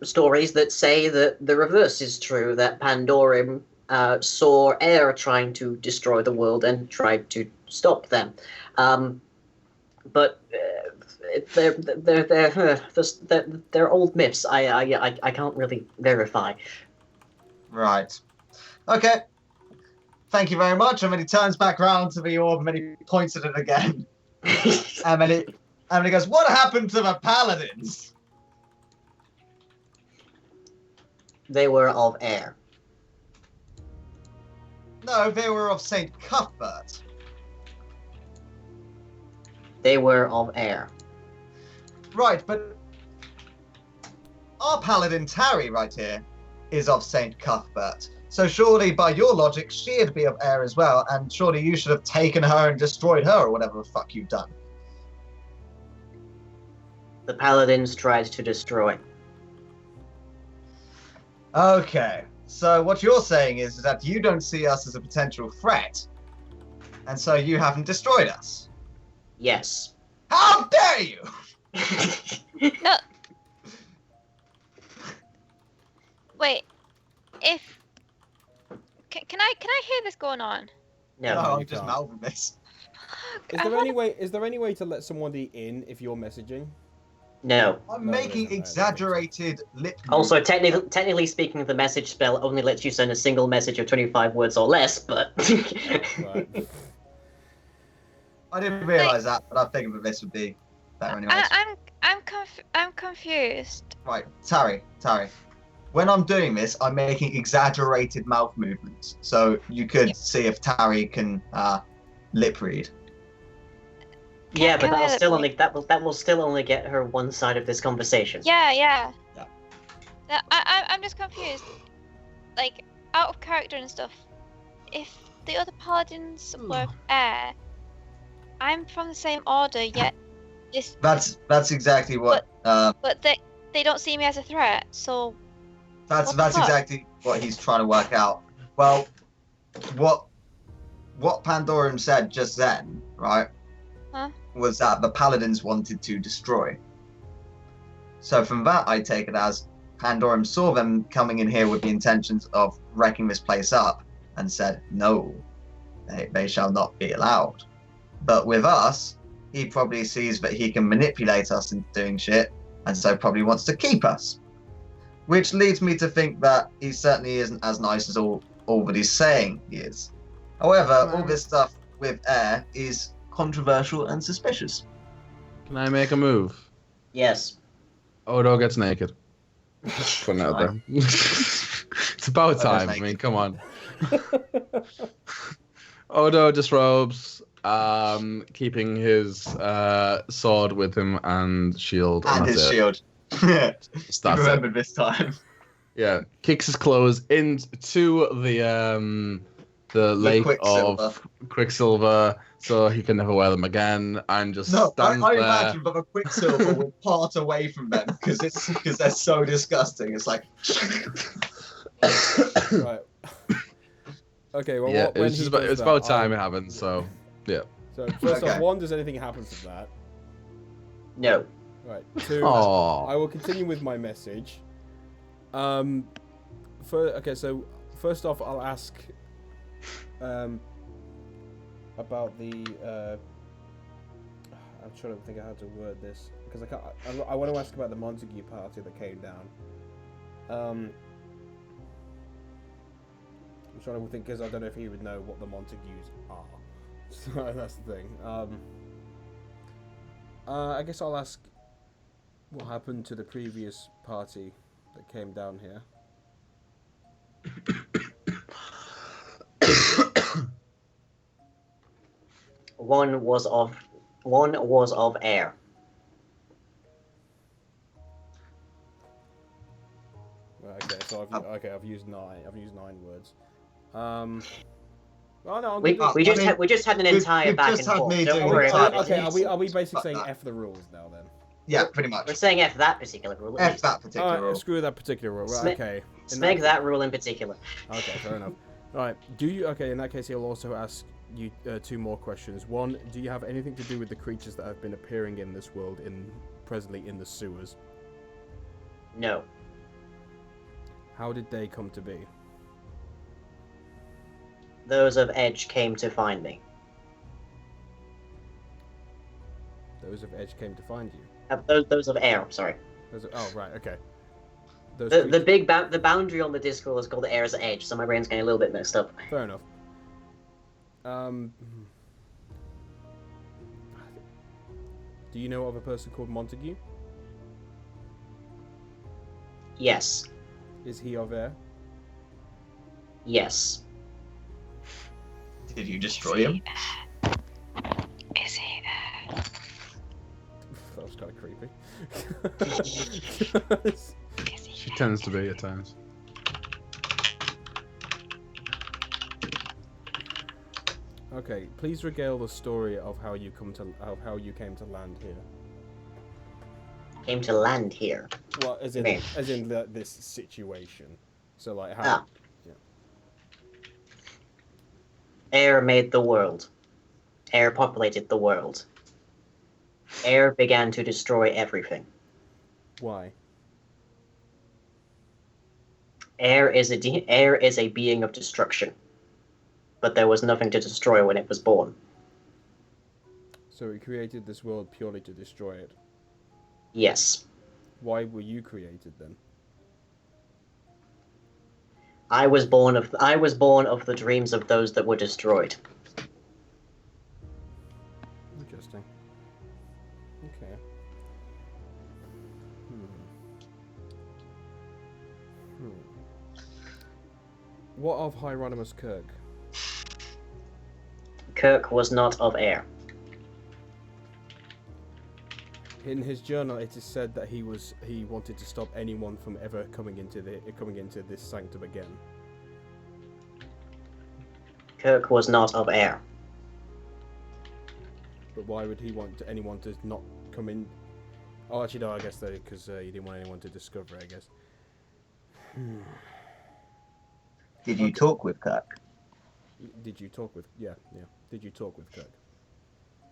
stories that say that the reverse is true, that Pandorum saw Air trying to destroy the world and tried to stop them. But they're old myths. I can't really verify. Right. Okay. Thank you very much. And then he turns back round to the orb and then he points at it again. and then he goes, what happened to the paladins? They were of Air. No, they were of St. Cuthbert. They were of Air. Right, but our paladin Tari right here is of St. Cuthbert. So surely, by your logic, she'd be of Air as well, and surely you should have taken her and destroyed her, or whatever the fuck you've done. The paladins tried to destroy. Okay, so what you're saying is that you don't see us as a potential threat, and so you haven't destroyed us. Yes. How dare you! No. Wait. If can I hear this going on? No. I'm you just can't. mouthing this. Is there any way? Is there any way to let somebody in if you're messaging? No. I'm No, making it isn't. I don't think so. exaggerated lip. Also, technically speaking, the message spell only lets you send a single message of 25 words or less, but... Right. I didn't realise that, but I figured that this would be better anyway. I'm confused. Right, Tari. When I'm doing this, I'm making exaggerated mouth movements, so you could see if Tari can lip read. yeah, but Can I- that will still only get her one side of this conversation. Yeah. Yeah. No, I'm just confused. Like, out of character and stuff, if the other paladins were air, I'm from the same order, yet this. That's exactly what. But they don't see me as a threat, so. That's What the fuck? exactly what he's trying to work out. Well, what Pandorum said just then, right? Huh? Was that the paladins wanted to destroy. So from that, I take it as Pandorum saw them coming in here with the intentions of wrecking this place up, and said, "No, they shall not be allowed." But with us, he probably sees that he can manipulate us into doing shit, and so probably wants to keep us. Which leads me to think that he certainly isn't as nice as all that he's saying he is. However, all this stuff with air is controversial and suspicious. Can I make a move? Yes. Odo gets naked. Putting it out there. It's about time. I mean, come on. Odo disrobes, keeping his sword with him and shield. And that's his it. shield. Just You that's it. remembered this time. Yeah, kicks his clothes into the lake Quicksilver. of Quicksilver, so he can never wear them again, and just No, stands I there. imagine, but the Quicksilver will part away from them because they're so disgusting. It's like, Right. Okay, well, Yeah, when it's, he just about, does it's that, about time it happens. So So, first off, Okay. 1, does anything happen from that? No. Right. 2, Aww. I will continue with my message. Okay, so first off, I'll ask about the. I'm trying to think of how to word this because I want to ask about the Montague party that came down. I'm trying to think because I don't know if he would know what the Montagues are. So that's the thing. I guess I'll ask what happened to the previous party that came down here. One was of air. Right, okay, so I've used 9. I've used 9 words. Oh no, We just had an we've- entire we've back just and had forth. me Don't doing worry it. about it. Okay, are we basically Fuck saying that. F the rules now then? yeah, pretty much. We're saying F that particular rule. F that particular Alright, rule. screw that particular rule. Right, okay. In Smeg that rule in particular. Okay, fair enough. Alright, in that case, he'll also ask you 2 more questions. 1, do you have anything to do with the creatures that have been appearing in this world presently in the sewers? No. How did they come to be? Those of Edge came to find me. Those of Edge came to find you. Those of Air, sorry. Oh, right, okay. Those The boundary on the Discord is called Air's Edge, so my brain's getting a little bit mixed up. Fair enough. Do you know of a person called Montague? Yes. Is he of air? Yes. Did you destroy him? Is he? That was kind of creepy. Is he? She tends to be at times. Okay, please regale the story of how you came to land here. Came to land here. Well, as in Man. this situation. So like how? Ah. Air made the world. Air populated the world. Air began to destroy everything. Why? Air is a being of destruction. But there was nothing to destroy when it was born. So he created this world purely to destroy it. Yes. Why were you created then? I was born of the dreams of those that were destroyed. Interesting. Okay. What of Hieronymus Kirk? Kirk was not of air. In his journal, it is said that he wanted to stop anyone from ever coming into this sanctum again. Kirk was not of air. But why would he want anyone to not come in? Oh, actually, no. I guess because he didn't want anyone to discover. I guess. Did you talk with Kirk? Did you talk with? Yeah. Did you talk with Kirk?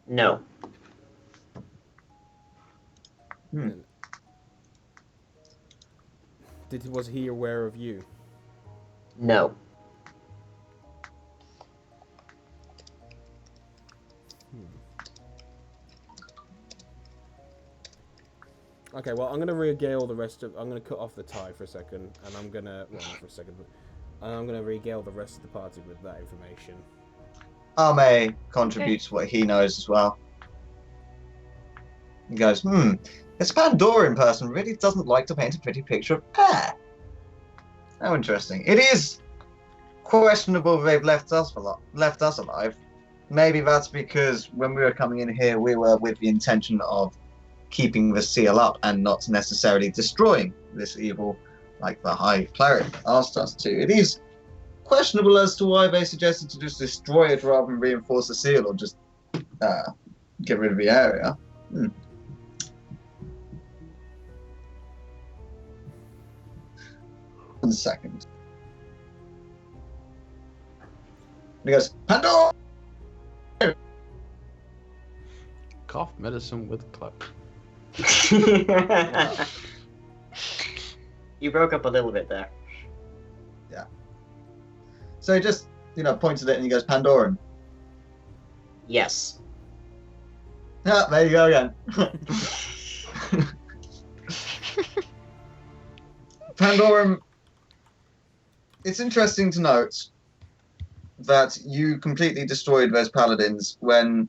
No. And was he aware of you? No. Okay, well, I'm gonna regale the rest of. I'm gonna cut off the tie for a second, and I'm gonna. Well, not for a second, but I'm gonna regale the rest of the party with that information. Ame contributes what he knows as well. He goes, this Pandoran person really doesn't like to paint a pretty picture of air. How interesting. It is questionable they've left us alive. Maybe that's because when we were coming in here, we were with the intention of keeping the seal up and not necessarily destroying this evil like the High Cleric asked us to. It is questionable as to why they suggested to just destroy it rather than reinforce the seal or just get rid of the area. 1 second. And he goes, Pandora! Cough medicine with cloak. You broke up a little bit there. Yeah. So he just, points at it and he goes, Pandoran. Yes. Ah, there you go again. Pandoran, it's interesting to note that you completely destroyed those paladins when...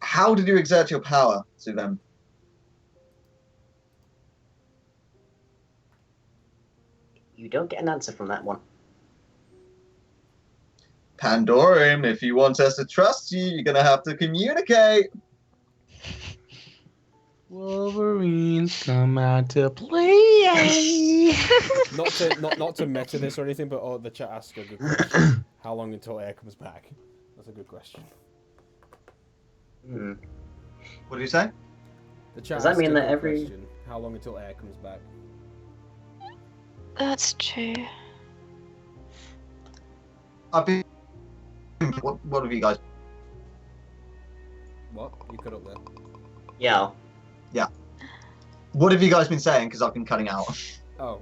How did you exert your power to them? You don't get an answer from that one. Pandoran, if you want us to trust you, you're going to have to communicate. Wolverines come out to play. not to meta this or anything, but the chat asks a good question. How long until air comes back? That's a good question. What do you say? The chat Does that asks mean a that good every- question. How long until air comes back? That's true. I've been... What have you guys... What? You cut up there. Yeah. What have you guys been saying? Because I've been cutting out. Oh,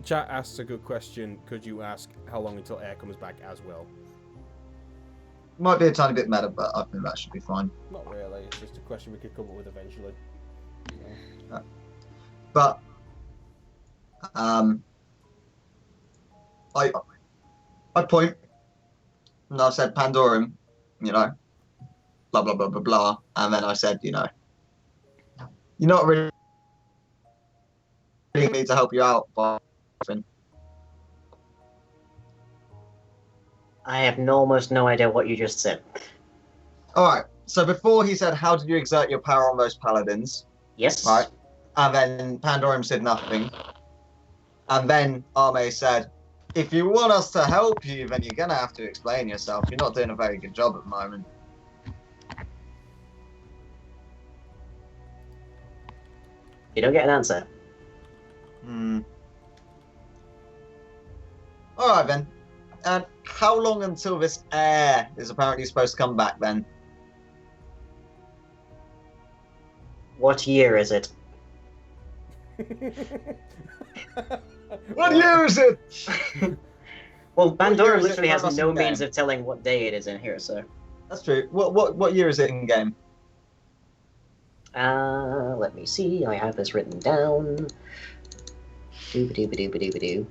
chat asks a good question. Could you ask how long until air comes back as well? Might be a tiny bit meta, but I think that should be fine. Not really. It's just a question we could come up with eventually. But I point, and I said Pandoran, blah blah blah blah blah, and then I said, you're not really need to help you out, but I have almost no idea what you just said. all right. So before he said, "How did you exert your power on those paladins?" Yes? Right, and then Pandoran said nothing, and then Ame said, "If you want us to help you, then you're gonna have to explain yourself. You're not doing a very good job at the moment." You don't get an answer. All right then. And how long until this air is apparently supposed to come back then? What year is it? What year is it? Well, year Pandora is it literally for has us no in means game? of telling what day it is in here, so... That's true. What year is it in game? Let me see. I have this written down. Doo-ba-doo-ba-doo-ba-doo-ba-doo.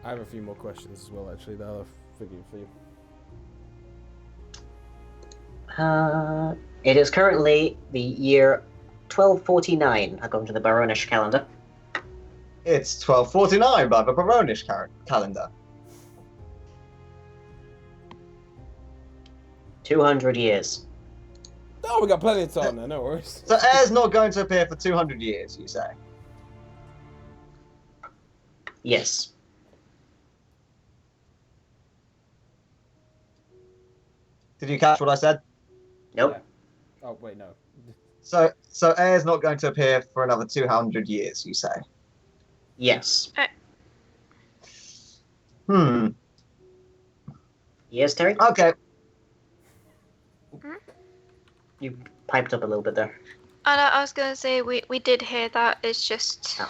I have a few more questions as well, actually, that I've figured for you. It is currently the year 1249, according to the Baronish calendar. It's 1249 by the Baronish calendar. 200 years. Oh, we got plenty of time there, no worries. So air's not going to appear for 200 years, you say? Yes. Did you catch what I said? Nope. Oh wait, no. So Air's not going to appear for another 200 years, you say? Yes. Yes, Terry? Okay. You piped up a little bit there. And I was gonna say we did hear that. It's just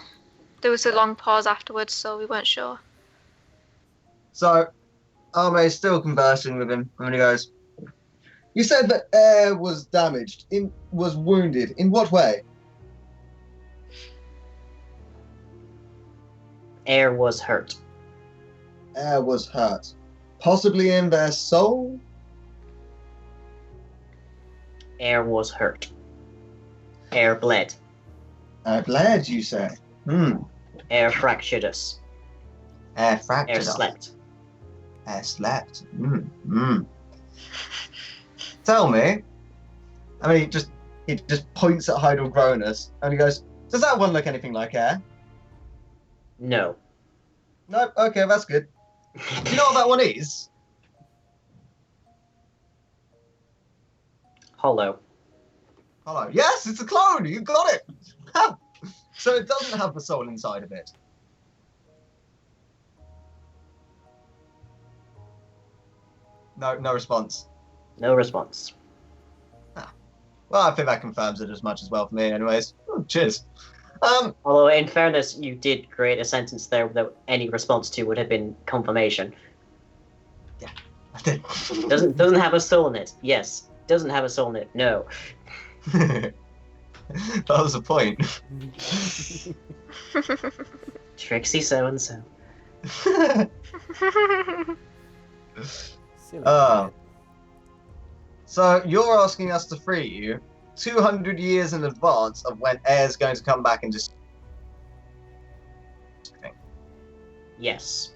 there was a long pause afterwards, so we weren't sure. So Arme's still conversing with him, and he goes, "You said that Air was damaged, was wounded. In what way?" Air was hurt. Air was hurt. Possibly in their soul? Air was hurt. Air bled. Air bled, you say? Air fractured us. Air fractured Air us. slept. Air slept. Tell me. I mean, he just points at Heidelgronus and he goes, "Does that one look anything like Air?" No. No. Okay, that's good. Do you know what that one is? Hollow. Hello. Yes, it's a clone. You got it. So it doesn't have the soul inside of it. No response. No response. Well, I think that confirms it as much as well for me, anyways. Oh, cheers. Although, in fairness, you did create a sentence there that any response to would have been confirmation. I did. Doesn't have a soul in it. Yes. Doesn't have a soul in it. No. That was the point. Trixie so-and-so. Silly Oh. kid. So you're asking us to free you 200 years in advance of when Air's going to come back and just... Yes.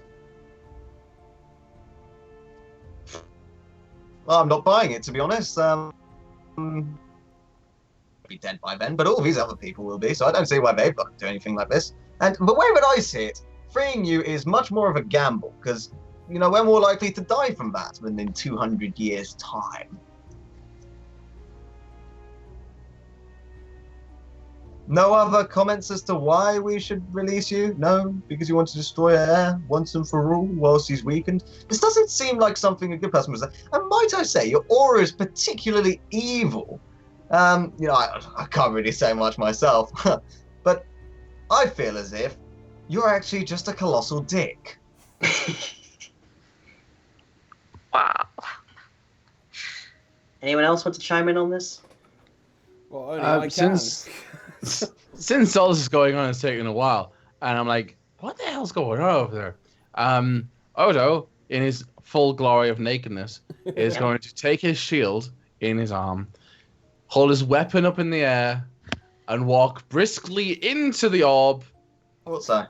Well, I'm not buying it, to be honest. Be dead by then, but all these other people will be, so I don't see why they've got to do anything like this. And the way that I see it, freeing you is much more of a gamble, because, you know, we're more likely to die from that than in 200 years' time. No other comments as to why we should release you? No? Because you want to destroy Air once and for all whilst he's weakened? This doesn't seem like something a good person would say. And might I say, your aura is particularly evil. You know, I can't really say much myself, but I feel as if you're actually just a colossal dick. Wow. Anyone else want to chime in on this? Well, only I can. Since all this is going on, it's taking a while, and I'm like, what the hell's going on over there? Odo, in his full glory of nakedness, is going to take his shield in his arm, hold his weapon up in the air, and walk briskly into the orb. What's that?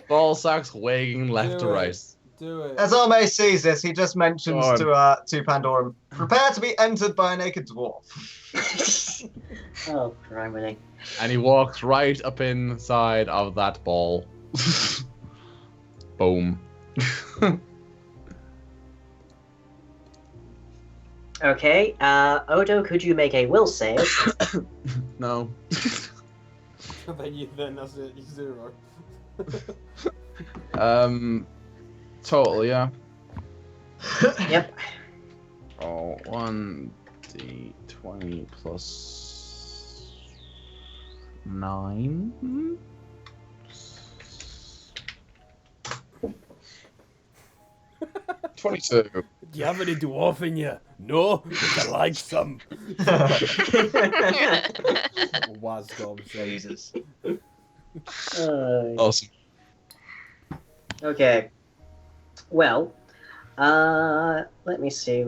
Ball sacks wagging left to right. Do it. As Arme sees this, he just mentions Go on. to Pandorum, prepare to be entered by a naked dwarf. Oh, criminy. And he walks right up inside of that ball. Boom. Okay, Odo, could you make a will save? No. Then that's it. Zero. Total, yeah. Yep. Oh, 1d20 plus 9. $22. Do you have any dwarf in you? No? I like some. Wasgob. Jesus. Awesome. Okay. Well, let me see.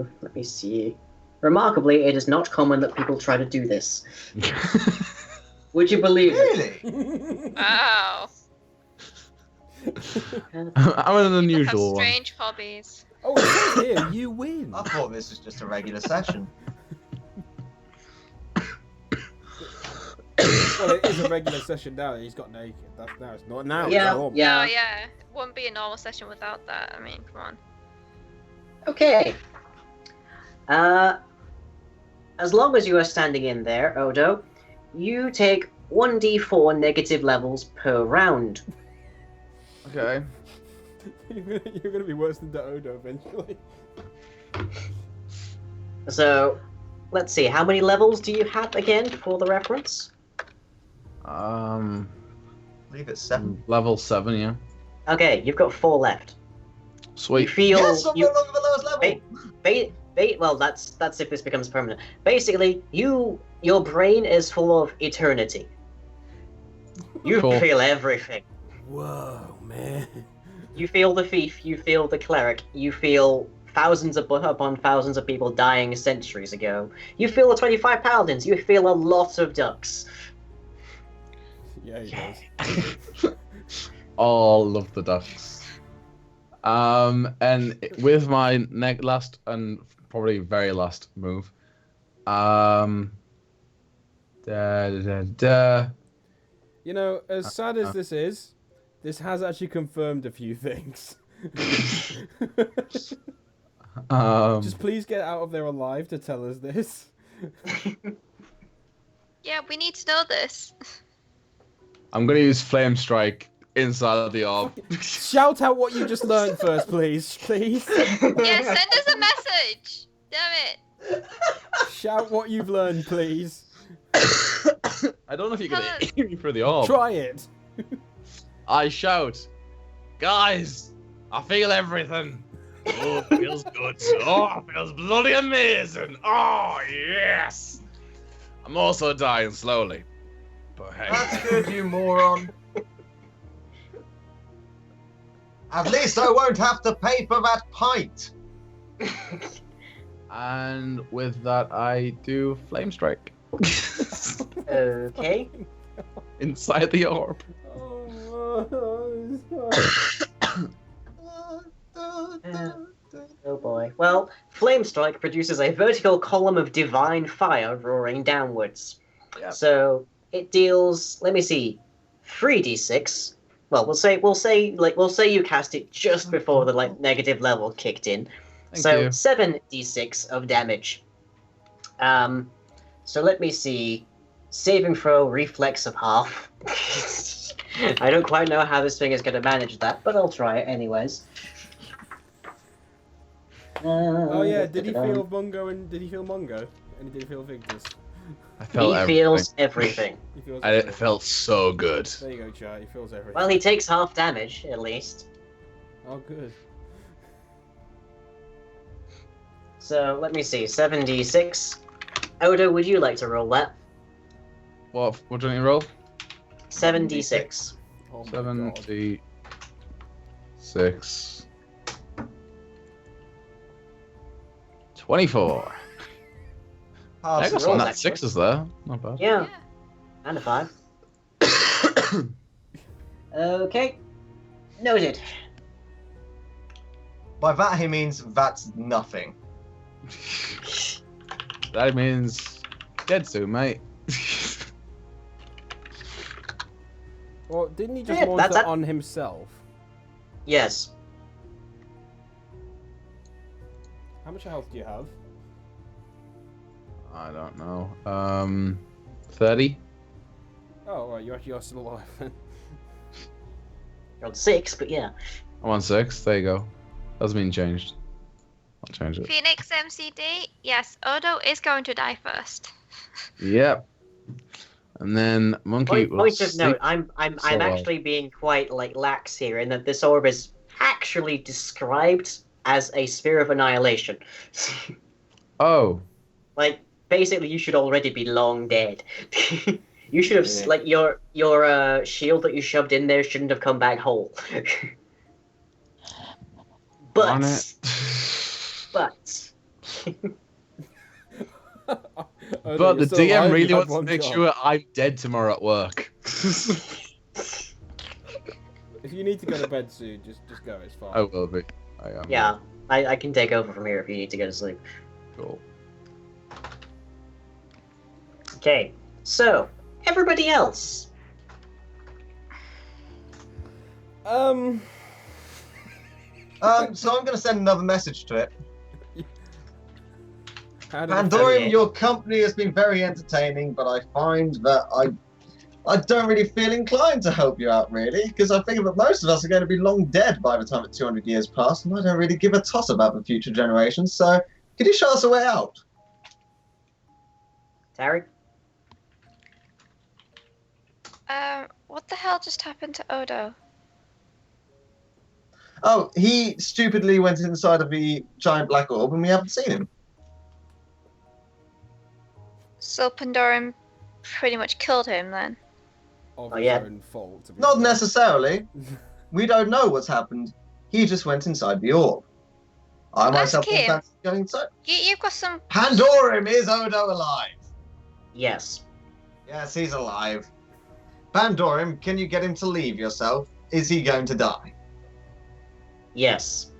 Remarkably, it is not common that people try to do this. Would you believe it? Really? Wow. I'm an Have unusual one. strange hobbies. Oh, it says here, you win. I thought this was just a regular session. Well, it is a regular session now. He's got naked. That's now. It's not now. Yeah, It's normal. yeah. Oh yeah. Wouldn't be a normal session without that. I mean, come on. Okay. As long as you are standing in there, Odo, you take 1d4 negative levels per round. Okay. You're gonna be worse than the Odo eventually. So, let's see, how many levels do you have again for the reference? I believe it's 7. Level 7, yeah. Okay, you've got 4 left. You Sweet. feel Yes, I'm no longer the lowest level. well, that's if this becomes permanent. Basically, your brain is full of eternity. You Cool. feel everything. Whoa, man. You feel the thief, you feel the cleric, you feel thousands upon thousands of people dying centuries ago. You feel the 25 paladins, you feel a lot of ducks. Yeah, he does. All of the ducks. And with my last and probably very last move, You know, as sad as this is, this has actually confirmed a few things. Just please get out of there alive to tell us this. Yeah, we need to know this. I'm gonna use Flame Strike inside the orb. Shout out what you just learned first, please. Please. Yeah, send us a message. Damn it. Shout what you've learned, please. I don't know if you can hear me through the orb. Try it. I shout, guys, I feel everything. Oh, it feels good. Oh, it feels bloody amazing. Oh, yes. I'm also dying slowly. But hey. That's good, you moron. At least I won't have to pay for that pint. And with that, I do Flame Strike. Okay. Inside the orb. Oh boy. Well, Flame Strike produces a vertical column of divine fire roaring downwards. Yep. So it deals, let me see, 3d6. Well, we'll say you cast it just before the negative level kicked in. Thank So you. 7d6 of damage. So let me see. Saving throw, reflex of half. I don't quite know how this thing is going to manage that, but I'll try it anyways. Oh yeah, did he feel Mungo and did he feel Mungo? And did he feel Victus? I felt He everything. feels everything. He feels And it everything. felt so good. There you go, Char. He feels everything. Well, he takes half damage, at least. Oh, good. So, let me see. 7d6. Odo, would you like to roll that? What do you roll? 7d6. Oh my God. 76. 24. I got some roll net that sixes there. Not bad. Yeah, and a 5. Okay. Noted. By that he means that's nothing. That means dead soon, mate. Well, didn't he just Yeah, launch that's that it. on himself? Yes. How much health do you have? I don't know. 30? Oh, right, you actually are still alive then. Rolled 6, but yeah. I'm on 6. There you go. Doesn't mean changed. I'll change it. Phoenix MCD, yes, Odo is going to die first. Yep. And then Monkey will Point of note, sleep I'm so well. actually being quite lax here in that this orb is actually described as a sphere of annihilation. Oh. Basically you should already be long dead. You should have Yeah. your shield that you shoved in there shouldn't have come back whole. Darn But it. Oh, no, But you're the still DM alive, really you had wants to one make job. sure I'm dead tomorrow at work. If you need to go to bed soon, just go, it's fine. I will be. I am. yeah, I can take over from here if you need to go to sleep. Cool. Okay, so everybody else. So I'm gonna send another message to it. How did Pandorium, Okay. your company has been very entertaining, but I find that I don't really feel inclined to help you out, really, because I figure that most of us are going to be long dead by the time that 200 years pass, and I don't really give a toss about the future generations, so could you show us a way out? Tarek? What the hell just happened to Odo? Oh, he stupidly went inside of the giant black orb, and we haven't seen him. So Pandorum pretty much killed him then. Of Oh, his yeah. own fault. To be Not fair. necessarily. We don't know what's happened. He just went inside the orb. I myself Ask him. think that's going inside. You've got some. Pandorum, is Odo alive? Yes. Yes, he's alive. Pandorum, can you get him to leave yourself? Is he going to die? Yes.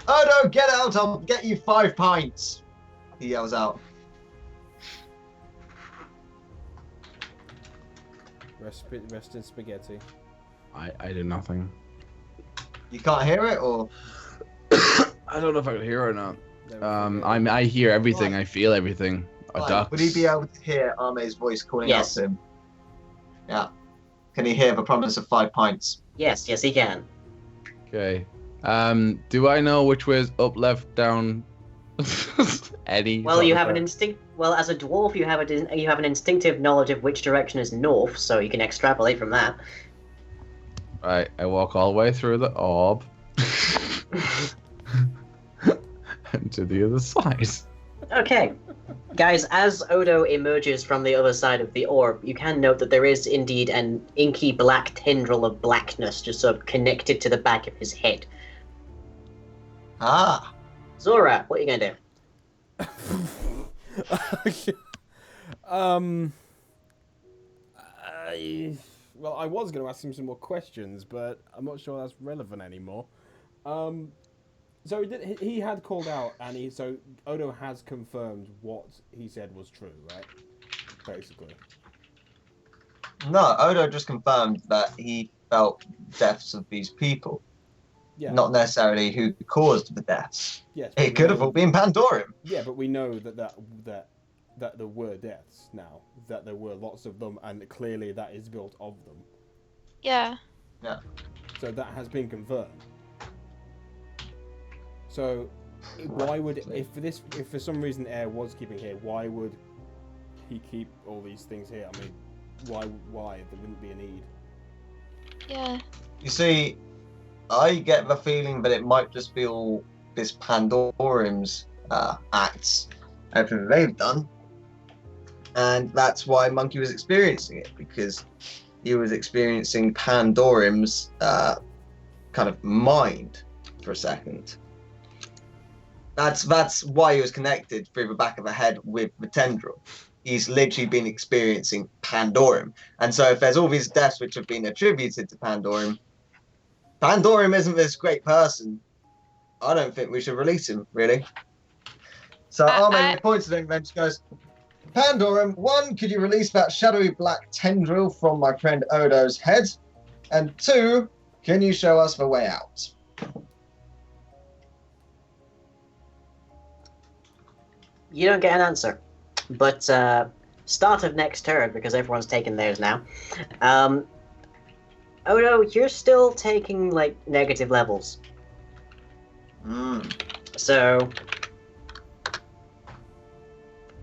Odo, get out! I'll get you 5 pints! He yells out. Rest in spaghetti. I did nothing. You can't hear it, or? I don't know if I could hear or not. There we go. I hear everything. I feel everything. A Fine. duck. Would he be able to hear Arme's voice calling out Yes. to him? Yeah. Can he hear the promise of 5 pints? Yes, he can. Okay. Do I know which way is up, left, down? Any? Well, sort you of have an thing? instinct. Well, as a dwarf, you have an instinctive knowledge of which direction is north, so you can extrapolate from that. Right. I walk all the way through the orb. And to the other side. Okay. Guys, as Odo emerges from the other side of the orb, you can note that there is indeed an inky black tendril of blackness just sort of connected to the back of his head. Ah! Zora, what are you gonna do? Well, I was going to ask him some more questions, but I'm not sure that's relevant anymore. So he had called out, and so Odo has confirmed what he said was true, right? Basically. No, Odo just confirmed that he felt deaths of these people, Yeah. not necessarily who caused the deaths. Yes. but It we could have know- all been Pandorum. Yeah, but we know that there were deaths now. That there were lots of them, and clearly that is built of them. Yeah. So that has been confirmed. So why would if for some reason Air was keeping here, why would he keep all these things here? I mean, why there wouldn't be a need. Yeah. You see, I get the feeling that it might just be all this Pandorum's acts, everything they've done. And that's why Monkey was experiencing it, because he was experiencing Pandorum's kind of mind for a second. That's why he was connected through the back of the head with the tendril. He's literally been experiencing Pandorum. And so if there's all these deaths which have been attributed to Pandorum, Pandorum isn't this great person. I don't think we should release him, really. So Armin points at him and just goes, Pandorum, 1, could you release that shadowy black tendril from my friend Odo's head? And 2, can you show us the way out? You don't get an answer. But start of next turn, because everyone's taken theirs now. Odo, you're still taking like negative levels. So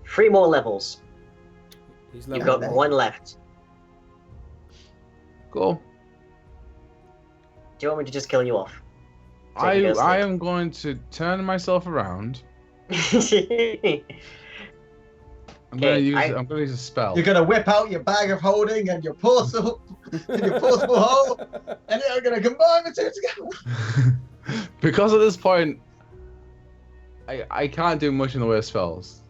3 more levels. He's You've level got one. 1 left. Cool. Do you want me to just kill you off? I Take a guess, I Nick. am going to turn myself around. I'm Okay, going to use a spell. You're going to whip out your bag of holding and your portal, and your portable hole, and you're going to combine the 2 together. Because at this point, I can't do much in the way of spells.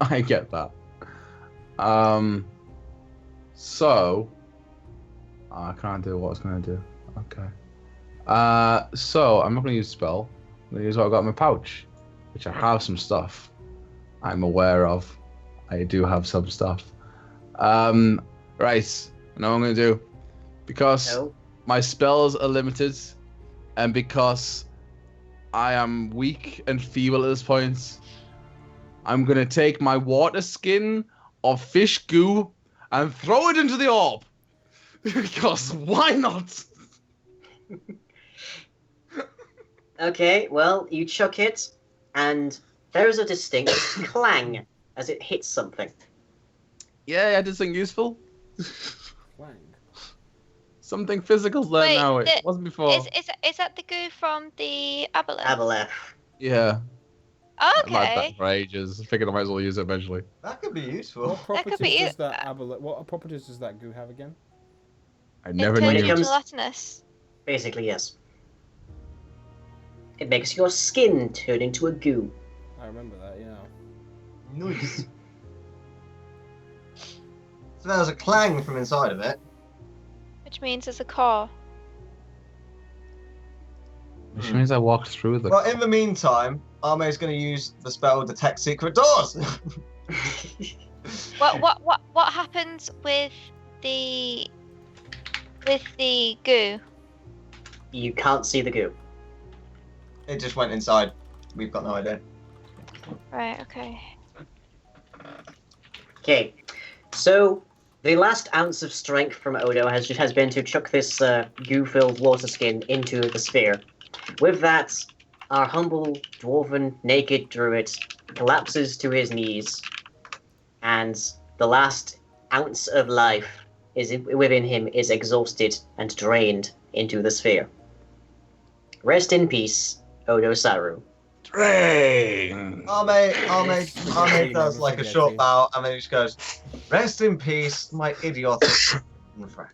I get that. So I can't do what I was gonna do. Okay. So I'm not gonna use spell. I'm gonna use what I got in my pouch, which I have some stuff I'm aware of. I do have some stuff. Right. I know what I'm gonna do. Because No. my spells are limited, and because I am weak and feeble at this point, I'm gonna take my water skin of fish goo and throw it into the orb. Because why not? Okay, well, you chuck it, and there's a distinct clang as it hits something. Yeah, I did something useful. Wang. Something physical's there Wait, now. It wasn't before. Is that the goo from the aboleth? Aboleth. Yeah. I've had Okay. that for ages. I figured I might as well use it eventually. That could be useful. What properties could be does that what properties does that goo have again? I It never turns knew. it into comes- gelatinous. Basically, yes. It makes your skin turn into a goo. I remember that, yeah. Nice. So there was a clang from inside of it. Which means there's a core. Which means I walked through the. Well, in the meantime, Arme's going to use the spell Detect Secret Doors. What happens with the goo? You can't see the goo. It just went inside. We've got no idea. Right. Okay. Okay, so the last ounce of strength from Odo has been to chuck this goo-filled water skin into the sphere. With that, our humble dwarven naked druid collapses to his knees, and the last ounce of life within him is exhausted and drained into the sphere. Rest in peace, Odo Saru. Drain. Arme does like a short bow and then he just goes, "Rest in peace, my idiotic friend."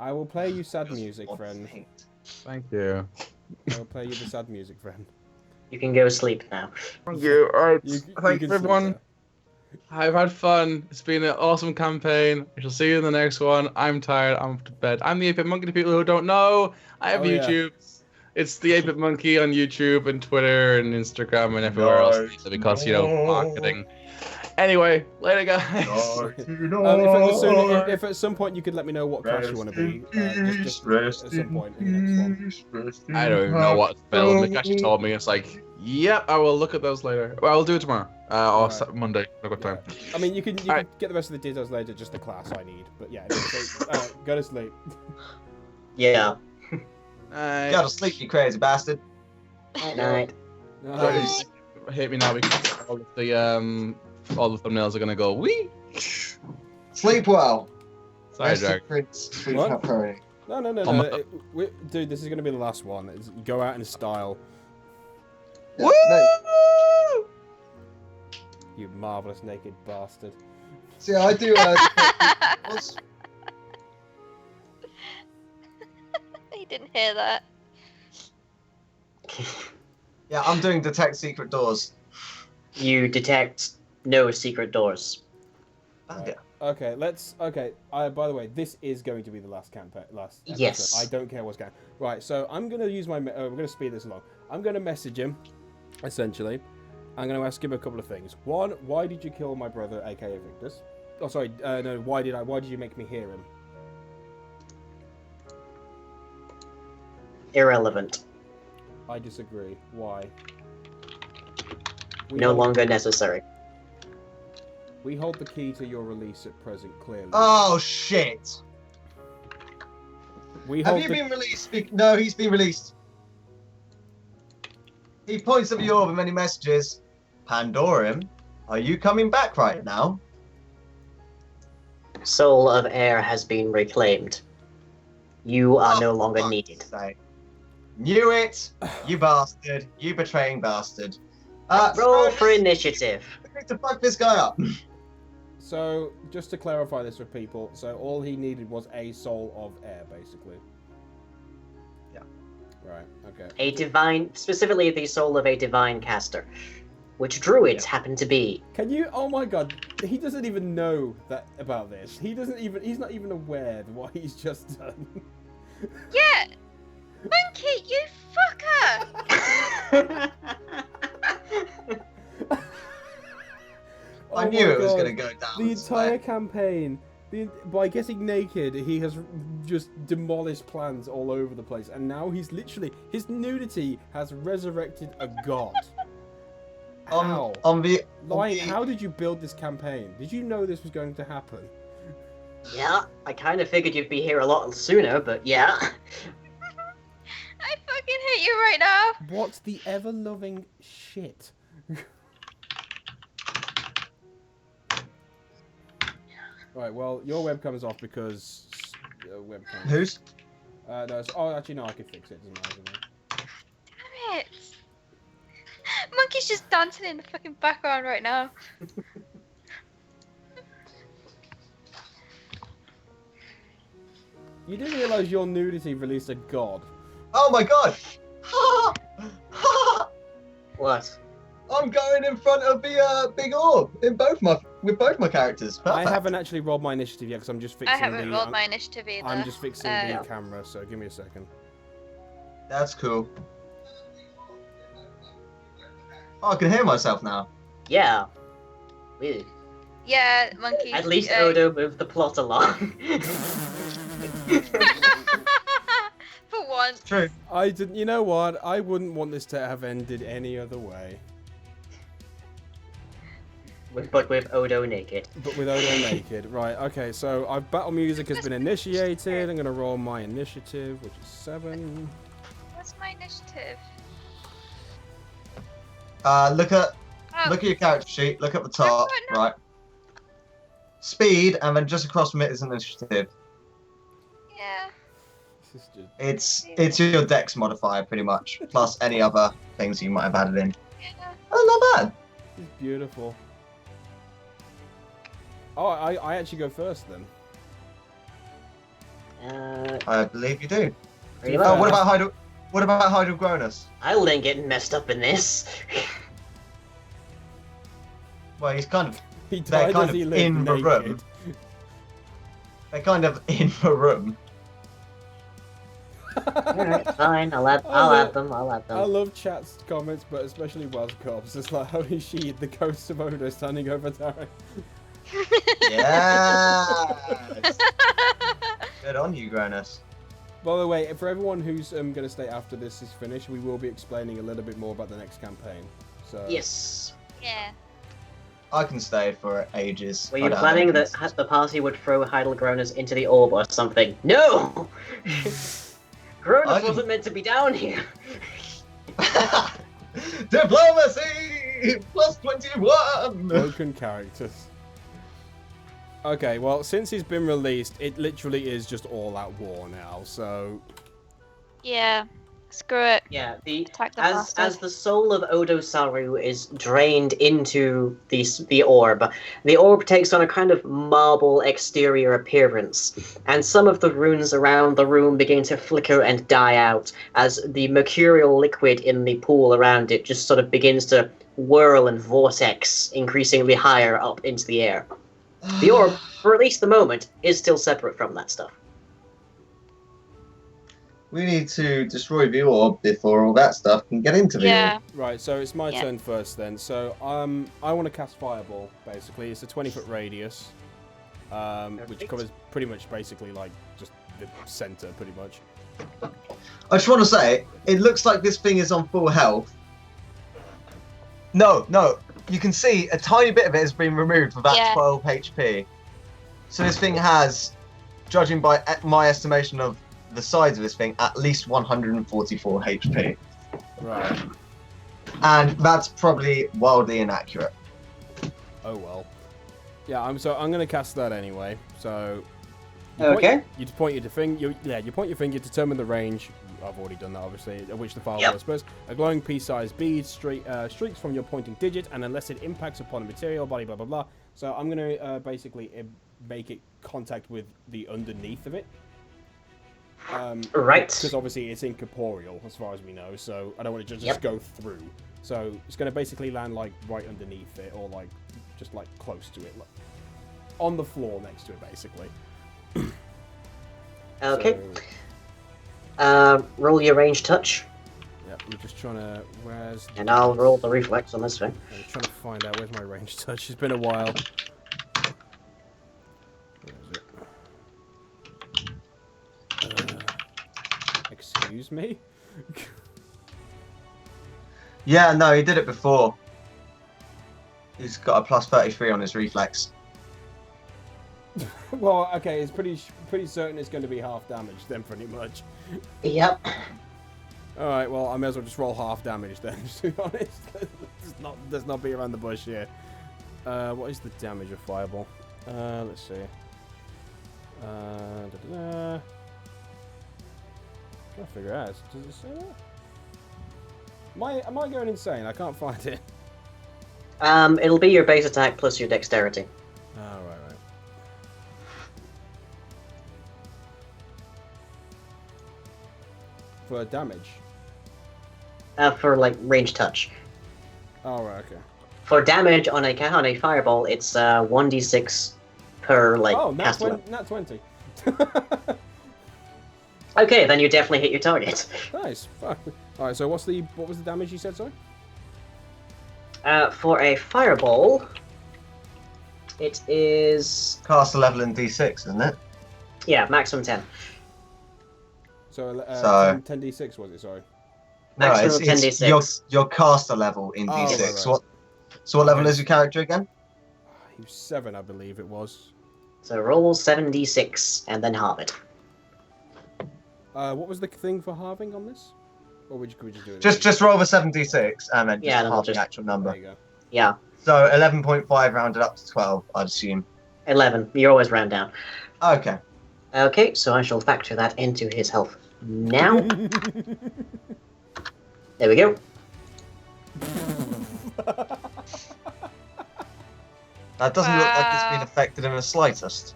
I will play you sad music, What friend. fate. Thank you. I will play you the sad music, friend. You can go sleep now. Thank you. Alright. You Thanks can sleep everyone. there. I've had fun. It's been an awesome campaign. I shall see you in the next one. I'm tired. I'm off to bed. I'm the 8-Bit Monkey. To people who don't know, I have Oh, yeah. YouTube. It's the 8-Bit Monkey on YouTube and Twitter and Instagram and everywhere else because, you know, marketing. Anyway, later, guys. If at some point you could let me know what class you want to be, just at some point in the next one. I don't even know what spell. Mick actually told me. It's like, yep, I will look at those later. Well, I'll do it tomorrow. Or Alright. Monday. I've got time. I mean, you can Alright. get the rest of the details later, just the class I need. But yeah, so, go to sleep. Yeah. Go to sleep, you crazy bastard. Night. Don't hate me now because all the thumbnails are gonna go wee. Sleep well. Sorry, Rest in Jack. Prince, sweet What? pepperoni. No. Oh my- Dude, this is gonna be the last one. Go out in style, Yeah, Woo! no. you marvelous naked bastard. See, I do. What's- You didn't hear that. yeah, I'm doing Detect Secret Doors. You detect no secret doors. Bugger. Okay, let's. Okay, by the way, this is going to be the last campaign. Last. Episode. Yes. I don't care what's going. Right, so I'm gonna use my. We're gonna speed this along. I'm gonna message him, essentially. I'm gonna ask him a couple of things. One, why did you kill my brother, aka Victus? Oh, sorry. No. Why did you make me hear him? Irrelevant. I disagree. Why? No longer necessary. We hold the key to your release at present. Clearly. Oh shit! we Have hold you the. been released? No, he's been released. He points at the orb in many messages. Pandorum, are you coming back right now? Soul of Air has been reclaimed. You are no longer fuck's needed. sake. Knew it, you bastard, you betraying bastard. Roll Scroll, for initiative. we need to fuck this guy up. So, just to clarify this for people, so all he needed was a soul of air, basically. Yeah. Right. Okay. A divine, specifically the soul of a divine caster, which druids happen to be. Can you? Oh my God! He doesn't even know that about this. He doesn't even. He's not even aware of what he's just done. Yeah! Monkey, you fucker! I Oh knew my it was God. going to go down. The this entire way. campaign, by getting naked, he has just demolished plans all over the place, and now he's literally his nudity has resurrected a god. How? On the Lion, how did you build this campaign? Did you know this was going to happen? Yeah, I kind of figured you'd be here a lot sooner, but yeah. I fucking hate you right now. What's the ever-loving shit? Right, well, your webcam is off because... webcam... Who's? No, actually, no, I can fix it. Doesn't matter. Damn it. Monkey's just dancing in the fucking background right now. You didn't realise your nudity released a god. Oh my god! What? I'm going in front of the big orb with both my characters. I Perfect. haven't actually rolled my initiative yet because I'm just fixing I haven't the... rolled my initiative either. I'm just fixing Yeah. the camera, so give me a second. That's cool. Oh, I can hear myself now. Yeah. Weird. Yeah, Monkey. At least Odo moved the plot along. For once. True. I didn't... You know what? I wouldn't want this to have ended any other way. But with Odo naked. But with Odo naked. Right, okay, so battle music has been initiated. I'm going to roll my initiative, which is 7. What's my initiative? Look at Oh, your character sheet. Look at the top. no. Right. Speed, and then just across from it is initiative. yeah. This is just... It's your dex modifier pretty much, plus any other things you might have added in. Yeah. Oh, not bad. It's beautiful. Oh, I actually go first then. I believe you do. Pretty Oh, much. what about Hydrogronus? I'll then get messed up in this. Well, he's kind of He They're died kind as of he lived in the naked. room. they're kind of in the room. Alright, fine. I'll add them. I love chat's comments, but especially Wazcop's. It's like, holy shit, the ghost of Odo standing over Darren. Yes. Good on you, Gronus. By the way, for everyone who's going to stay after this is finished, we will be explaining a little bit more about the next campaign. So Yes. Yeah. I can stay for ages. Were I you don't planning know. that the party would throw Heidelgronus into the orb or something? No! I Gronus didn't- wasn't meant to be down here. Diplomacy plus 21. broken characters. Okay, well, since he's been released, it literally is just all-out war now. So Yeah. Screw it. Yeah, Attack the as bastard. the soul of Odo Saru is drained into the orb takes on a kind of marble exterior appearance, and some of the runes around the room begin to flicker and die out as the mercurial liquid in the pool around it just sort of begins to whirl and vortex increasingly higher up into the air. The orb, for at least the moment, is still separate from that stuff. We need to destroy the orb before all that stuff can get into the Yeah. orb. right, so it's my Yeah. turn first then. So I want to cast Fireball. Basically, it's a 20-foot radius, which Perfect. covers pretty much basically like just the center, pretty much. I just want to say, it looks like this thing is on full health. No, you can see a tiny bit of it has been removed for about Yeah. 12 HP. So this thing has, judging by my estimation of the size of this thing, at least 144 HP. Right. And that's probably wildly inaccurate. Oh well. Yeah, I'm gonna cast that anyway. So. Okay. You point your finger. You point your finger, determine the range. I've already done that, obviously. At which the fireball Yep. disperses. A glowing pea-sized bead streaks from your pointing digit, and unless it impacts upon a material body, blah blah blah. So I'm gonna basically make it contact with the underneath of it. Right. Because obviously it's incorporeal, as far as we know. So I don't want it to just Yep. go through. So it's gonna basically land like right underneath it, or like just like close to it, like, on the floor next to it, basically. Okay. So, Roll your range touch, yeah, we're just trying to. Where's? and I'll roll the reflex on this thing. I'm trying to find out where's my range touch. It's been a while. Where is it? Excuse me? Yeah, no, he did it before. He's got a plus 33 on his reflex. Well, okay, it's pretty certain it's going to be half damage then, pretty much. Yep. All right, well, I may as well just roll half damage then, to be honest. Let's not beat around the bush here. What is the damage of Fireball? Let's see. Trying to figure it out. Does it say that? Am I going insane? I can't find it. It'll be your base attack plus your dexterity. Oh, right. For damage? For like range touch. Oh, right, okay. For damage on a fireball, it's 1d6 per like Oh, nat caster. 20. Okay, then you definitely hit your target. Nice. Fuck. All right. So what was the damage you said? Sorry. For a fireball, it is Caster level in D6, isn't it? maximum 10. So, So- 10d6 was it? Sorry. No, Maximum it's 10d6. your caster level in Oh, D6. right. So what level Okay. is your character again? He was 7, I believe it was. So roll 7d6 and then halve it. What was the thing for halving on this? Or could we just do it? Just roll the 7d6 and then just Yeah, then we'll half just- the actual There number. you go. Yeah, So 11.5 rounded up to 12, I'd assume. 11. You always round down. Okay. Okay, so I shall factor that into his health now. There we go. That doesn't look like it's been Wow. affected in the slightest.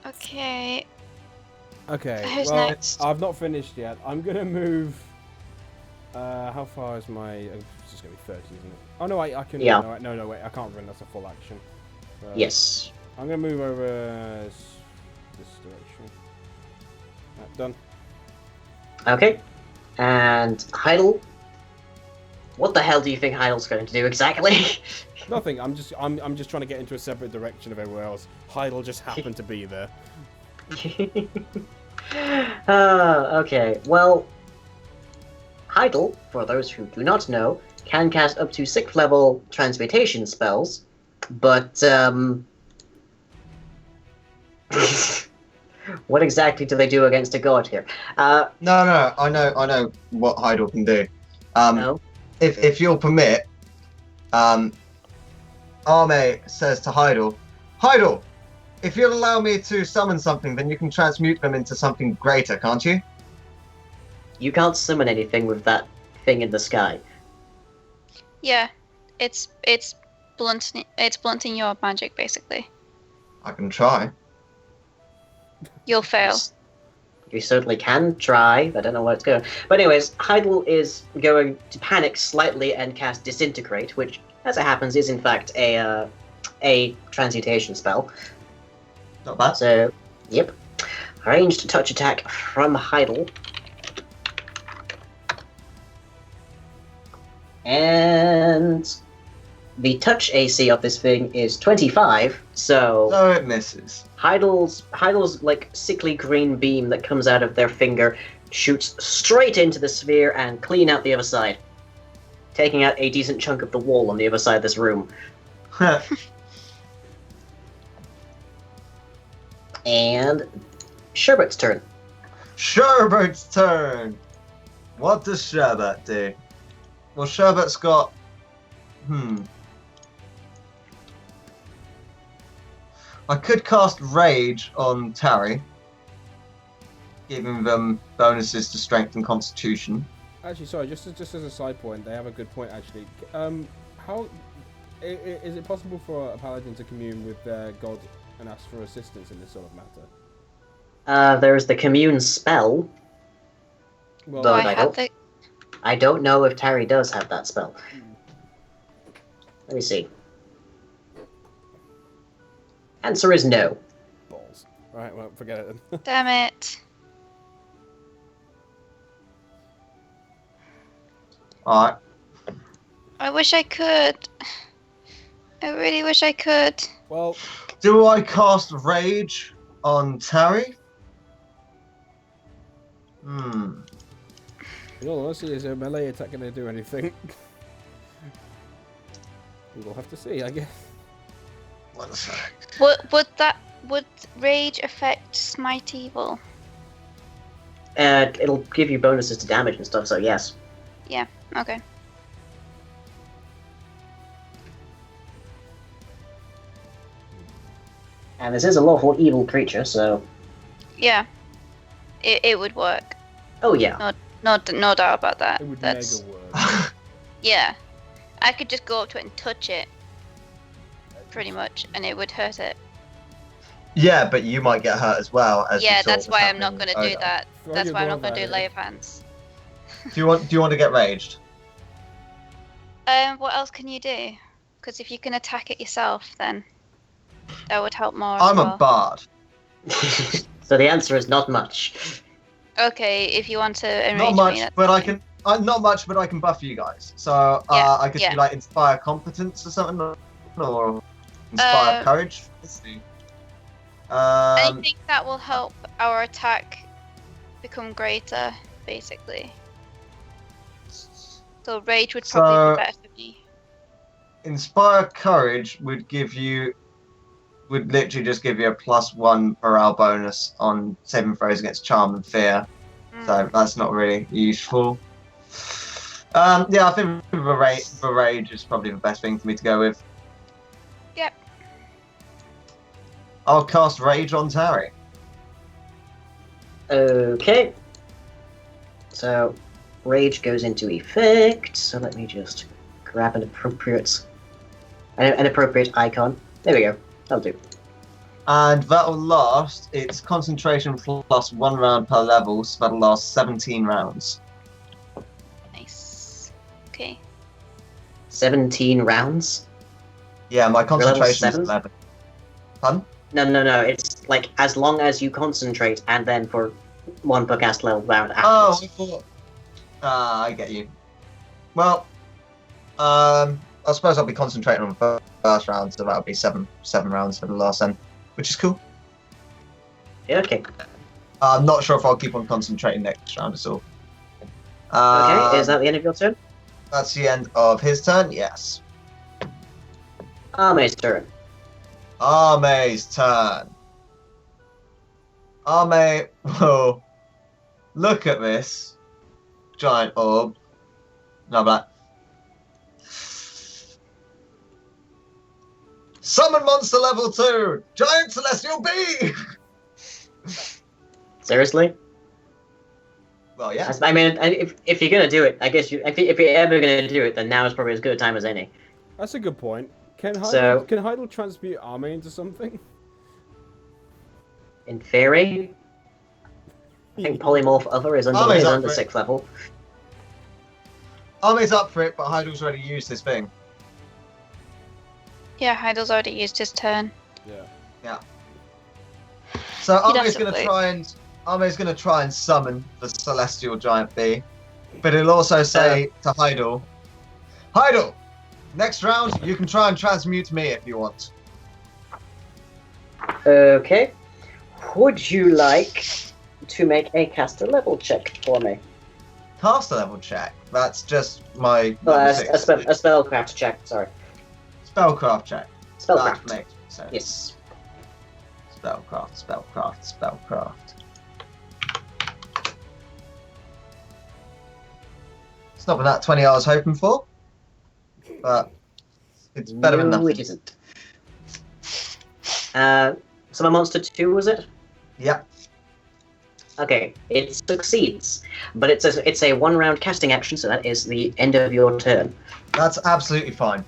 Okay. Okay. Who's well, next? I've not finished yet. I'm gonna move. How far is my? It's just gonna be 30, isn't it? Oh no, I can. Yeah. No, wait. I can't run. That's a full action. Yes. I'm gonna move over this direction. Right, done. Okay. And Heidel. What the hell do you think Heidel's going to do exactly? Nothing. I'm just trying to get into a separate direction of everywhere else. Heidel just happened to be there. Okay. Well, Heidel, for those who do not know, can cast up to 6th level transmutation spells, but what exactly do they do against a god here? No, I know what Heidel can do. No. If you'll permit, Arme says to Heidel, Heidel, if you'll allow me to summon something, then you can transmute them into something greater, can't you? You can't summon anything with that thing in the sky. Yeah, it's blunting your magic basically. I can try. You'll fail. You certainly can try. I don't know where it's going. But anyways, Heidel is going to panic slightly and cast Disintegrate, which, as it happens, is in fact a transmutation spell. Not bad. So, yep. Ranged touch attack from Heidel. And the touch AC of this thing is 25, so So it misses. Heidel's like sickly green beam that comes out of their finger shoots straight into the sphere and clean out the other side, taking out a decent chunk of the wall on the other side of this room. And Sherbet's turn. Sherbert's turn. What does Sherbet do? Well, Sherbet's got. I could cast Rage on Tari, giving them bonuses to Strength and Constitution. Actually, sorry. Just as a side point, they have a good point actually. How is it possible for a paladin to commune with their god and ask for assistance in this sort of matter? There's the commune spell. Well, But I I have don't- the I don't know if Tari does have that spell. Let me see. Answer is no. balls. Right. Well, forget it then. damn it. Alright. I wish I could. I really wish I could. Well, Do I cast Rage on Tari? in all honesty, is a melee attack going to do anything? We'll have to see, I guess. One sec. Would rage affect smite evil? It'll give you bonuses to damage and stuff, so yes. Okay. And this is a lawful evil creature, so... Yeah. It would work. Oh yeah. No doubt about that. It would That's mega work. yeah. I could just go up to it and touch it, pretty much, and it would hurt it. Yeah, but you might get hurt as well. As Yeah, we saw that's was why I'm not happening gonna do earlier. that. Throw That's your why I'm not glove gonna at do it. lay of hands. Do you want to get raged? What else can you do? Because if you can attack it yourself, then that would help more. I'm as a well. bard. So the answer is not much. Okay, if you want to enrage Not me, much, that's but I fine. can. Not much, but I can buff you guys. So Yeah, I could yeah. do like inspire competence or something, or inspire courage. Let's see. Anything that will help our attack become greater, basically. So rage would probably So- be better for me. Inspire courage would literally just give you a +1 morale bonus on saving throws against charm and fear. So that's not really useful. Yeah, I think the rage is probably the best thing for me to go with. Yep. I'll cast rage on Tari. Okay. So, rage goes into effect. So let me just grab an appropriate icon. There we go. That'll do. And that'll last, it's concentration plus 1 round per level, so that'll last 17 rounds. Nice. Okay. 17 rounds. Yeah, my level concentration is 7? 11. Pardon? No. It's like as long as you concentrate, and then for 1 per cast level round Oh, afterwards. I thought. I get you. Well, I suppose I'll be concentrating on the first round, so that'll be seven rounds for the last end, which is cool. Yeah, okay. I'm not sure if I'll keep on concentrating next round at all. Okay, is that the end of your turn? That's the end of his turn, yes. Arme's turn. Arme's turn. Arme will look at this giant orb. No, but summon monster level 2, giant celestial bee. Seriously? Well, yeah. I mean, if you're gonna do it, I guess if you're ever gonna do it, then now is probably as good a time as any. That's a good point. Can So- Heidel transmute Arme into something? In theory, I think polymorph other is under, Arme's is up under for it. 6th level. Arme's up for it, but Heidel's already used his thing. Yeah, Heidel's already used his turn. Yeah. So He Arme's doesn't gonna try and summon the celestial giant bee, but it'll also say to Heidel, next round you can try and transmute me if you want. Okay. Would you like to make a caster level check for me? Caster level check. That's just my Well, level a 6. spellcraft check, sorry. Spellcraft check. That Spellcraft. makes sense. Yes. Spellcraft. It's not that 20 I was hoping for, but it's better than No, nothing. it isn't. Summon Monster 2, was it? Yeah. Okay, it succeeds, but it's a 1 round casting action, so that is the end of your turn. That's absolutely fine.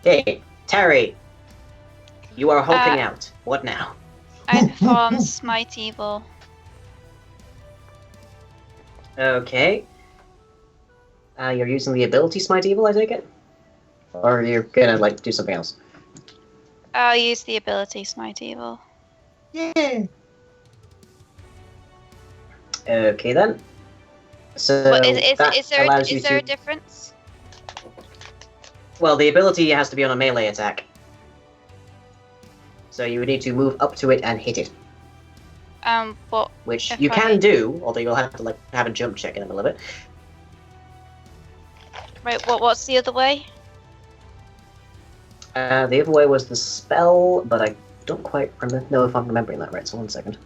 Okay, Terry, you are hulking out. What now? I perform smite evil. Okay. You're using the ability Smite Evil, I take it? Or you're gonna, like, do something else? I'll use the ability smite evil. Yeah. Okay, then. So, But that is there allows you a to... difference? Well, the ability has to be on a melee attack. So you would need to move up to it and hit it. But Which If you I- can do, although you'll have to, like, have a jump check in the middle of it. right, what's the other way? The other way was the spell, but I don't quite know if I'm remembering that right, so 1 second.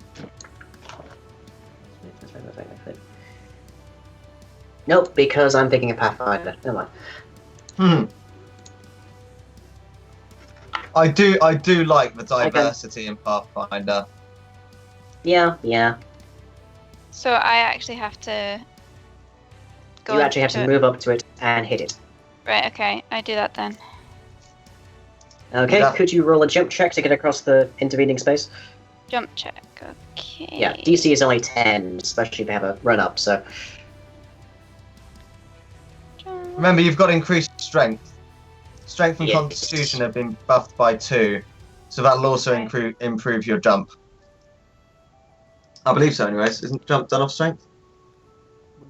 Nope, because I'm thinking of Pathfinder. Never mind. I do like the diversity in Pathfinder. Yeah. So I actually have to go. You actually have to move up to it and hit it. Right. Okay. I do that then. Okay, Yeah. could you roll a jump check to get across the intervening space? Jump check. Okay. Yeah, DC is only 10, especially if you have a run up, so. Remember, you've got increased strength. Strength and Yes. Constitution have been buffed by 2, so that'll also Okay. improve your jump. I believe so, anyways. Isn't jump done off strength?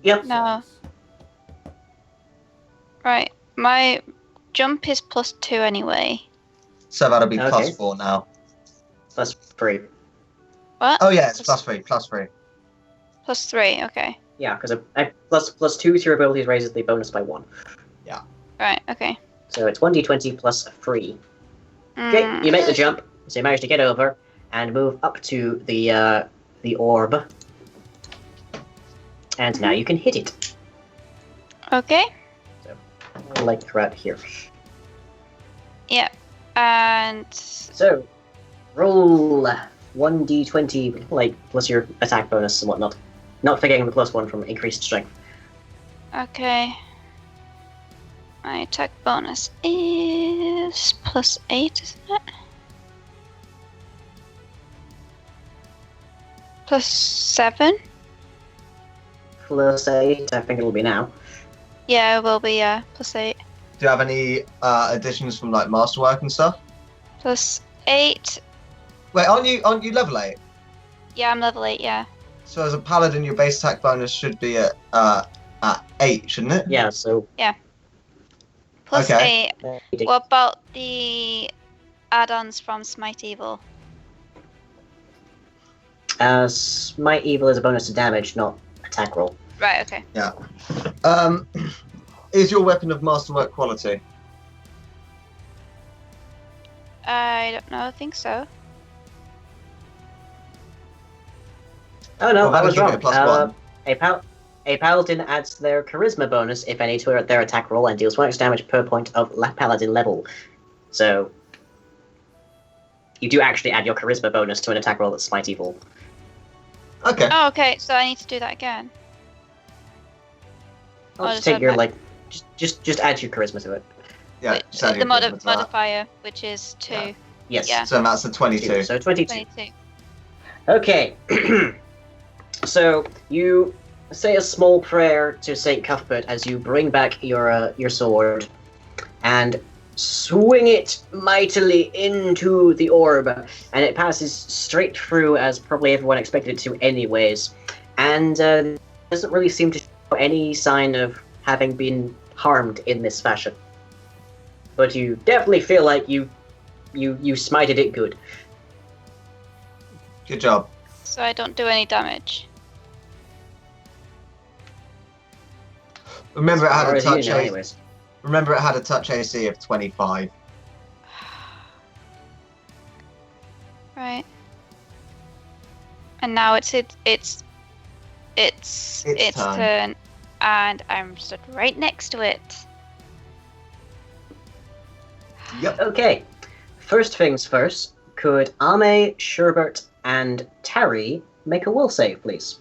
Yep. No. Right. My jump is +2 anyway. So that'll be Okay. +4 now. Plus 3. What? Oh yeah, it's +3. +3. Okay. Yeah, because plus 2 to your abilities raises the bonus by 1. Right. Okay. So it's 1d20 plus 3. Okay, you make the jump, so you manage to get over and move up to the orb. And now you can hit it. Okay. Like right here. Yeah. And So, roll 1d20, like, plus your attack bonus and whatnot. Not forgetting the +1 from increased strength. okay. My attack bonus is +8, isn't it? +7? Plus 8, I think it'll be now. Yeah, it will be, yeah. +8. Do you have any additions from like masterwork and stuff? +8. Wait, aren't you level 8? Yeah, I'm level 8, yeah. So as a paladin, your base attack bonus should be at 8, shouldn't it? Yeah, so. +8. uh, What about the add-ons from Smite Evil? Smite Evil is a bonus to damage, not attack roll. Right, okay. Is your weapon of masterwork quality? I don't know, I think so. Oh no, Well, I was that'll wrong. give it +1. A paladin adds their charisma bonus, if any, to their attack roll and deals 1 extra damage per point of paladin level. So, you do actually add your charisma bonus to an attack roll that's Smite Evil. Okay. Oh, okay, so I need to do that again. I'll Oh, just just take your, add like, just add your charisma to it. Yeah. Wait, just add the your charisma to that. modifier, which is 2. Yeah. Yes. Yeah. So that's a 22. So 22. 22. Okay. So, you say a small prayer to Saint Cuthbert as you bring back your sword and swing it mightily into the orb, and it passes straight through as probably everyone expected it to anyways, and doesn't really seem to show any sign of having been harmed in this fashion. But you definitely feel like you smited it good. Good job. So I don't do any damage. Remember, it had Or a as you touch know, AC. anyways. Remember, it had a touch AC of 25. Right. And now it's its turn, and I'm stood right next to it. Yep. Okay, first things first, could Ame, Sherbert, and Tari make a will save, please?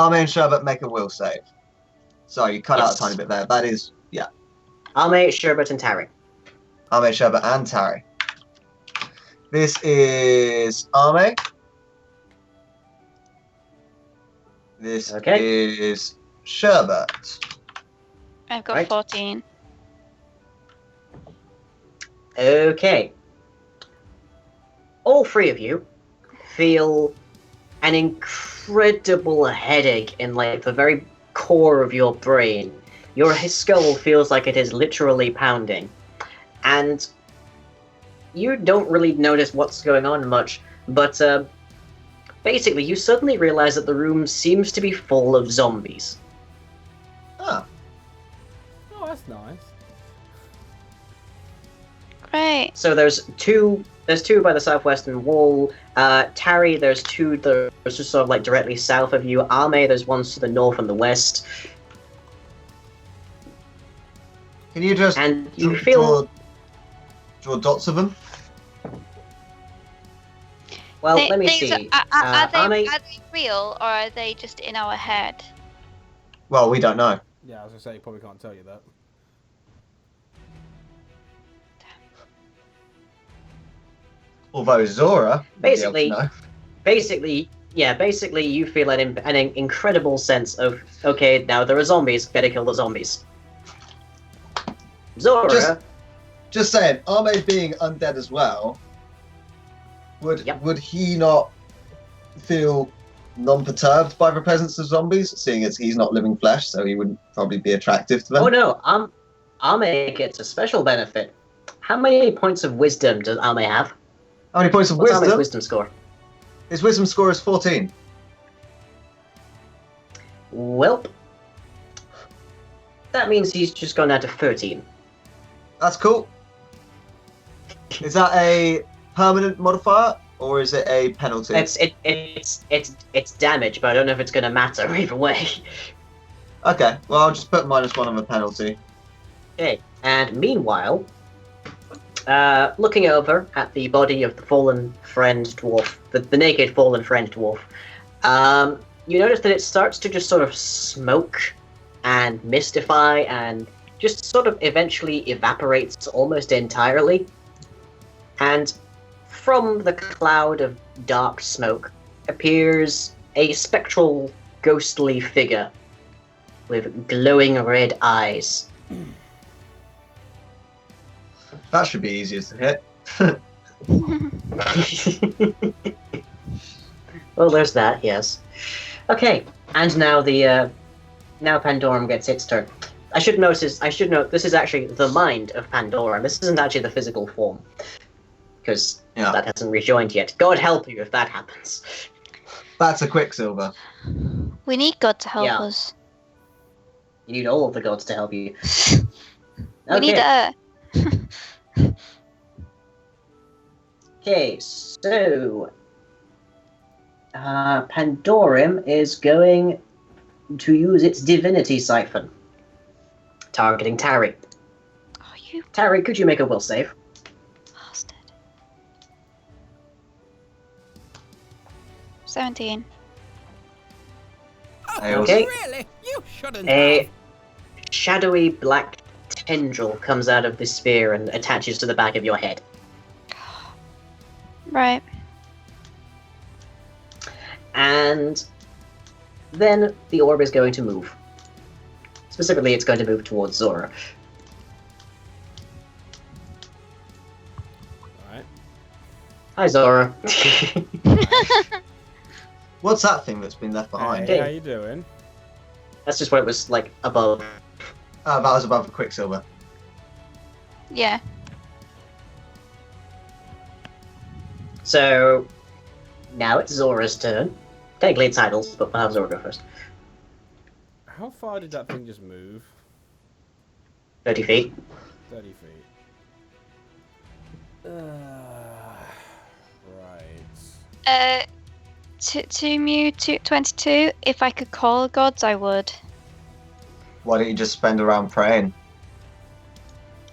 Ame and Sherbet make a will save. Sorry, you cut out a Yes. tiny bit there. That is, yeah. Ame, Sherbert, and Tari. Ame, Sherbet, and Tari. This is Ame. This Okay. is Sherbet. I've got Right. 14. Okay. All three of you feel an incredible headache in like the very core of your brain. Your skull feels like it is literally pounding. And you don't really notice what's going on much, but basically you suddenly realize that the room seems to be full of zombies. Ah, Oh, that's nice. Right. So there's two by the southwestern wall. Tari, there's two that are just sort of like directly south of you. Ame, there's ones to the north and the west. Can you just And you feel draw dots of them? well. Let me Things see. Are Ame, they real or are they just in our head? Well, we don't know. Yeah, I was gonna say, you probably can't tell you that. Although Zora would be able to Basically- know. basically, you feel an incredible sense of, okay, now there are zombies, better kill the zombies. Zora, Just saying, Ame being undead as well, Yep. would he not feel non-perturbed by the presence of zombies, seeing as he's not living flesh, so he wouldn't probably be attractive to them? oh no, Ame gets a special benefit. How many points of wisdom does Ame have? How many points of What's Ame's wisdom? wisdom score? His wisdom score is 14. Welp. That means he's just gone down to 13. That's cool. Is that a permanent modifier, or is it a penalty? It's damage, but I don't know if it's gonna matter either way. Okay, well, I'll just put -1 on the penalty. Okay, and meanwhile, looking over at the body of the fallen friend dwarf, the naked fallen friend dwarf, you notice that it starts to just sort of smoke and mystify and just sort of eventually evaporates almost entirely. And from the cloud of dark smoke appears a spectral, ghostly figure with glowing red eyes. That should be easier to hit. Well, there's that, yes. Okay, and now now Pandorum gets its turn. I should note this is actually the mind of Pandorum. This isn't actually the physical form, because Yeah. that hasn't rejoined yet. God help you if that happens. That's a Quicksilver. We need God to help Yeah. us. You need all of the gods to help you. We need her. Okay, so Pandorum is going to use its divinity siphon, targeting Tari. Oh, you Tari, could you make a will save? bastard. 17. Okay. Really? You shouldn't A have. shadowy black tendril comes out of the spear and attaches to the back of your head. Right. And then the orb is going to move. Specifically, it's going to move towards Zora. Alright. Hi, Zora. What's that thing that's been left behind? Hey, how you doing? That's just what it was like above. That was above the Quicksilver. Yeah. So now it's Zora's turn. Technically it's Idle's, but we'll have Zora go first. How far did that thing just move? 30 feet. 30 feet. Right. To Mew 22, if I could call gods, I would. Why don't you just spend around praying?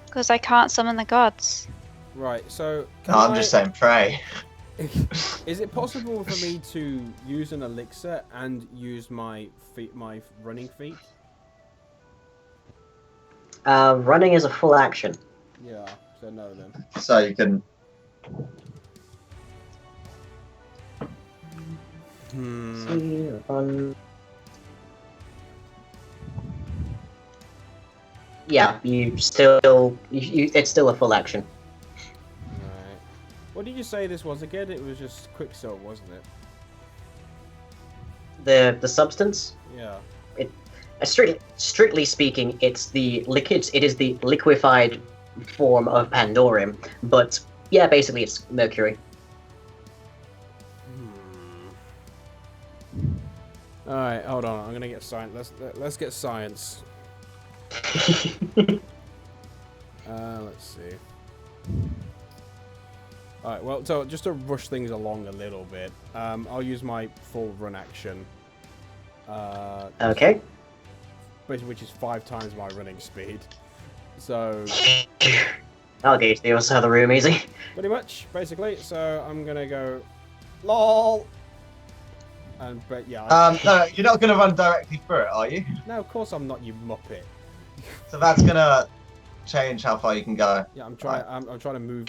Because I can't summon the gods. Right, so... can No, I'm just saying pray. Is it possible for me to use an elixir and use my feet, my running feet? Running is a full action. Yeah, so no then. So you can. Hmm. Yeah, it's still a full action. Right. What did you say this was again? It was just Quicksilver, wasn't it? The substance. Yeah. Strictly speaking, it is the liquefied form of Pandorum, but yeah, basically it's mercury. All right, hold on. I'm gonna get science. Let's get science. Let's see. Alright, well, so just to rush things along a little bit, I'll use my full run action. Okay. Which is 5 times my running speed. So, I'll get you to the other side of the room easy. pretty much, basically. So, I'm gonna go... LOL! And, but yeah... No, you're not going to run directly through it, are you? No, of course I'm not, you muppet. So that's going to change how far you can go. Yeah, I'm trying to move...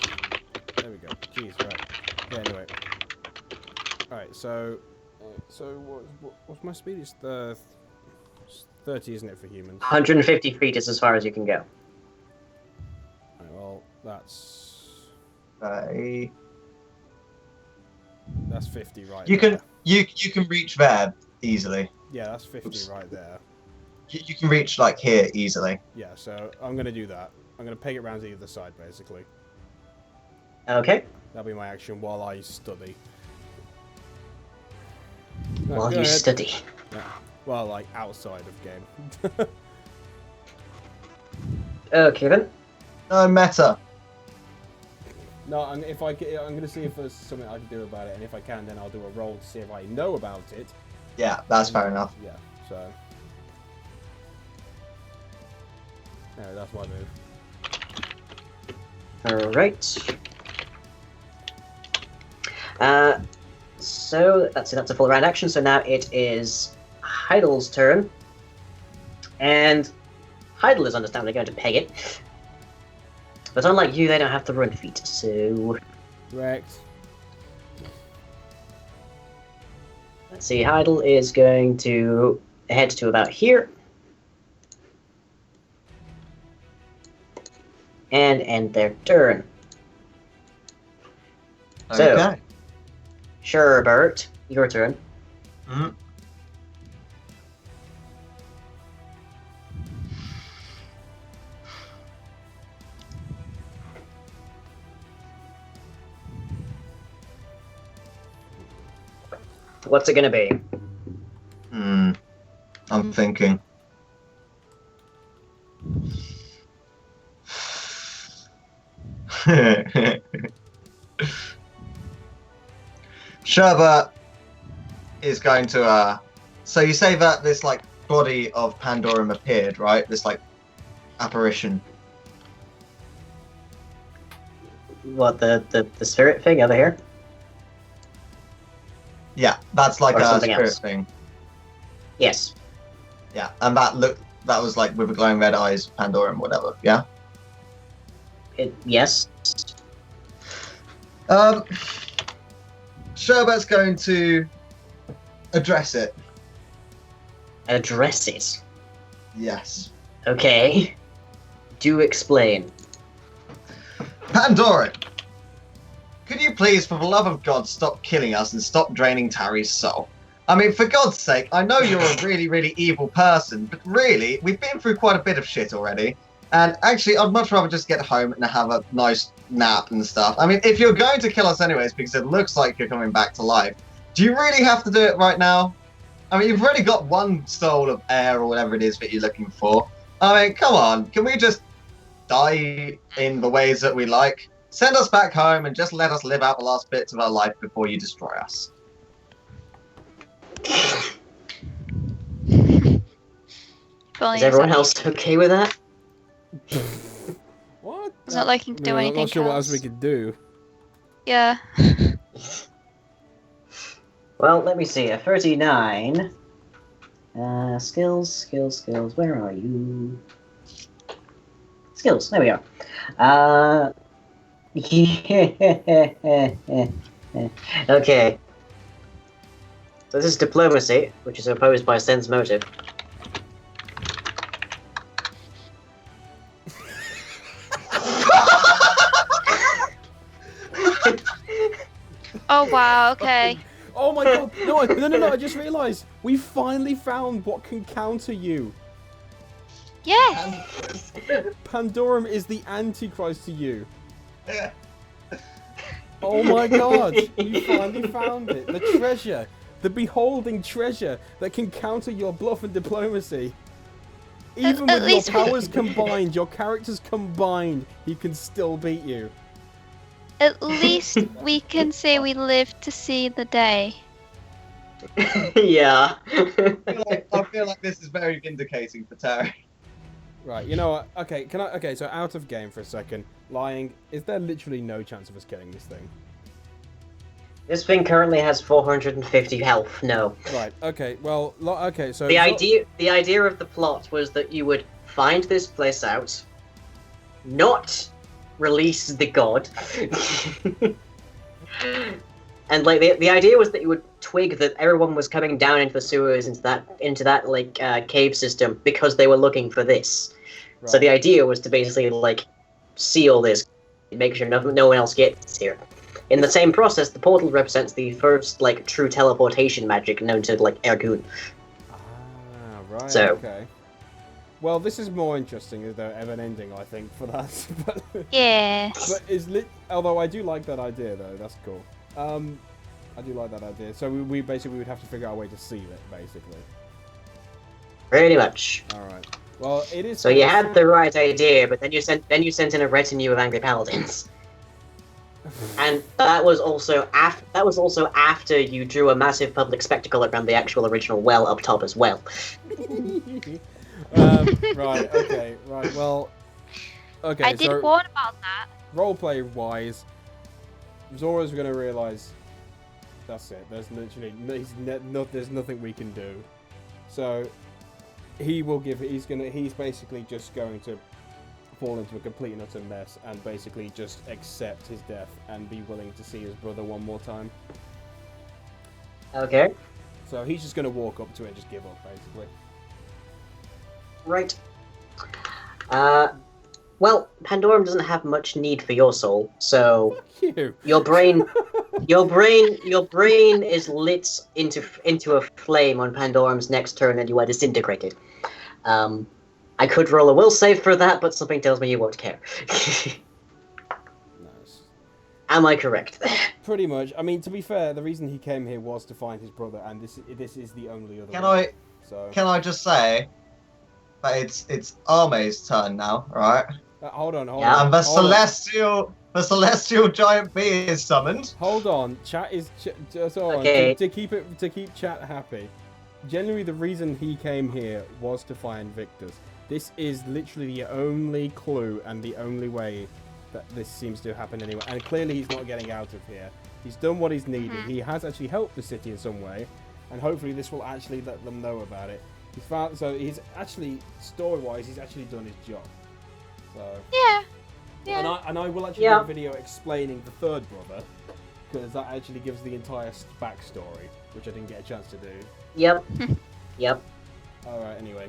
There we go. Jeez, right. Yeah, anyway. Alright, so what's my speed? It's the 30, isn't it, for humans? 150 feet is as far as you can go. Right, well, that's 50 right You there. can you can reach there easily. Yeah, that's 50 Oops. right there. You can reach like here easily. Yeah, so I'm going to do that. I'm going to peg it round to the other side, basically. Okay. That'll be my action while I study. While Go you ahead. study. Yeah. Well, like, outside of game. Okay then. No meta. No, I'm going to see if there's something I can do about it, and if I can, then I'll do a roll to see if I know about it. Yeah, that's fair enough. Yeah, so... No, that's my move. Alright. So that's a full round action, so now it is Heidel's turn. And Heidel is understandably going to peg it. But unlike you, they don't have to run feet, so... Correct. Let's see, Heidel is going to head to about here. And end their turn. So- Okay. Sherbert, your turn. Mhm. What's it gonna be? I'm thinking. Sherbert is going to so you say that this like body of Pandorum appeared, right? This like apparition. What, the spirit thing over here? Yeah, that's like Or a something spirit else. thing. Yes. Yeah, and that was like with the glowing red eyes, Pandorum, whatever. Yeah. Yes. Sherbert's going to address it. Address it. Yes. Okay. Do explain. Pandorum, could you please, for the love of God, stop killing us and stop draining Tari's soul? I mean, for God's sake, I know you're a really, really evil person, but really, we've been through quite a bit of shit already. And actually, I'd much rather just get home and have a nice nap and stuff. I mean, if you're going to kill us anyways, because it looks like you're coming back to life, do you really have to do it right now? I mean, you've already got one soul of air or whatever it is that you're looking for. I mean, come on, can we just die in the ways that we like? Send us back home and just let us live out the last bits of our life before you destroy us. Is everyone else okay with that? What? It's not like you can do I'm anything not sure what else we else. could do. Yeah. Well, let me see. A 39. Skills. Where are you? Skills. There we are. Okay. So this is diplomacy, which is opposed by sense motive. Oh wow. Okay. Oh my god! No! I just realised we finally found what can counter you. Yes. Pandorum is the Antichrist to you. Oh my god! You finally found it. The treasure, the beholding treasure that can counter your bluff and diplomacy. Even At with your least we- powers combined, your characters combined, he can still beat you. At least we can say we lived to see the day. Yeah. I feel like this is very vindicating for Terry. Right, you know what? Okay, okay, so out of game for a second. Lying, is there literally no chance of us killing this thing? This thing currently has 450 health. No. Right, okay, well, okay, so... The idea of the plot was that you would find this place out, not release the god, and like the idea was that you would twig that everyone was coming down into the sewers into that like cave system because they were looking for this. Right. So the idea was to basically like seal this, make sure no one else gets here. In the same process, the portal represents the first like true teleportation magic known to like Ergun. Ah, right, So- okay. Well, this is more interesting as though of an ending, I think, for that. Yes. But although I do like that idea, though, that's cool. I do like that idea. So we basically would have to figure out a way to seal it, basically. Pretty much. All right. Well, it is. So you had the right idea, but then you sent in a retinue of angry paladins. And that was also after you drew a massive public spectacle around the actual original well up top as well. Right. Okay. Right. Well. Okay. I did so warn about that. roleplay wise, Zora's gonna realize that's it. There's literally there's nothing we can do. So he's basically just going to fall into a complete and utter mess and basically just accept his death and be willing to see his brother one more time. Okay. So he's just gonna walk up to it and just give up, basically. Right. Well, Pandorum doesn't have much need for your soul, so Fuck you. your brain is lit into a flame on Pandorum's next turn, and you are disintegrated. I could roll a will save for that, but something tells me you won't care. Nice. Am I correct? Pretty much. I mean, to be fair, the reason he came here was to find his brother, and this is the only other. way. So Can I just say that it's Arme's turn now, right? hold on. Yeah. And the hold on. celestial giant bee is summoned. Hold on, chat is so Okay. to keep chat happy. Generally, the reason he came here was to find victors. This is literally the only clue and the only way that this seems to happen anyway. And clearly, he's not getting out of here. He's done what he's needed. He has actually helped the city in some way, and hopefully, this will actually let them know about it. He's actually story-wise, he's actually done his job. So. Yeah. Yeah. And I will actually do a video explaining the third brother, because that actually gives the entire backstory, which I didn't get a chance to do. Yep. Yep. Alright, anyway.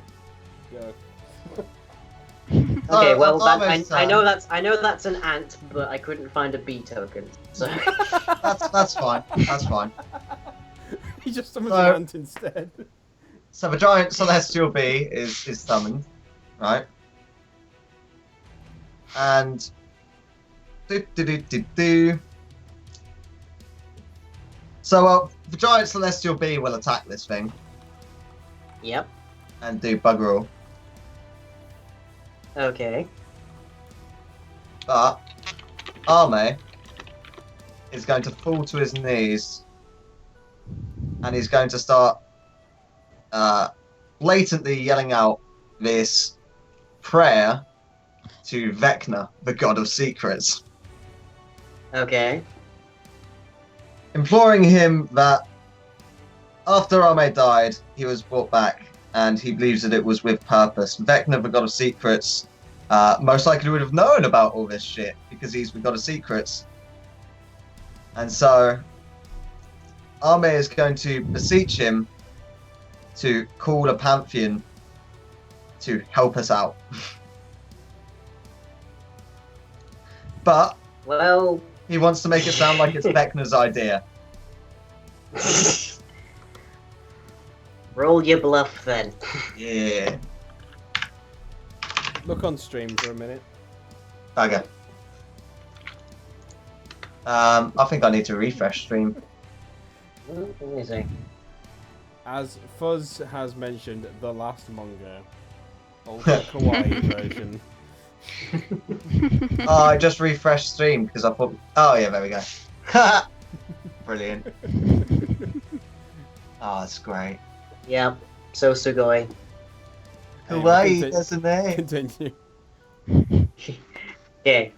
Go. Okay, well, that's I know that's an ant, but I couldn't find a bee token. So That's fine. That's fine. He just summoned So- an ant instead. So the giant celestial bee is summoned, right? And do. So the giant celestial bee will attack this thing yep. and do bugger all. Okay. But Arme is going to fall to his knees and he's going to start blatantly yelling out this prayer to Vecna, the god of secrets, Okay. imploring him that after Arme died, he was brought back and he believes that it was with purpose. Vecna, the god of secrets, most likely would have known about all this shit because he's the god of secrets. And so Arme is going to beseech him to call a pantheon to help us out. But Well. he wants to make it sound like it's Vecna's idea. Roll your bluff then. Yeah. Look on stream for a minute. Okay. I think I need to refresh stream. Let me see. As Fuzz has mentioned, the last manga, ultra kawaii version. Oh, I just refreshed stream because I thought. Oh yeah, there we go. Brilliant. Oh, that's great. Yeah, so Sugoi. Kawaii, continue. that's a name. Continue. Okay.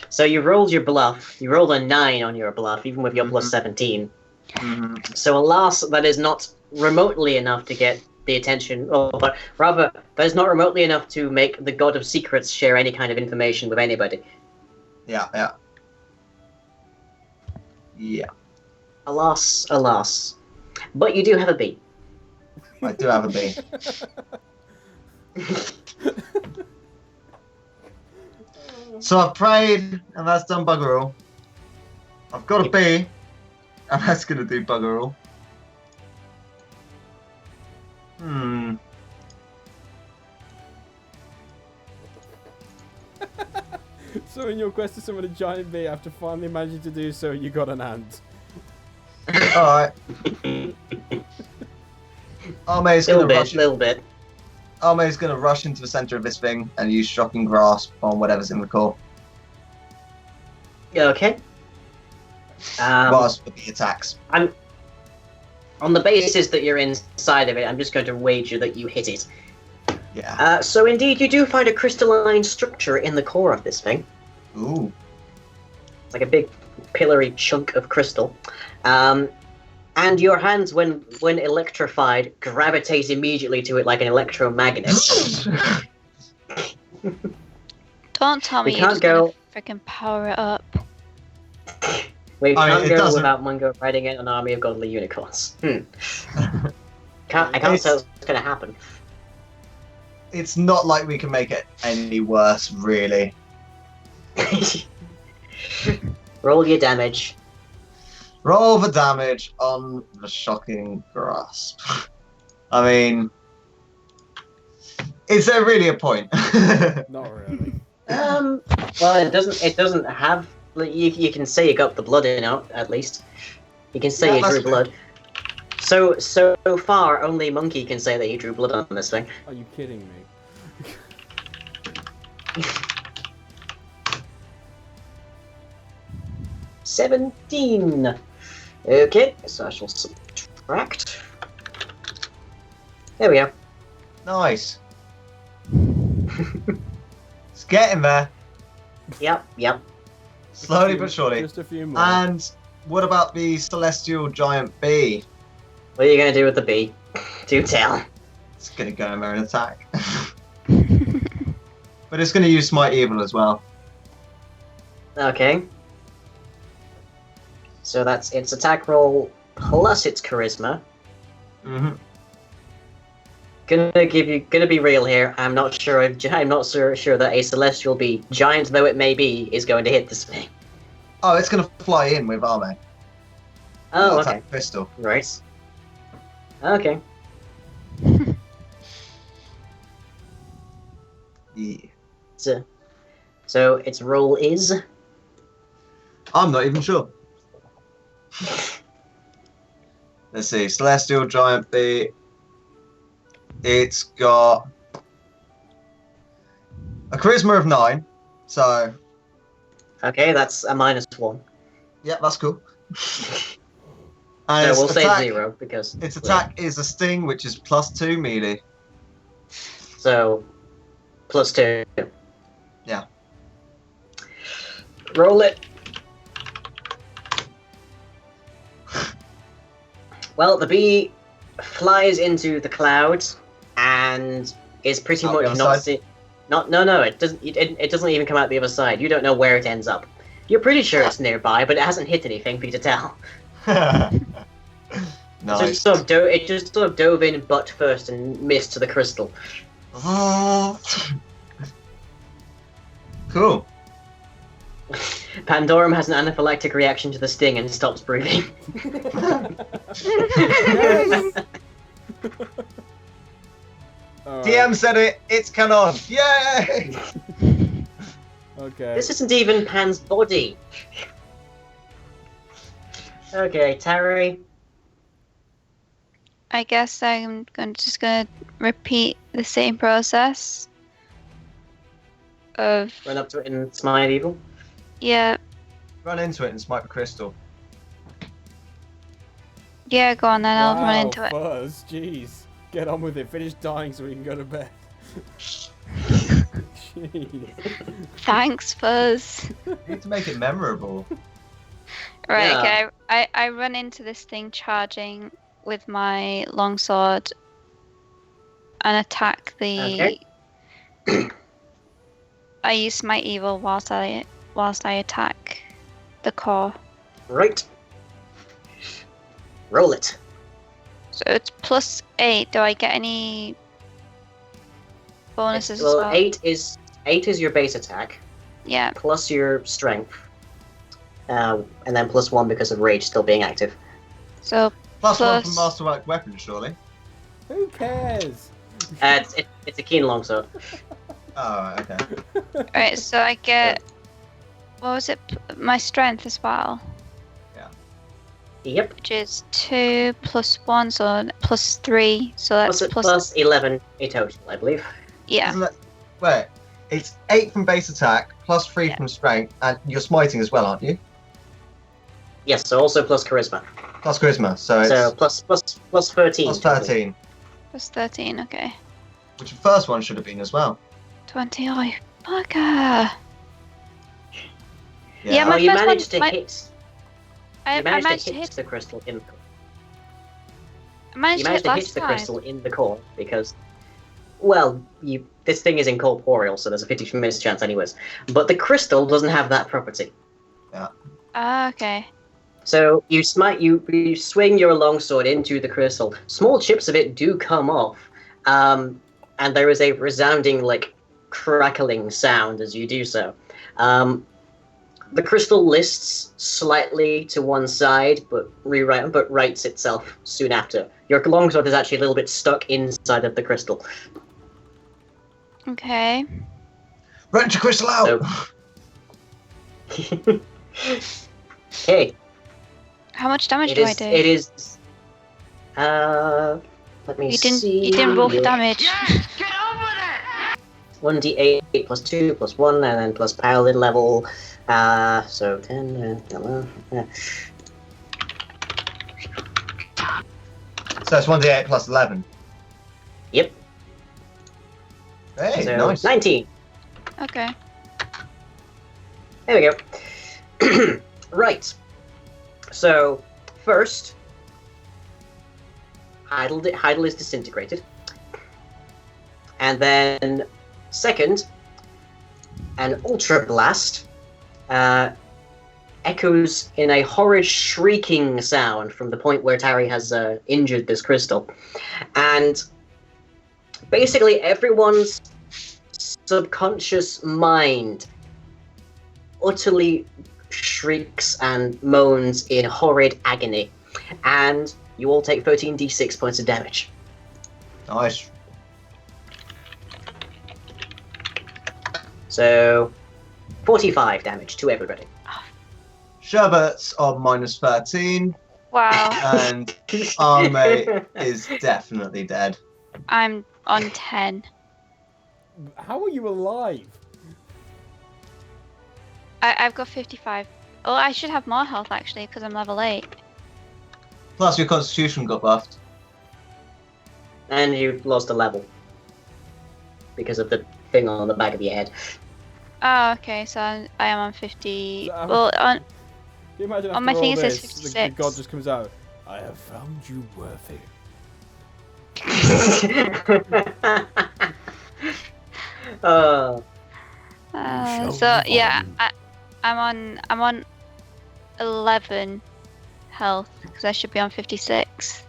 So you rolled your bluff. You rolled a 9 on your bluff, even with your plus 17. Mhm. So alas, that is not remotely enough to get the attention, or rather, that is not remotely enough to make the God of Secrets share any kind of information with anybody. Yeah, yeah. Yeah, Alas, alas. But you do have a B. I do have a B. So I've prayed, and that's done bugger all. I've got a B, and that's gonna do bugger all. Hmm. So in your quest to summon a giant bee, after finally managing to do so, you got an ant. Alright. Arme's Little gonna bit, rush. little bit. Arme's gonna rush into the center of this thing and use shocking grasp on whatever's in the core. Yeah, okay. Whilst with the attacks. I'm on the basis that you're inside of it. I'm just going to wager that you hit it. Yeah. So indeed, you do find a crystalline structure in the core of this thing. Ooh. It's like a big pillory chunk of crystal. And your hands, when electrified, gravitate immediately to it like an electromagnet. Don't tell me We you're can't just gonna go. freaking power it up. We I mean, can't it go doesn't- without Mungo riding an army of godly unicorns. I can't It's- tell what's going to happen. It's not like we can make it any worse, really. Roll your damage. Roll the damage on the shocking grasp. I mean, is there really a point? Not really. Well, it doesn't have. You can say you got the blood in out at least. You can say Yeah, you that's drew blood. So far, only Monkey can say that he drew blood on this thing. Are you kidding me? 17. Okay, so I shall subtract. There we go. Nice. It's getting there, Yep. slowly but surely. Just a few more. And what about the celestial giant bee? What are you gonna do with the bee? Do tell. It's gonna go in there and attack. But it's gonna use Smite Evil as well. Okay. So that's its attack roll plus its charisma. Mm-hmm. Gonna be real here. I'm not sure that a celestial bee, giant though it may be, is going to hit this thing. Oh, it's gonna fly in with Arme. Oh, Attack okay. Pistol. Right. Okay. Yeah. So its roll is. I'm not even sure. Let's see. Celestial giant bee. It's got a charisma of 9. So, Okay, that's a -1. yeah, that's cool. So And its we'll say attack, 0 because. its attack is a sting, which is +2 melee. So, +2. Yeah. Roll it. Well, the bee flies into the clouds and is pretty Out the much other not side? see. No. It doesn't. It doesn't even come out the other side. You don't know where it ends up. You're pretty sure it's nearby, but it hasn't hit anything for you to tell. So Nice. it just sort of dove in butt first and missed to the crystal. Cool. Pandorum has an anaphylactic reaction to the sting and stops breathing. Alright, DM said it. It's canon. Yay! Okay. This isn't even Pan's body. Okay, Tari. I guess just gonna repeat the same process. of Run up to it and smite evil. yeah. Run into it and smite the crystal. Yeah, go on then. I'll run Wow, into it. Fuzz, jeez. Get on with it. Finish dying so we can go to bed. Jeez. Thanks, Fuzz. You need to make it memorable. Right, Yeah. okay. I run into this thing charging with my longsword and attack the. Okay. I use my evil whilst I attack the core. Right. Roll it. So it's +8. Do I get any bonuses as Well, well? 8 is your base attack, Yeah. plus your strength. And then +1 because of rage still being active. So Plus one from Plus- masterwork weapon, surely. Who cares? It's a keen longsword. Oh, okay. right, so I get what was it? My strength as well, Yep. which is 2 + 1, so +3. So that's Plus 11 in total, I believe. yeah. Isn't that... Wait, it's 8 from base attack, plus 3 Yeah. from strength, and you're smiting as well, aren't you? Yes, so also plus charisma. Plus charisma, so it's So plus 13. plus 13. +13. Okay. Which the first one should have been as well. 20. Oh, you bugger! Yeah, Oh, my you first managed one- to my- hit. I You managed managed to to hit. hit the crystal in. I managed You to managed hit to last hit the time. crystal in the core because, well, this thing is incorporeal, so there's a 50% chance, anyways. But the crystal doesn't have that property. Ah, okay. So you swing your longsword into the crystal. Small chips of it do come off, and there is a resounding crackling sound as you do so. The crystal lists slightly to one side, but rights itself soon after. Your longsword is actually a little bit stuck inside of the crystal. Okay. Wrench your crystal out! Okay. How much damage It do I is. do? It is. Let me You see. didn't roll for damage. 1d8 plus 2 plus 1, and then plus paladin level. So 10. So it's 1d8 plus 11. Yep. Hey, So nice. 19. Okay. There we go. Right. So first, Heidel is disintegrated, and then second, an ultra blast echoes in a horrid shrieking sound from the point where Tari has injured this crystal, and basically everyone's subconscious mind utterly shrieks and moans in horrid agony, and you all take 13d6 points of damage. Nice. So 45 damage to everybody. Sherbert's on minus 13, Wow. and our mate is definitely dead. I'm on 10. How are you alive? I've got 55. Oh, I should have more health actually because I'm level 8. Plus your constitution got buffed. And you lost a level because of the thing on the back of your head. Oh, okay. So I am on 50. So, Well, on Can you imagine On my after thing all it says this, the 56. god just comes out. I have found you worthy. shall so be yeah, fine. I'm on 11 health because I should be on 56.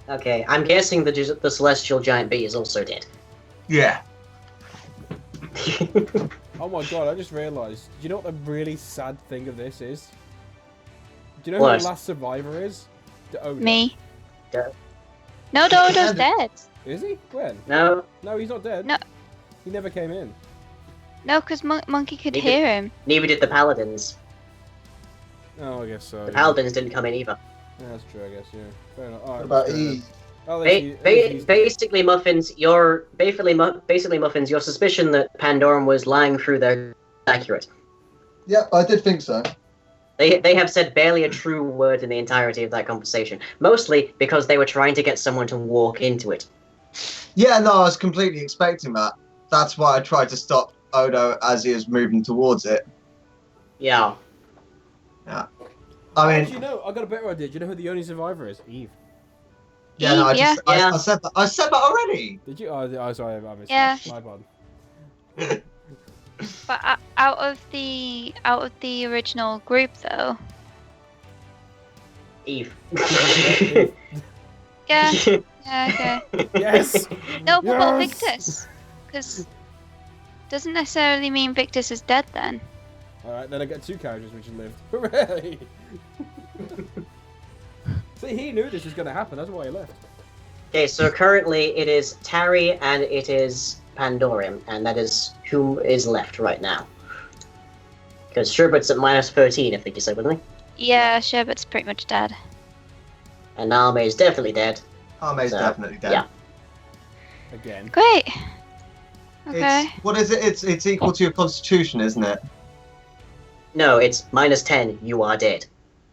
Okay, I'm guessing the celestial giant bee is also dead. Yeah. Oh my god, I just realised. Do you know what the really sad thing of this is? Do you know What? who the last survivor is? Odo. Me. Duh. No, Dodo's dead. Is he? When? No, No, he's not dead. No. He never came in. No, because Monkey could Neither- hear him. neither did the paladins. Oh, I guess so. The yeah. paladins didn't come in either. Yeah, that's true, I guess, yeah. Fair enough. Alright, What about fair enough. Eve? Oh, there's Basically, Muffins, your suspicion that Pandorum was lying through there accurate. Yep, I did think so. They have said barely a true word in the entirety of that conversation, mostly because they were trying to get someone to walk into it. Yeah, no, I was completely expecting that. That's why I tried to stop Odo as he was moving towards it. Yeah. I Actually, mean, no, I got a better idea. Do you know who the only survivor is? Eve. yeah, no, Yeah. I said that. I said that already. Did you? Oh, sorry, I missed Yeah. that. My bad. But out of the original group, though, Eve. yeah, okay. Yes. No, but what Yes! Victus? Because doesn't necessarily mean Victus is dead then. All right, then I get 2 characters which lived. Hooray! See, he knew this was going to happen. That's why he left. Okay, so currently it is Tari and it is Pandorum, and that is who is left right now. Because Sherbet's at minus 13, I think you said, wasn't he? Yeah, Sherbet's pretty much dead. And Nalme is definitely dead. Arme's So, definitely dead. yeah. Again. Great. Okay. What is it? It's equal to your constitution, isn't it? No, it's minus 10, you are dead.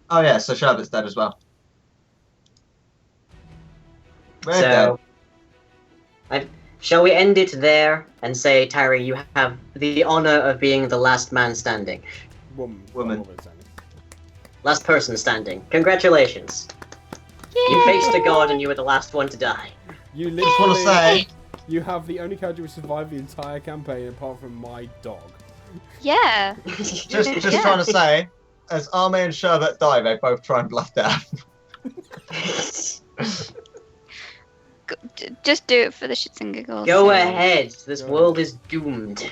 Oh yeah, so Sherbet's dead as well. We're dead. So, shall we end it there and say, Tari, you have the honor of being the last man standing. Woman. Woman. Last person standing. Congratulations. You faced a god and you were the last one to die. You Just want to literally. say, You have the only character who survived the entire campaign apart from my dog. Yeah. just Yeah. trying to say, as Arme and Sherbet die, they both try and bluff death. Just do it for the shits and giggles. Go ahead. This Go world is doomed.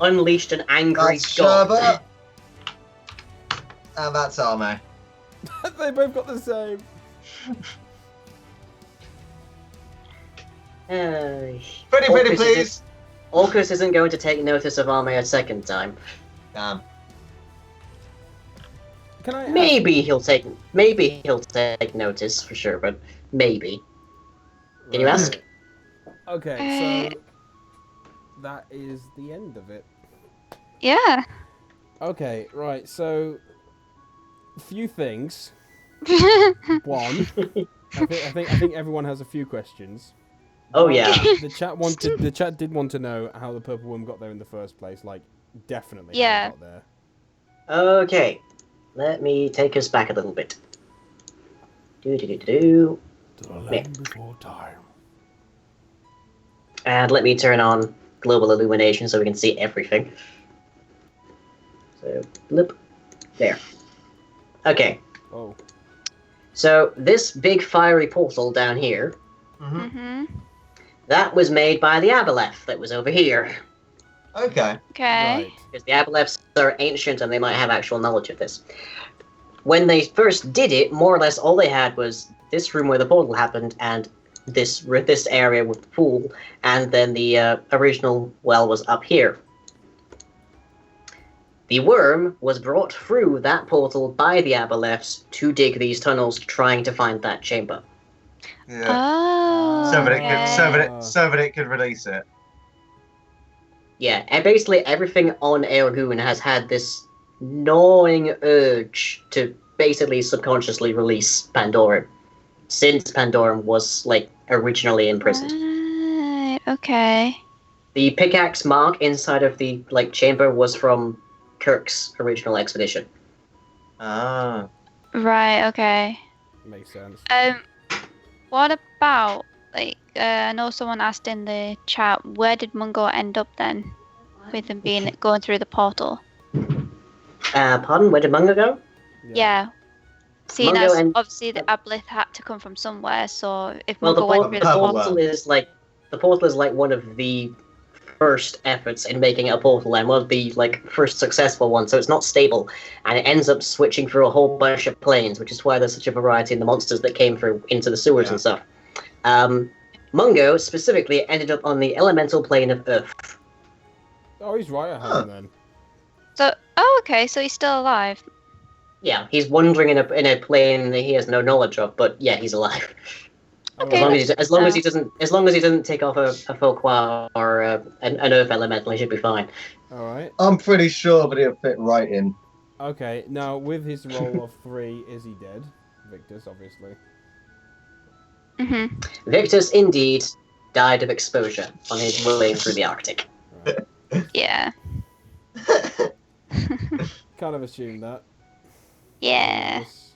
Unleashed an angry That's god. Sherbet. And that's Arme. They both got the same. Pretty, Orcus please. Orcus isn't going to take notice of Arme a second time. Damn. Can I ask, Maybe he'll take notice for sure, but maybe. Can you ask? Okay, so that is the end of it. Yeah. Okay, right, so a few things. One, I think everyone has a few questions. Oh yeah. The chat did want to know how the purple worm got there in the first place, like definitely how Yeah. it got there. Okay. Let me take us back a little bit. Do. To the land before time. And let me turn on global illumination so we can see everything. So, blip. There. Okay. Oh. So, this big fiery portal down here, hmm Mm-hmm. that was made by the Aboleth that was over here. Okay. Okay. Right. Because the Aboleths are ancient and they might have actual knowledge of this. When they first did it, more or less all they had was this room where the portal happened and this area with the pool, and then the original well was up here. The worm was brought through that portal by the Aboleths to dig these tunnels, trying to find that chamber. Yeah. Oh. so that it could release it. Yeah, and basically everything on Aelgoon has had this gnawing urge to basically subconsciously release Pandorum, since Pandorum was, like, originally imprisoned. Right. Okay. The pickaxe mark inside of the, like, chamber was from Kirk's original expedition. Ah. Right. Okay. Makes sense. What about like? I know someone asked in the chat, where did Mungo end up then, with him going through the portal? Pardon? Where did Mungo go? Yeah. Seeing Mungo as and- obviously the Aboleth had to come from somewhere, so if Well, the Mungo went through the portal- portal, portal is like one of the first efforts in making a portal, and one of the like first successful ones. So it's not stable, and it ends up switching through a whole bunch of planes, which is why there's such a variety in the monsters that came through into the sewers and stuff. Mungo specifically ended up on the elemental plane of Earth. Oh, he's right at home then. okay, so he's still alive. Yeah, he's wandering in a plane that he has no knowledge of, but yeah, he's alive. Okay. As long as he doesn't take off a Fouquois or an Earth Elemental, he should be fine. All right. I'm pretty sure that it'll fit right in. Okay. Now, with his roll of 3, is he dead? Victus, obviously. Mm-hmm. Victus indeed died of exposure on his way through the Arctic. Right. Yeah. Kind of assumed that. Yeah. Yes.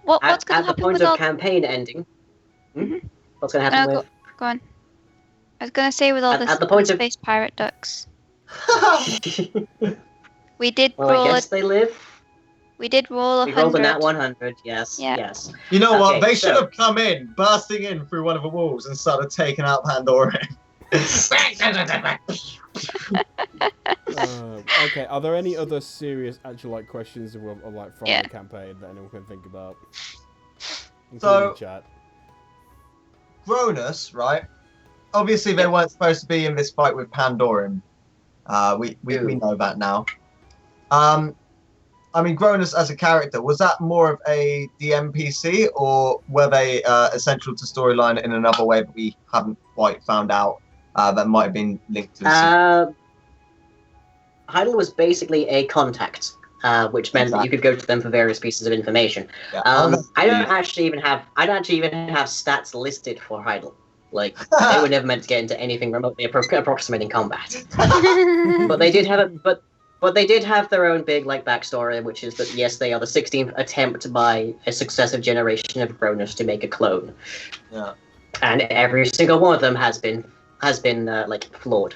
What's going At to the happen point with of all? campaign ending. Mhm. What's going to happen No, with? Go on. I was going to say with all At- this at the point of- space pirate ducks, we did Well, I roll. guess they live. We did roll We rolled a 100. nat 100. Yes. Yeah. Yes. You know what? Okay, They should so- have come in, bursting in through one of the walls and started taking out Pandora. Okay. Are there any other serious, actual like questions from Yeah. the campaign that anyone can think about? So- Including chat. Gronus, right? Obviously, they weren't supposed to be in this fight with Pandorum. We know that now. I mean, Gronus as a character, was that more of a DMPC, or were they essential to storyline in another way that we haven't quite found out that might have been linked to the Heidel was basically a contact, which meant that you could go to them for various pieces of information. Yeah. I don't actually even have stats listed for Heidel. Like they were never meant to get into anything remotely approximating combat. But they did have but they did have their own big like backstory, which is that yes, they are the 16th attempt by a successive generation of Gronus to make a clone. Yeah. And every single one of them has been like flawed.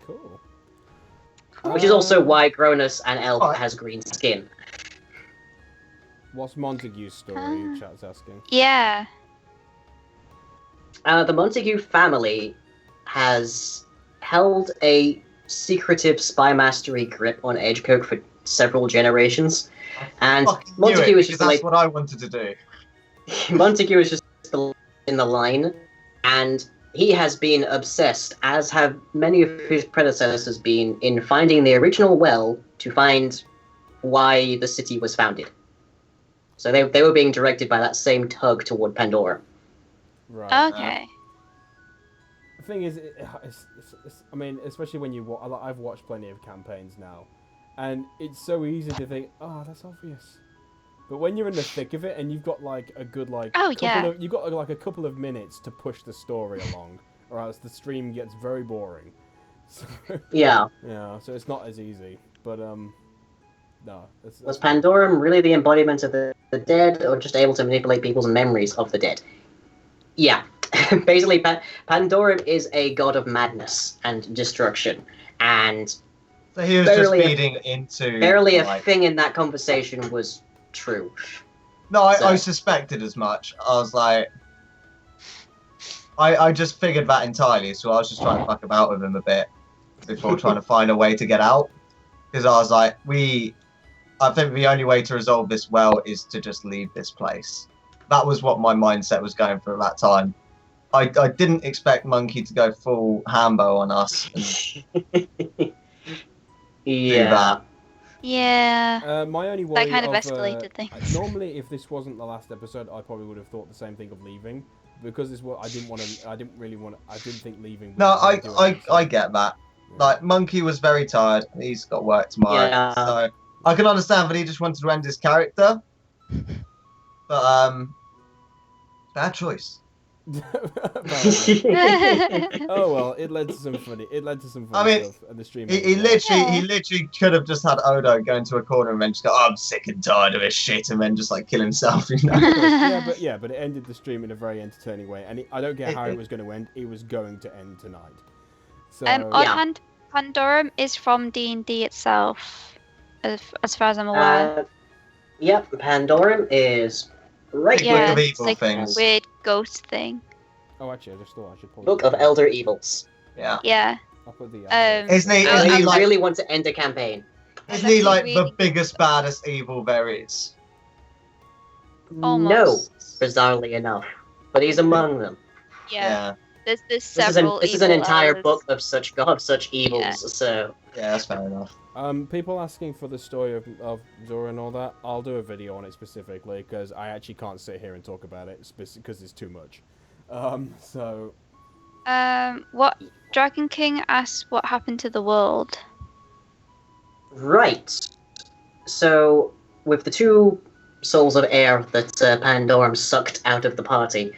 Cool. Which is also why Gronus and Elf Alright. has green skin. What's Montague's story? Ah. Chat's asking. Yeah. The Montague family has held a secretive spy mastery grip on Edgecote for several generations, and Fucking knew Montague it, is because just the that's like what I wanted to do. Montague is just in the line, and he has been obsessed, as have many of his predecessors been, in finding the original well to find why the city was founded. So they were being directed by that same tug toward Pandora. Right. Okay. The thing is, I mean, especially when I've watched plenty of campaigns now, and it's so easy to think, oh, that's obvious. But when you're in the thick of it and you've got like a good you've got like a couple of minutes to push the story along, or else the stream gets very boring. So, Yeah. yeah, so it's not as easy. But no. Was Pandorum really the embodiment of the dead, or just able to manipulate people's memories of the dead? Yeah. Basically, Pandorum is a god of madness and destruction, and So he was just Barely a- feeding into. barely a like- thing in that conversation was true. No, I So- suspected as much. I was like, I just figured that entirely, so I was just trying to fuck about with him a bit before trying to find a way to get out. Because I was like, I think the only way to resolve this well is to just leave this place. That was what my mindset was going through at that time. I didn't expect Monkey to go full Hambo on us. And Yeah. that. Yeah. My only worry That kind of of, escalated things. Normally, if this wasn't the last episode, I probably would have thought the same thing of leaving, because this was I didn't think leaving. No, was gonna do I anything. get that. Yeah. Like, Monkey was very tired. He's got work tomorrow. Yeah. So I can understand that he just wanted to end his character. But, bad choice. Oh well, it led to some funny. It led to some I funny mean, stuff at the stream. He literally could have just had Odo go into a corner and then just go, oh, I'm sick and tired of this shit, and then just like kill himself, you know? but it ended the stream in a very entertaining way, and I don't care how it was going to end. It was going to end tonight. So Oddhand Pandorum is from D&D itself, as far as I'm aware. Yep, Pandorum is right Book Yeah, of here. it's Evil like things. a weird ghost thing. oh, actually, I just thought I should pull Book it of up. Elder Evils. Yeah. Yeah. I'll put the. Isn't he, Oh, isn't I he like, really want to end a campaign. isn't he like That's the really- biggest, baddest evil there is? Almost. No, bizarrely enough. But he's among them. Yeah. There's This several. is an evil entire hours. book of such evils. Yeah. So Yeah, that's fair enough. People asking for the story of Zora and all that. I'll do a video on it specifically because I actually can't sit here and talk about it because it's too much. So What Dragon King asked what happened to the world. Right. So, with the two souls of air that Pandorum sucked out of the party,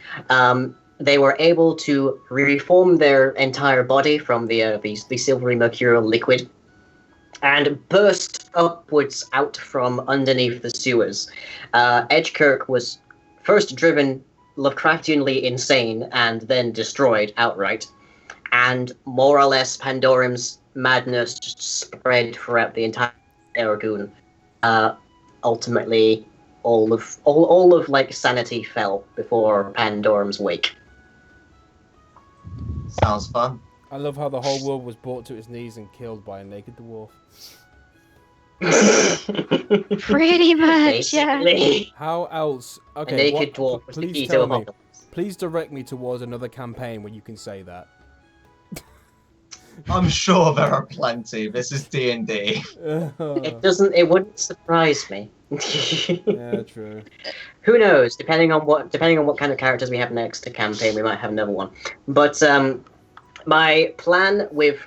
they were able to reform their entire body from the silvery mercurial liquid and burst upwards out from underneath the sewers. Edgekirk was first driven Lovecraftianly insane and then destroyed outright. And more or less Pandorum's madness just spread throughout the entire Aragoon. Ultimately, all of like sanity fell before Pandorum's wake. Sounds fun. I love how the whole world was brought to its knees and killed by a naked dwarf. Pretty much, yeah. Basically, How else? a Okay, naked dwarf was the please key to tell me. apocalypse. Please direct me towards another campaign where you can say that. I'm sure there are plenty. This is D&D. It wouldn't surprise me. Yeah, true. Who knows? Depending on what kind of characters we have next to campaign, we might have another one. But my plan with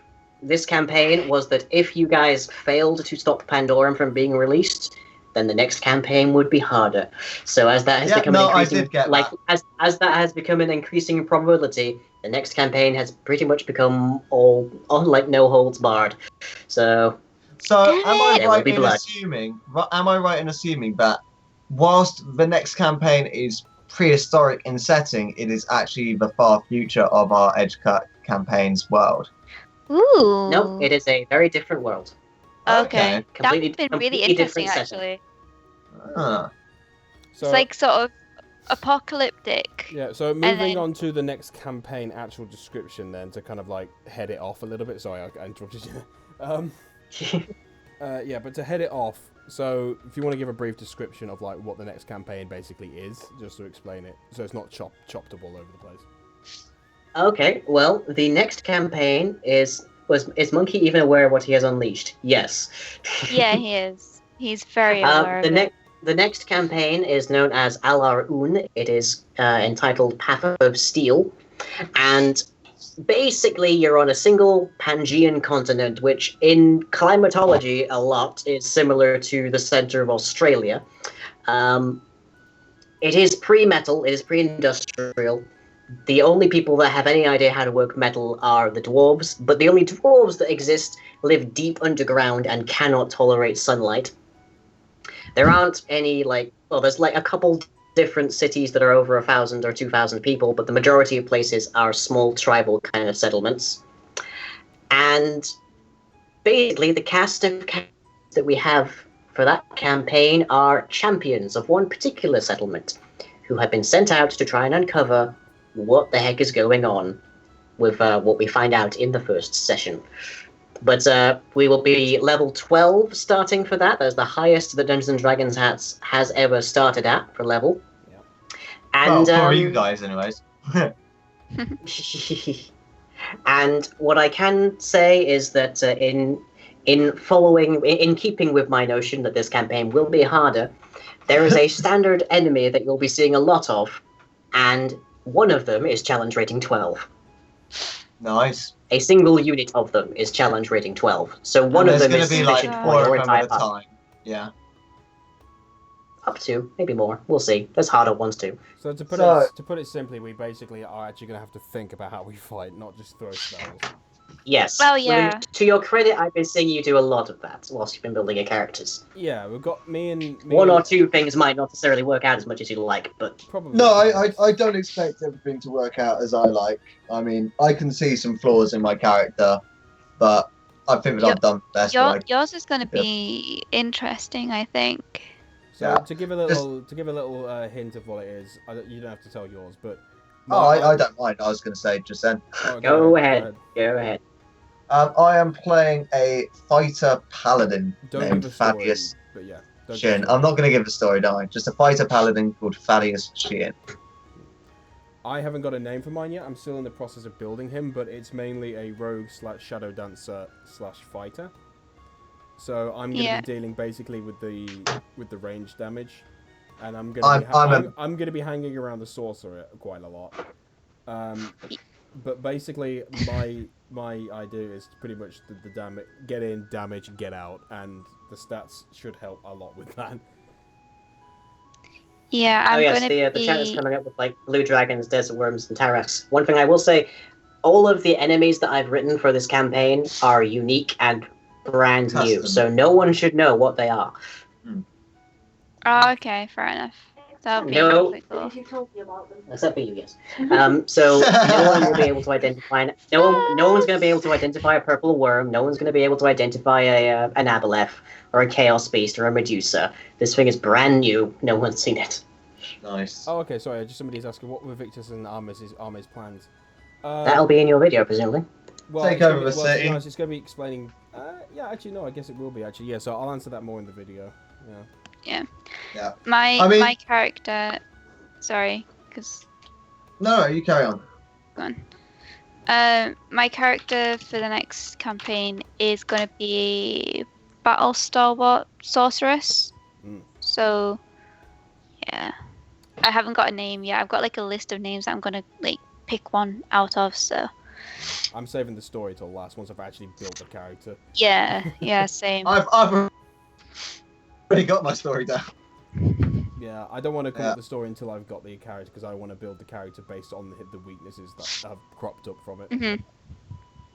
this campaign was that if you guys failed to stop Pandorum from being released, then the next campaign would be harder. So as that has become I did get that. as that has become an increasing probability, the next campaign has pretty much become all like no holds barred. So So am I There will right be in blood. assuming that whilst the next campaign is prehistoric in setting, it is actually the far future of our Edgecut campaign's world? Ooh. no, it is a very different world. Okay. That Completely- would have been really completely interesting, different setting. actually. Ah. So, It's like sort of apocalyptic. yeah, so moving then- on to the next campaign actual description then to kind of like head it off a little bit. Sorry, I interrupted you. Yeah, but to head it off, so if you want to give a brief description of like what the next campaign basically is, just to explain it, so it's not chopped up all over the place. Okay, well, the next campaign is Monkey even aware of what he has unleashed? Yes. Yeah, he is. He's very aware of it. The next campaign is known as Alar Un. It is entitled Path of Steel, and basically you're on a single Pangean continent, which in climatology a lot is similar to the center of Australia. It is pre-metal. It is pre-industrial. The only people that have any idea how to work metal are the dwarves, but the only dwarves that exist live deep underground and cannot tolerate sunlight. There aren't any, there's a couple different cities that are over 1,000 or 2,000 people, but the majority of places are small tribal kind of settlements. And basically, the cast of characters that we have for that campaign are champions of one particular settlement who have been sent out to try and uncover what the heck is going on with what we find out in the first session. But we will be level 12 starting for that. That's the highest that Dungeons & Dragons has ever started at for level. Yep. And Well, for you guys, anyways. and what I can say is that in keeping with my notion that this campaign will be harder, there is a standard enemy that you'll be seeing a lot of, and one of them is challenge rating 12. Nice. A single unit of them is challenge rating 12. So one of them There's is going to be like sufficient 4 for your of them at entire a party. time. Yeah. Up to, maybe more. We'll see. There's harder ones too. So to put it simply, we basically are actually going to have to think about how we fight, not just throw spells. Yes. Well, yeah. To your credit, I've been seeing you do a lot of that whilst you've been building your characters. Yeah, we've got me One or two things might not necessarily work out as much as you like, but Probably. No, I don't expect everything to work out as I like. I mean, I can see some flaws in my character, but I think that I've done the best. Yours is going to be interesting, I think. So Yeah. to give a little hint of what it is, you don't have to tell yours, but I don't mind. I was going to say just then. Oh, go ahead. Go ahead. I am playing a fighter paladin Don't named give a story, Thaddeus but yeah. don't give Sheehan. a story. I'm not going to give the story, don't I? Just a fighter paladin called Thaddeus Sheehan. I haven't got a name for mine yet. I'm still in the process of building him, but it's mainly a rogue / shadow dancer / fighter. So I'm going to be dealing basically with the range damage, and I'm going to be hanging around the sorcerer quite a lot. But basically, my idea is pretty much the damage, get in, damage, get out, and the stats should help a lot with that. Yeah, the chat is coming up with like blue dragons, desert worms, and Tarax. One thing I will say, all of the enemies that I've written for this campaign are unique and brand new, so no one should know what they are. Oh, okay, fair enough. That would be really cool. Except for you, yes. So no one will be able to identify. No one's going to be able to identify a purple worm. No one's going to be able to identify an Aboleth or a Chaos Beast or a Medusa. This thing is brand new. No one's seen it. Nice. Oh, okay. Sorry, just somebody's asking what were Victus and Arme's plans. That'll be in your video, presumably. Well, Take over the city. It's going to be explaining. Yeah, actually, no. I guess it will be actually. Yeah, so I'll answer that more in the video. Yeah. Yeah. My character. Sorry, because. No, you carry on. Go on. My character for the next campaign is going to be Battle Stalwart Sorceress. So, yeah. I haven't got a name yet. I've got like a list of names that I'm going to like pick one out of, so. I'm saving the story till last once I've actually built the character. Yeah, same. I've already got my story down. Yeah, I don't want to come up with the story until I've got the character because I want to build the character based on the weaknesses that have cropped up from it. Mm-hmm.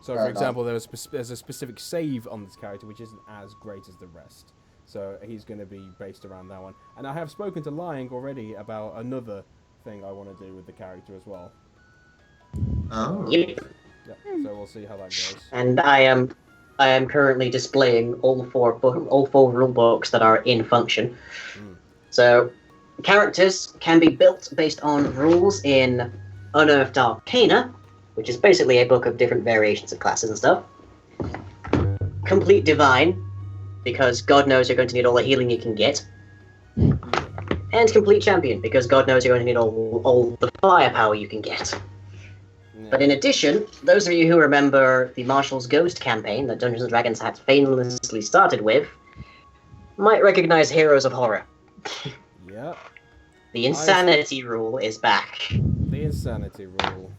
So, for example, there's a specific save on this character which isn't as great as the rest. So he's going to be based around that one. And I have spoken to Lying already about another thing I want to do with the character as well. Oh. Yep. Yeah, so we'll see how that goes. And I am currently displaying all four rule books that are in function. So characters can be built based on rules in Unearthed Arcana, which is basically a book of different variations of classes and stuff. Complete Divine, because God knows you're going to need all the healing you can get. And Complete Champion, because God knows you're going to need all the firepower you can get. But in addition, those of you who remember the Marshall's Ghost campaign that Dungeons & Dragons had famously started with might recognize Heroes of Horror. Yep. The Insanity rule is back. The Insanity rule.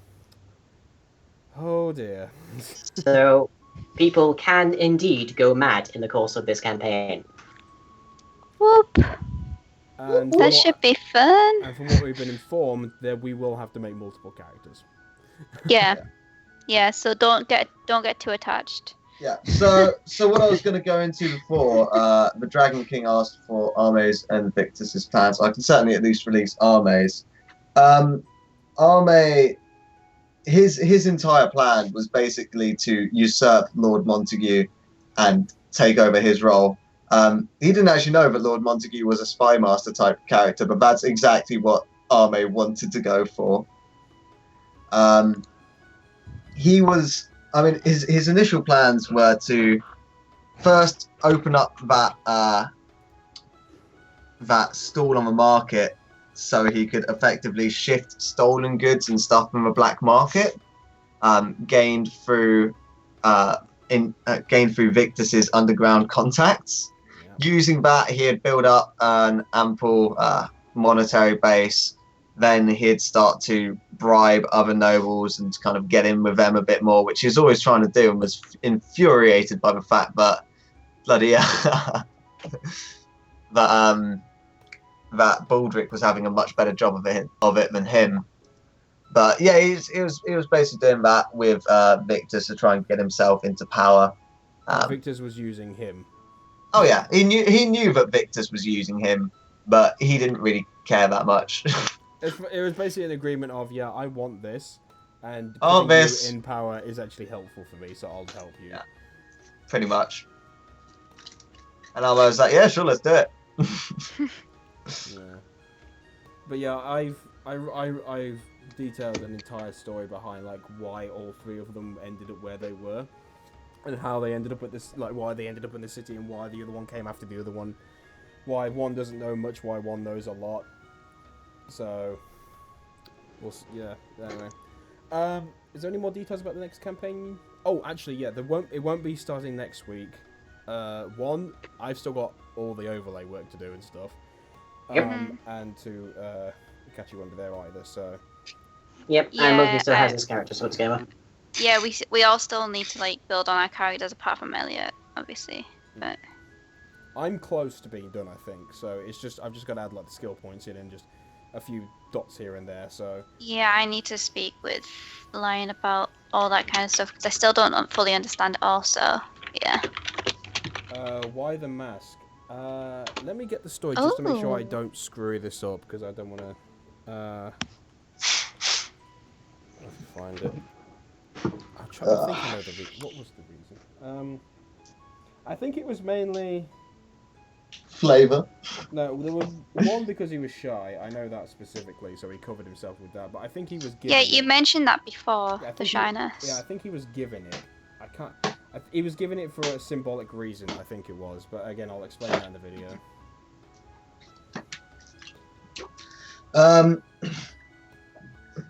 Oh dear. So, people can indeed go mad in the course of this campaign. Whoop. And That should be fun. And from what we've been informed, that we will have to make multiple characters. Yeah. So don't get too attached. Yeah. So what I was going to go into before, the Dragon King asked for Arme's and Victus's plans. I can certainly at least release Arme's. Arme, his entire plan was basically to usurp Lord Montague and take over his role. He didn't actually know that Lord Montague was a spy master type character, but that's exactly what Arme wanted to go for. His initial plans were to first open up that stall on the market so he could effectively shift stolen goods and stuff from the black market, gained through Victus's underground contacts. Yeah. Using that, he had built up an ample monetary base. Then he'd start to bribe other nobles and kind of get in with them a bit more, which he was always trying to do, and was infuriated by the fact that that Baldric was having a much better job of it than him. But yeah, he was basically doing that with Victus to try and get himself into power. Victus was using him. Oh yeah, he knew that Victus was using him, but he didn't really care that much. It was basically an agreement of, yeah, I want this, and this you in power is actually helpful for me, so I'll help you. Yeah, pretty much. And I was like, yeah, sure, let's do it. Yeah. But yeah, I've detailed an entire story behind like why all three of them ended up where they were, and how they ended up at this, like why they ended up in the city, and why the other one came after the other one. Why one doesn't know much, why one knows a lot. So, Yeah. Anyway. Is there any more details about the next campaign? Oh, actually, yeah. It won't be starting next week. One, I've still got all the overlay work to do and stuff. And Kachi won't be there either. So. Yep, Yeah, and Loki still has his character put together. Yeah, we all still need to like build on our characters apart from Elliot, obviously. But I'm close to being done, I think. So it's just I've just got to add like the skill points in and just a few dots here and there. So yeah, I need to speak with Lion about all that kind of stuff because I still don't fully understand it all. So yeah. Why the mask? Let me get the story just to make sure I Oh. don't screw this up because I don't want to. Find it. I'm trying to think. I know what was the reason? I think it was mainly. Flavor. No, there was one because he was shy. I know that specifically, so he covered himself with that. But I think he was giving Yeah, you mentioned that before, Yeah, I the think shyness. I think he was giving it. I can't. He was giving it for a symbolic reason. I think it was, but again, I'll explain that in the video.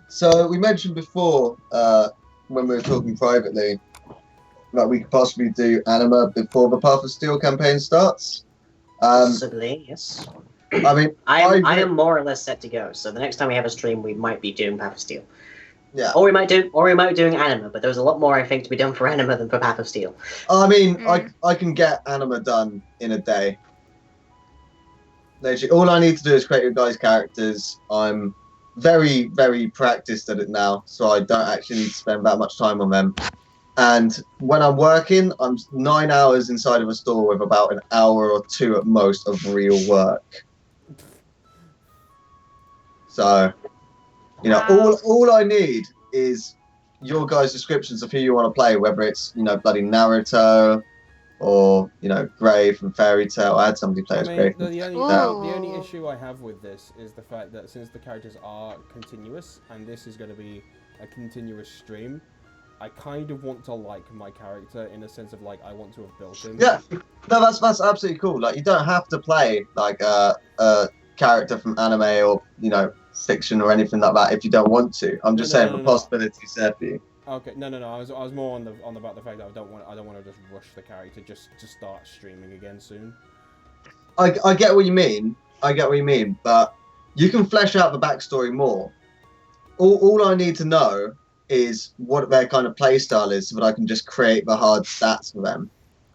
So we mentioned before when we were talking privately that we could possibly do Anima before the Path of Steel campaign starts. Possibly, yes. I mean, I am more or less set to go. So the next time we have a stream, we might be doing Path of Steel, yeah. or we might be doing Anima. But there's a lot more I think to be done for Anima than for Path of Steel. I mean, Mm. I can get Anima done in a day. Literally, all I need to do is create your guys' characters. I'm very, very practiced at it now, so I don't actually need to spend that much time on them. And when I'm working, I'm 9 hours inside of a store with about an hour or two at most of real work. So, you know, Wow. all I need is your guys' descriptions of who you want to play, whether it's, you know, bloody Naruto or, you know, Gray from Fairy Tail. I had somebody play I as mean, Gray. the only Ooh. issue I have with this is the fact that since the characters are continuous, and this is going to be a continuous stream, I kind of want to like my character in a sense of like I want to have built him. Yeah, no, that's absolutely cool. Like, you don't have to play like a character from anime or, you know, fiction or anything like that if you don't want to. I'm just saying the possibilities there for you. Okay, no. I was more on about the fact that I don't want to just rush the character just to start streaming again soon. I get what you mean. But you can flesh out the backstory more. All I need to know is what their kind of play style is, so that I can just create the hard stats for them.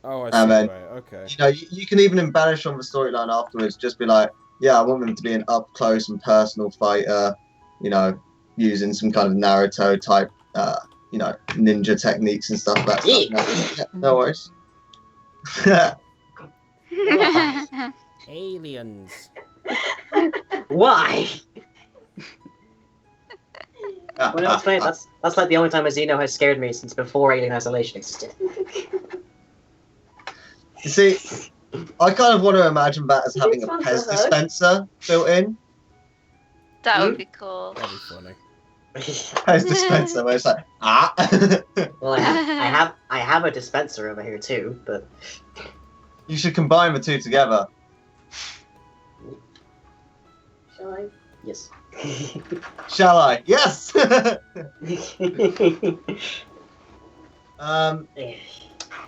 Oh, I see. And then, Right, okay. you know, you can even embellish on the storyline afterwards. Just be like, yeah, I want them to be an up close and personal fighter. You know, using some kind of Naruto type, you know, ninja techniques and stuff. That's yeah, no worries. Aliens. Why? Well, no, it's funny. That's like the only time a Xeno has scared me since before Alien Isolation existed. You see, I kind of want to imagine that as having a This one's Pez a hug. dispenser built in. That would be cool. That'd be funny. Pez dispenser where it's like, ah. Well, I have a dispenser over here too, but You should combine the two together. Shall I? yes. Shall I? Yes!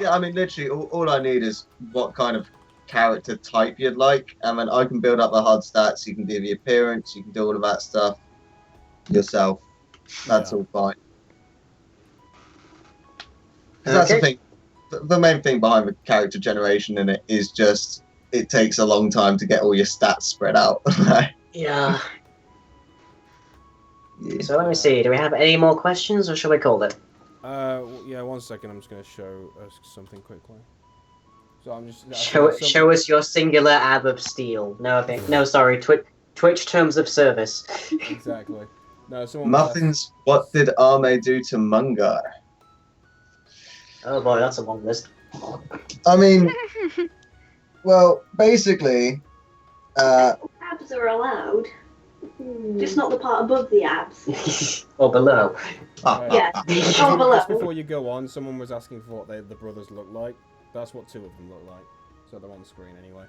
Yeah, I mean, literally, all I need is what kind of character type you'd like, and then I can build up the hard stats. You can do the appearance, you can do all of that stuff yourself. That's Yeah. all fine. 'Cause that's the Okay. thing. The main thing behind the character generation in it is just it takes a long time to get all your stats spread out. Yeah. Yeah. So let me see. Do we have any more questions, or shall we call it? Yeah, 1 second. I'm just gonna show us something quickly. So I'm just Show us your singular ab of steel. No, I think no. Sorry, Twitch terms of service. Exactly. No, someone was Muffins, what did Arme do to Mungar? Oh boy, that's a long list. I mean, well, basically, Abs are allowed, just not the part above the abs. Or below. Yeah. Just Oh, below. before you go on, someone was asking for what the brothers look like. That's what 2 of them look like. So they're on the screen anyway.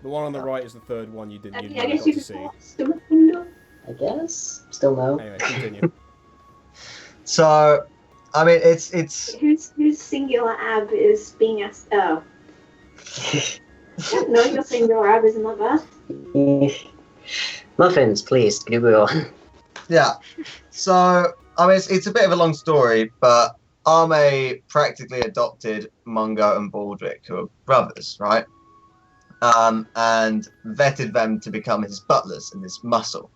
The one on the right is the third one you didn't. You Yeah, I never guess got you to could see. put stomach window. I guess. Still no. Anyway, continue. So, I mean, it's Whose singular ab is being asked? Oh. No, your singular ab isn't that bad. Muffins, please, go on. yeah. So, I mean, it's a bit of a long story, but Arme practically adopted Mungo and Baldric, who are brothers, right? And vetted them to become his butlers and his muscle.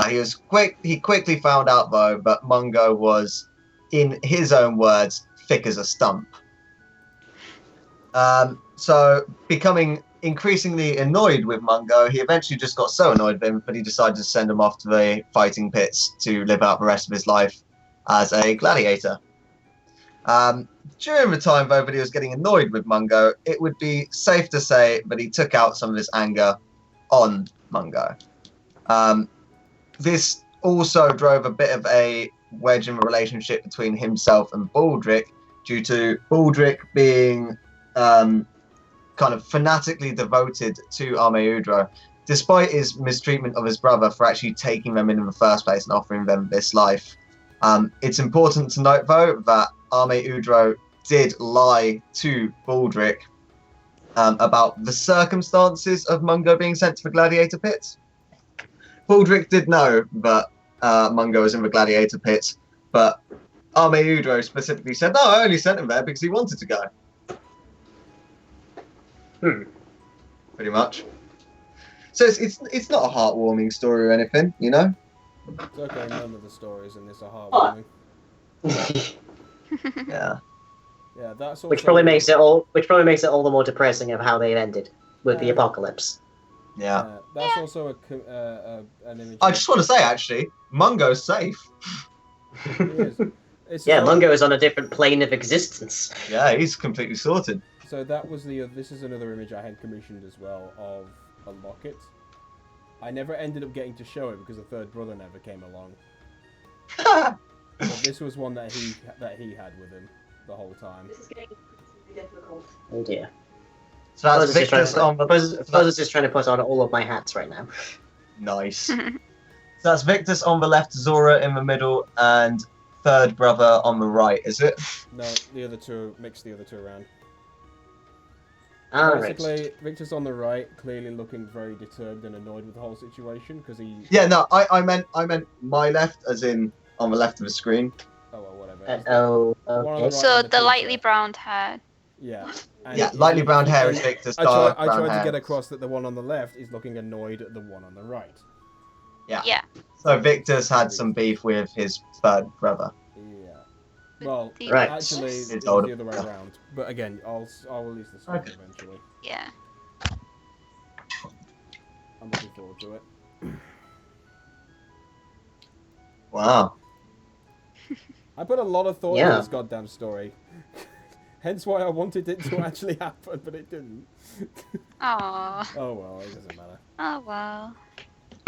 He quickly found out though that Mungo was, in his own words, thick as a stump. So becoming increasingly annoyed with Mungo, he eventually just got so annoyed with him that he decided to send him off to the fighting pits to live out the rest of his life as a gladiator. During the time though that he was getting annoyed with Mungo, it would be safe to say that he took out some of his anger on Mungo. This also drove a bit of a wedge in the relationship between himself and Baldric, due to Baldric being kind of fanatically devoted to Arme Udro, despite his mistreatment of his brother for actually taking them in the first place and offering them this life. It's important to note, though, that Arme Udro did lie to Baldric about the circumstances of Mungo being sent to the gladiator pits. Baldric did know that Mungo was in the gladiator pits, but Arme Udro specifically said, no, I only sent him there because he wanted to go. Pretty much. So it's not a heartwarming story or anything, you know? It's okay, none of the stories in this are heartwarming. Yeah. Yeah, that's also... Which probably makes it all the more depressing of how they ended with the apocalypse. Yeah. That's also an image. I just want to say, actually, Mungo's safe. He is. It's Yeah, so- Mungo is on a different plane of existence. Yeah, he's completely sorted. So that was this is another image I had commissioned as well of a locket. I never ended up getting to show it because the third brother never came along. But this was one that he had with him the whole time. This is getting difficult. Oh dear. So that's Victus on the... Fuzz is just trying to put on all of my hats right now. Nice. So that's Victus on the left, Zora in the middle, and third brother on the right, is it? No, the other two, mix the other two around. Alright. Basically, Victor's on the right, clearly looking very disturbed and annoyed with the whole situation because he. Yeah, no, I meant my left, as in on the left of the screen. Oh well, whatever. Okay. Right So on the picture. lightly browned hair. Yeah. And Yeah, lightly brown hair is Victor's, I dark brown tried hair. to get across that the one on the left is looking annoyed at the one on the right. Yeah. Yeah. So Victor's had some beef with his third brother. Yeah. Well, The- Right. actually, It's it's older. the other way around. But again, I'll release the story Okay. eventually. Yeah. I'm looking forward to it. Wow. I put a lot of thought Yeah. into this goddamn story. Hence why I wanted it to actually happen, but it didn't. Aww. Oh well, it doesn't matter. Oh well.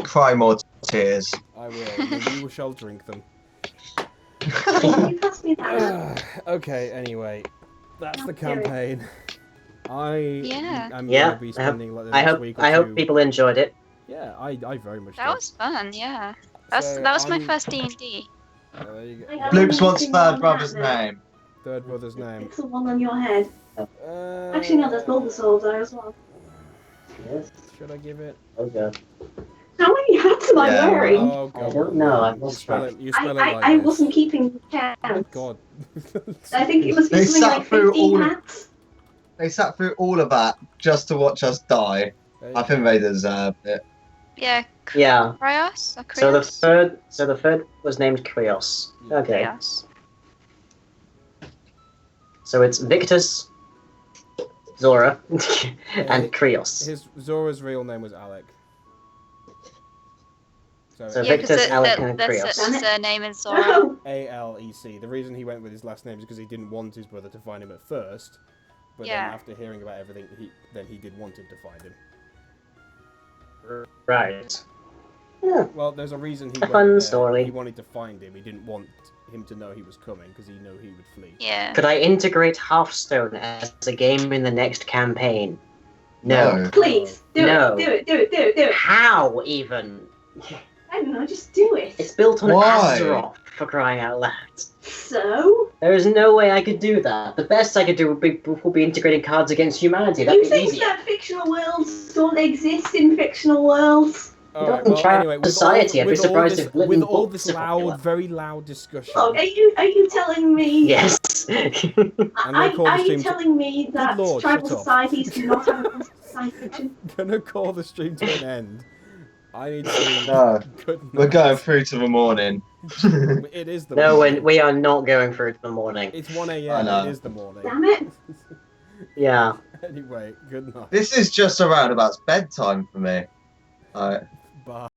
Cry more tears. I will. And you shall drink them. Can you pass me that? Okay, anyway. That's the Scary. campaign. I'm Yeah, gonna be spending like the I next hope week or I hope two. people enjoyed it. Yeah, I very much That did. was fun. Yeah. So That was my I'm- first D&D. There you I go. have Bloops one wants thing third on brother's that, though. name. Third brother's name. It's the one on your head. Uh, Actually, no, there's Bulbasaur there as well. Yes. Should I give it? Oh god. How many hats am I Yeah. wearing? Oh I god. don't know, I've You lost spell track. it. You spell it like I this. wasn't keeping Oh count. god. I think it must be They something sat like through 15 all- hats. They sat through all of that just to watch us die. There I you think they deserve it. Yeah. Yeah. Krios or So the Krios? third was named Krios. Yeah. Okay. Krios. So it's Victus, Zora, and Krios. His Zora's real name was Alec. So Yeah, Victus, because Alec, and that's Krios. surname is Zora. Oh, A-L-E-C. The reason he went with his last name is because he didn't want his brother to find him at first, but Yeah. then after hearing about everything, he did want him to find him. Right. Yeah. Well, there's a reason he A went fun there. story. He wanted to find him. He didn't want him to know he was coming because he knew he would flee. Yeah. Could I integrate Hearthstone as a game in the next campaign? No. please. Do No. it. Do it. Do it. Do it. Do it. How even? I don't know, just do it. It's built on Why? Azeroth, for crying out loud. So? There is no way I could do that. The best I could do would be integrating Cards Against Humanity. That'd You be think easier. that fictional worlds don't exist in fictional worlds? Alright, don't well, try anyway, society, I'd be surprised this, if living with all books this are popular. loud, very loud discussion, Look, are you telling me? Yes. I'm gonna call the Are you stream to- telling me that Lord, tribal shut up. societies do not have science fiction? I'm gonna call the stream to an end. I need to. No, Good we're night. going through to the morning. It is the No, morning. we are not going through to the morning. It's 1 I a.m. know. It is the morning. Damn it! Yeah. Anyway, good night. This is just around about bedtime for me. Alright. Bye.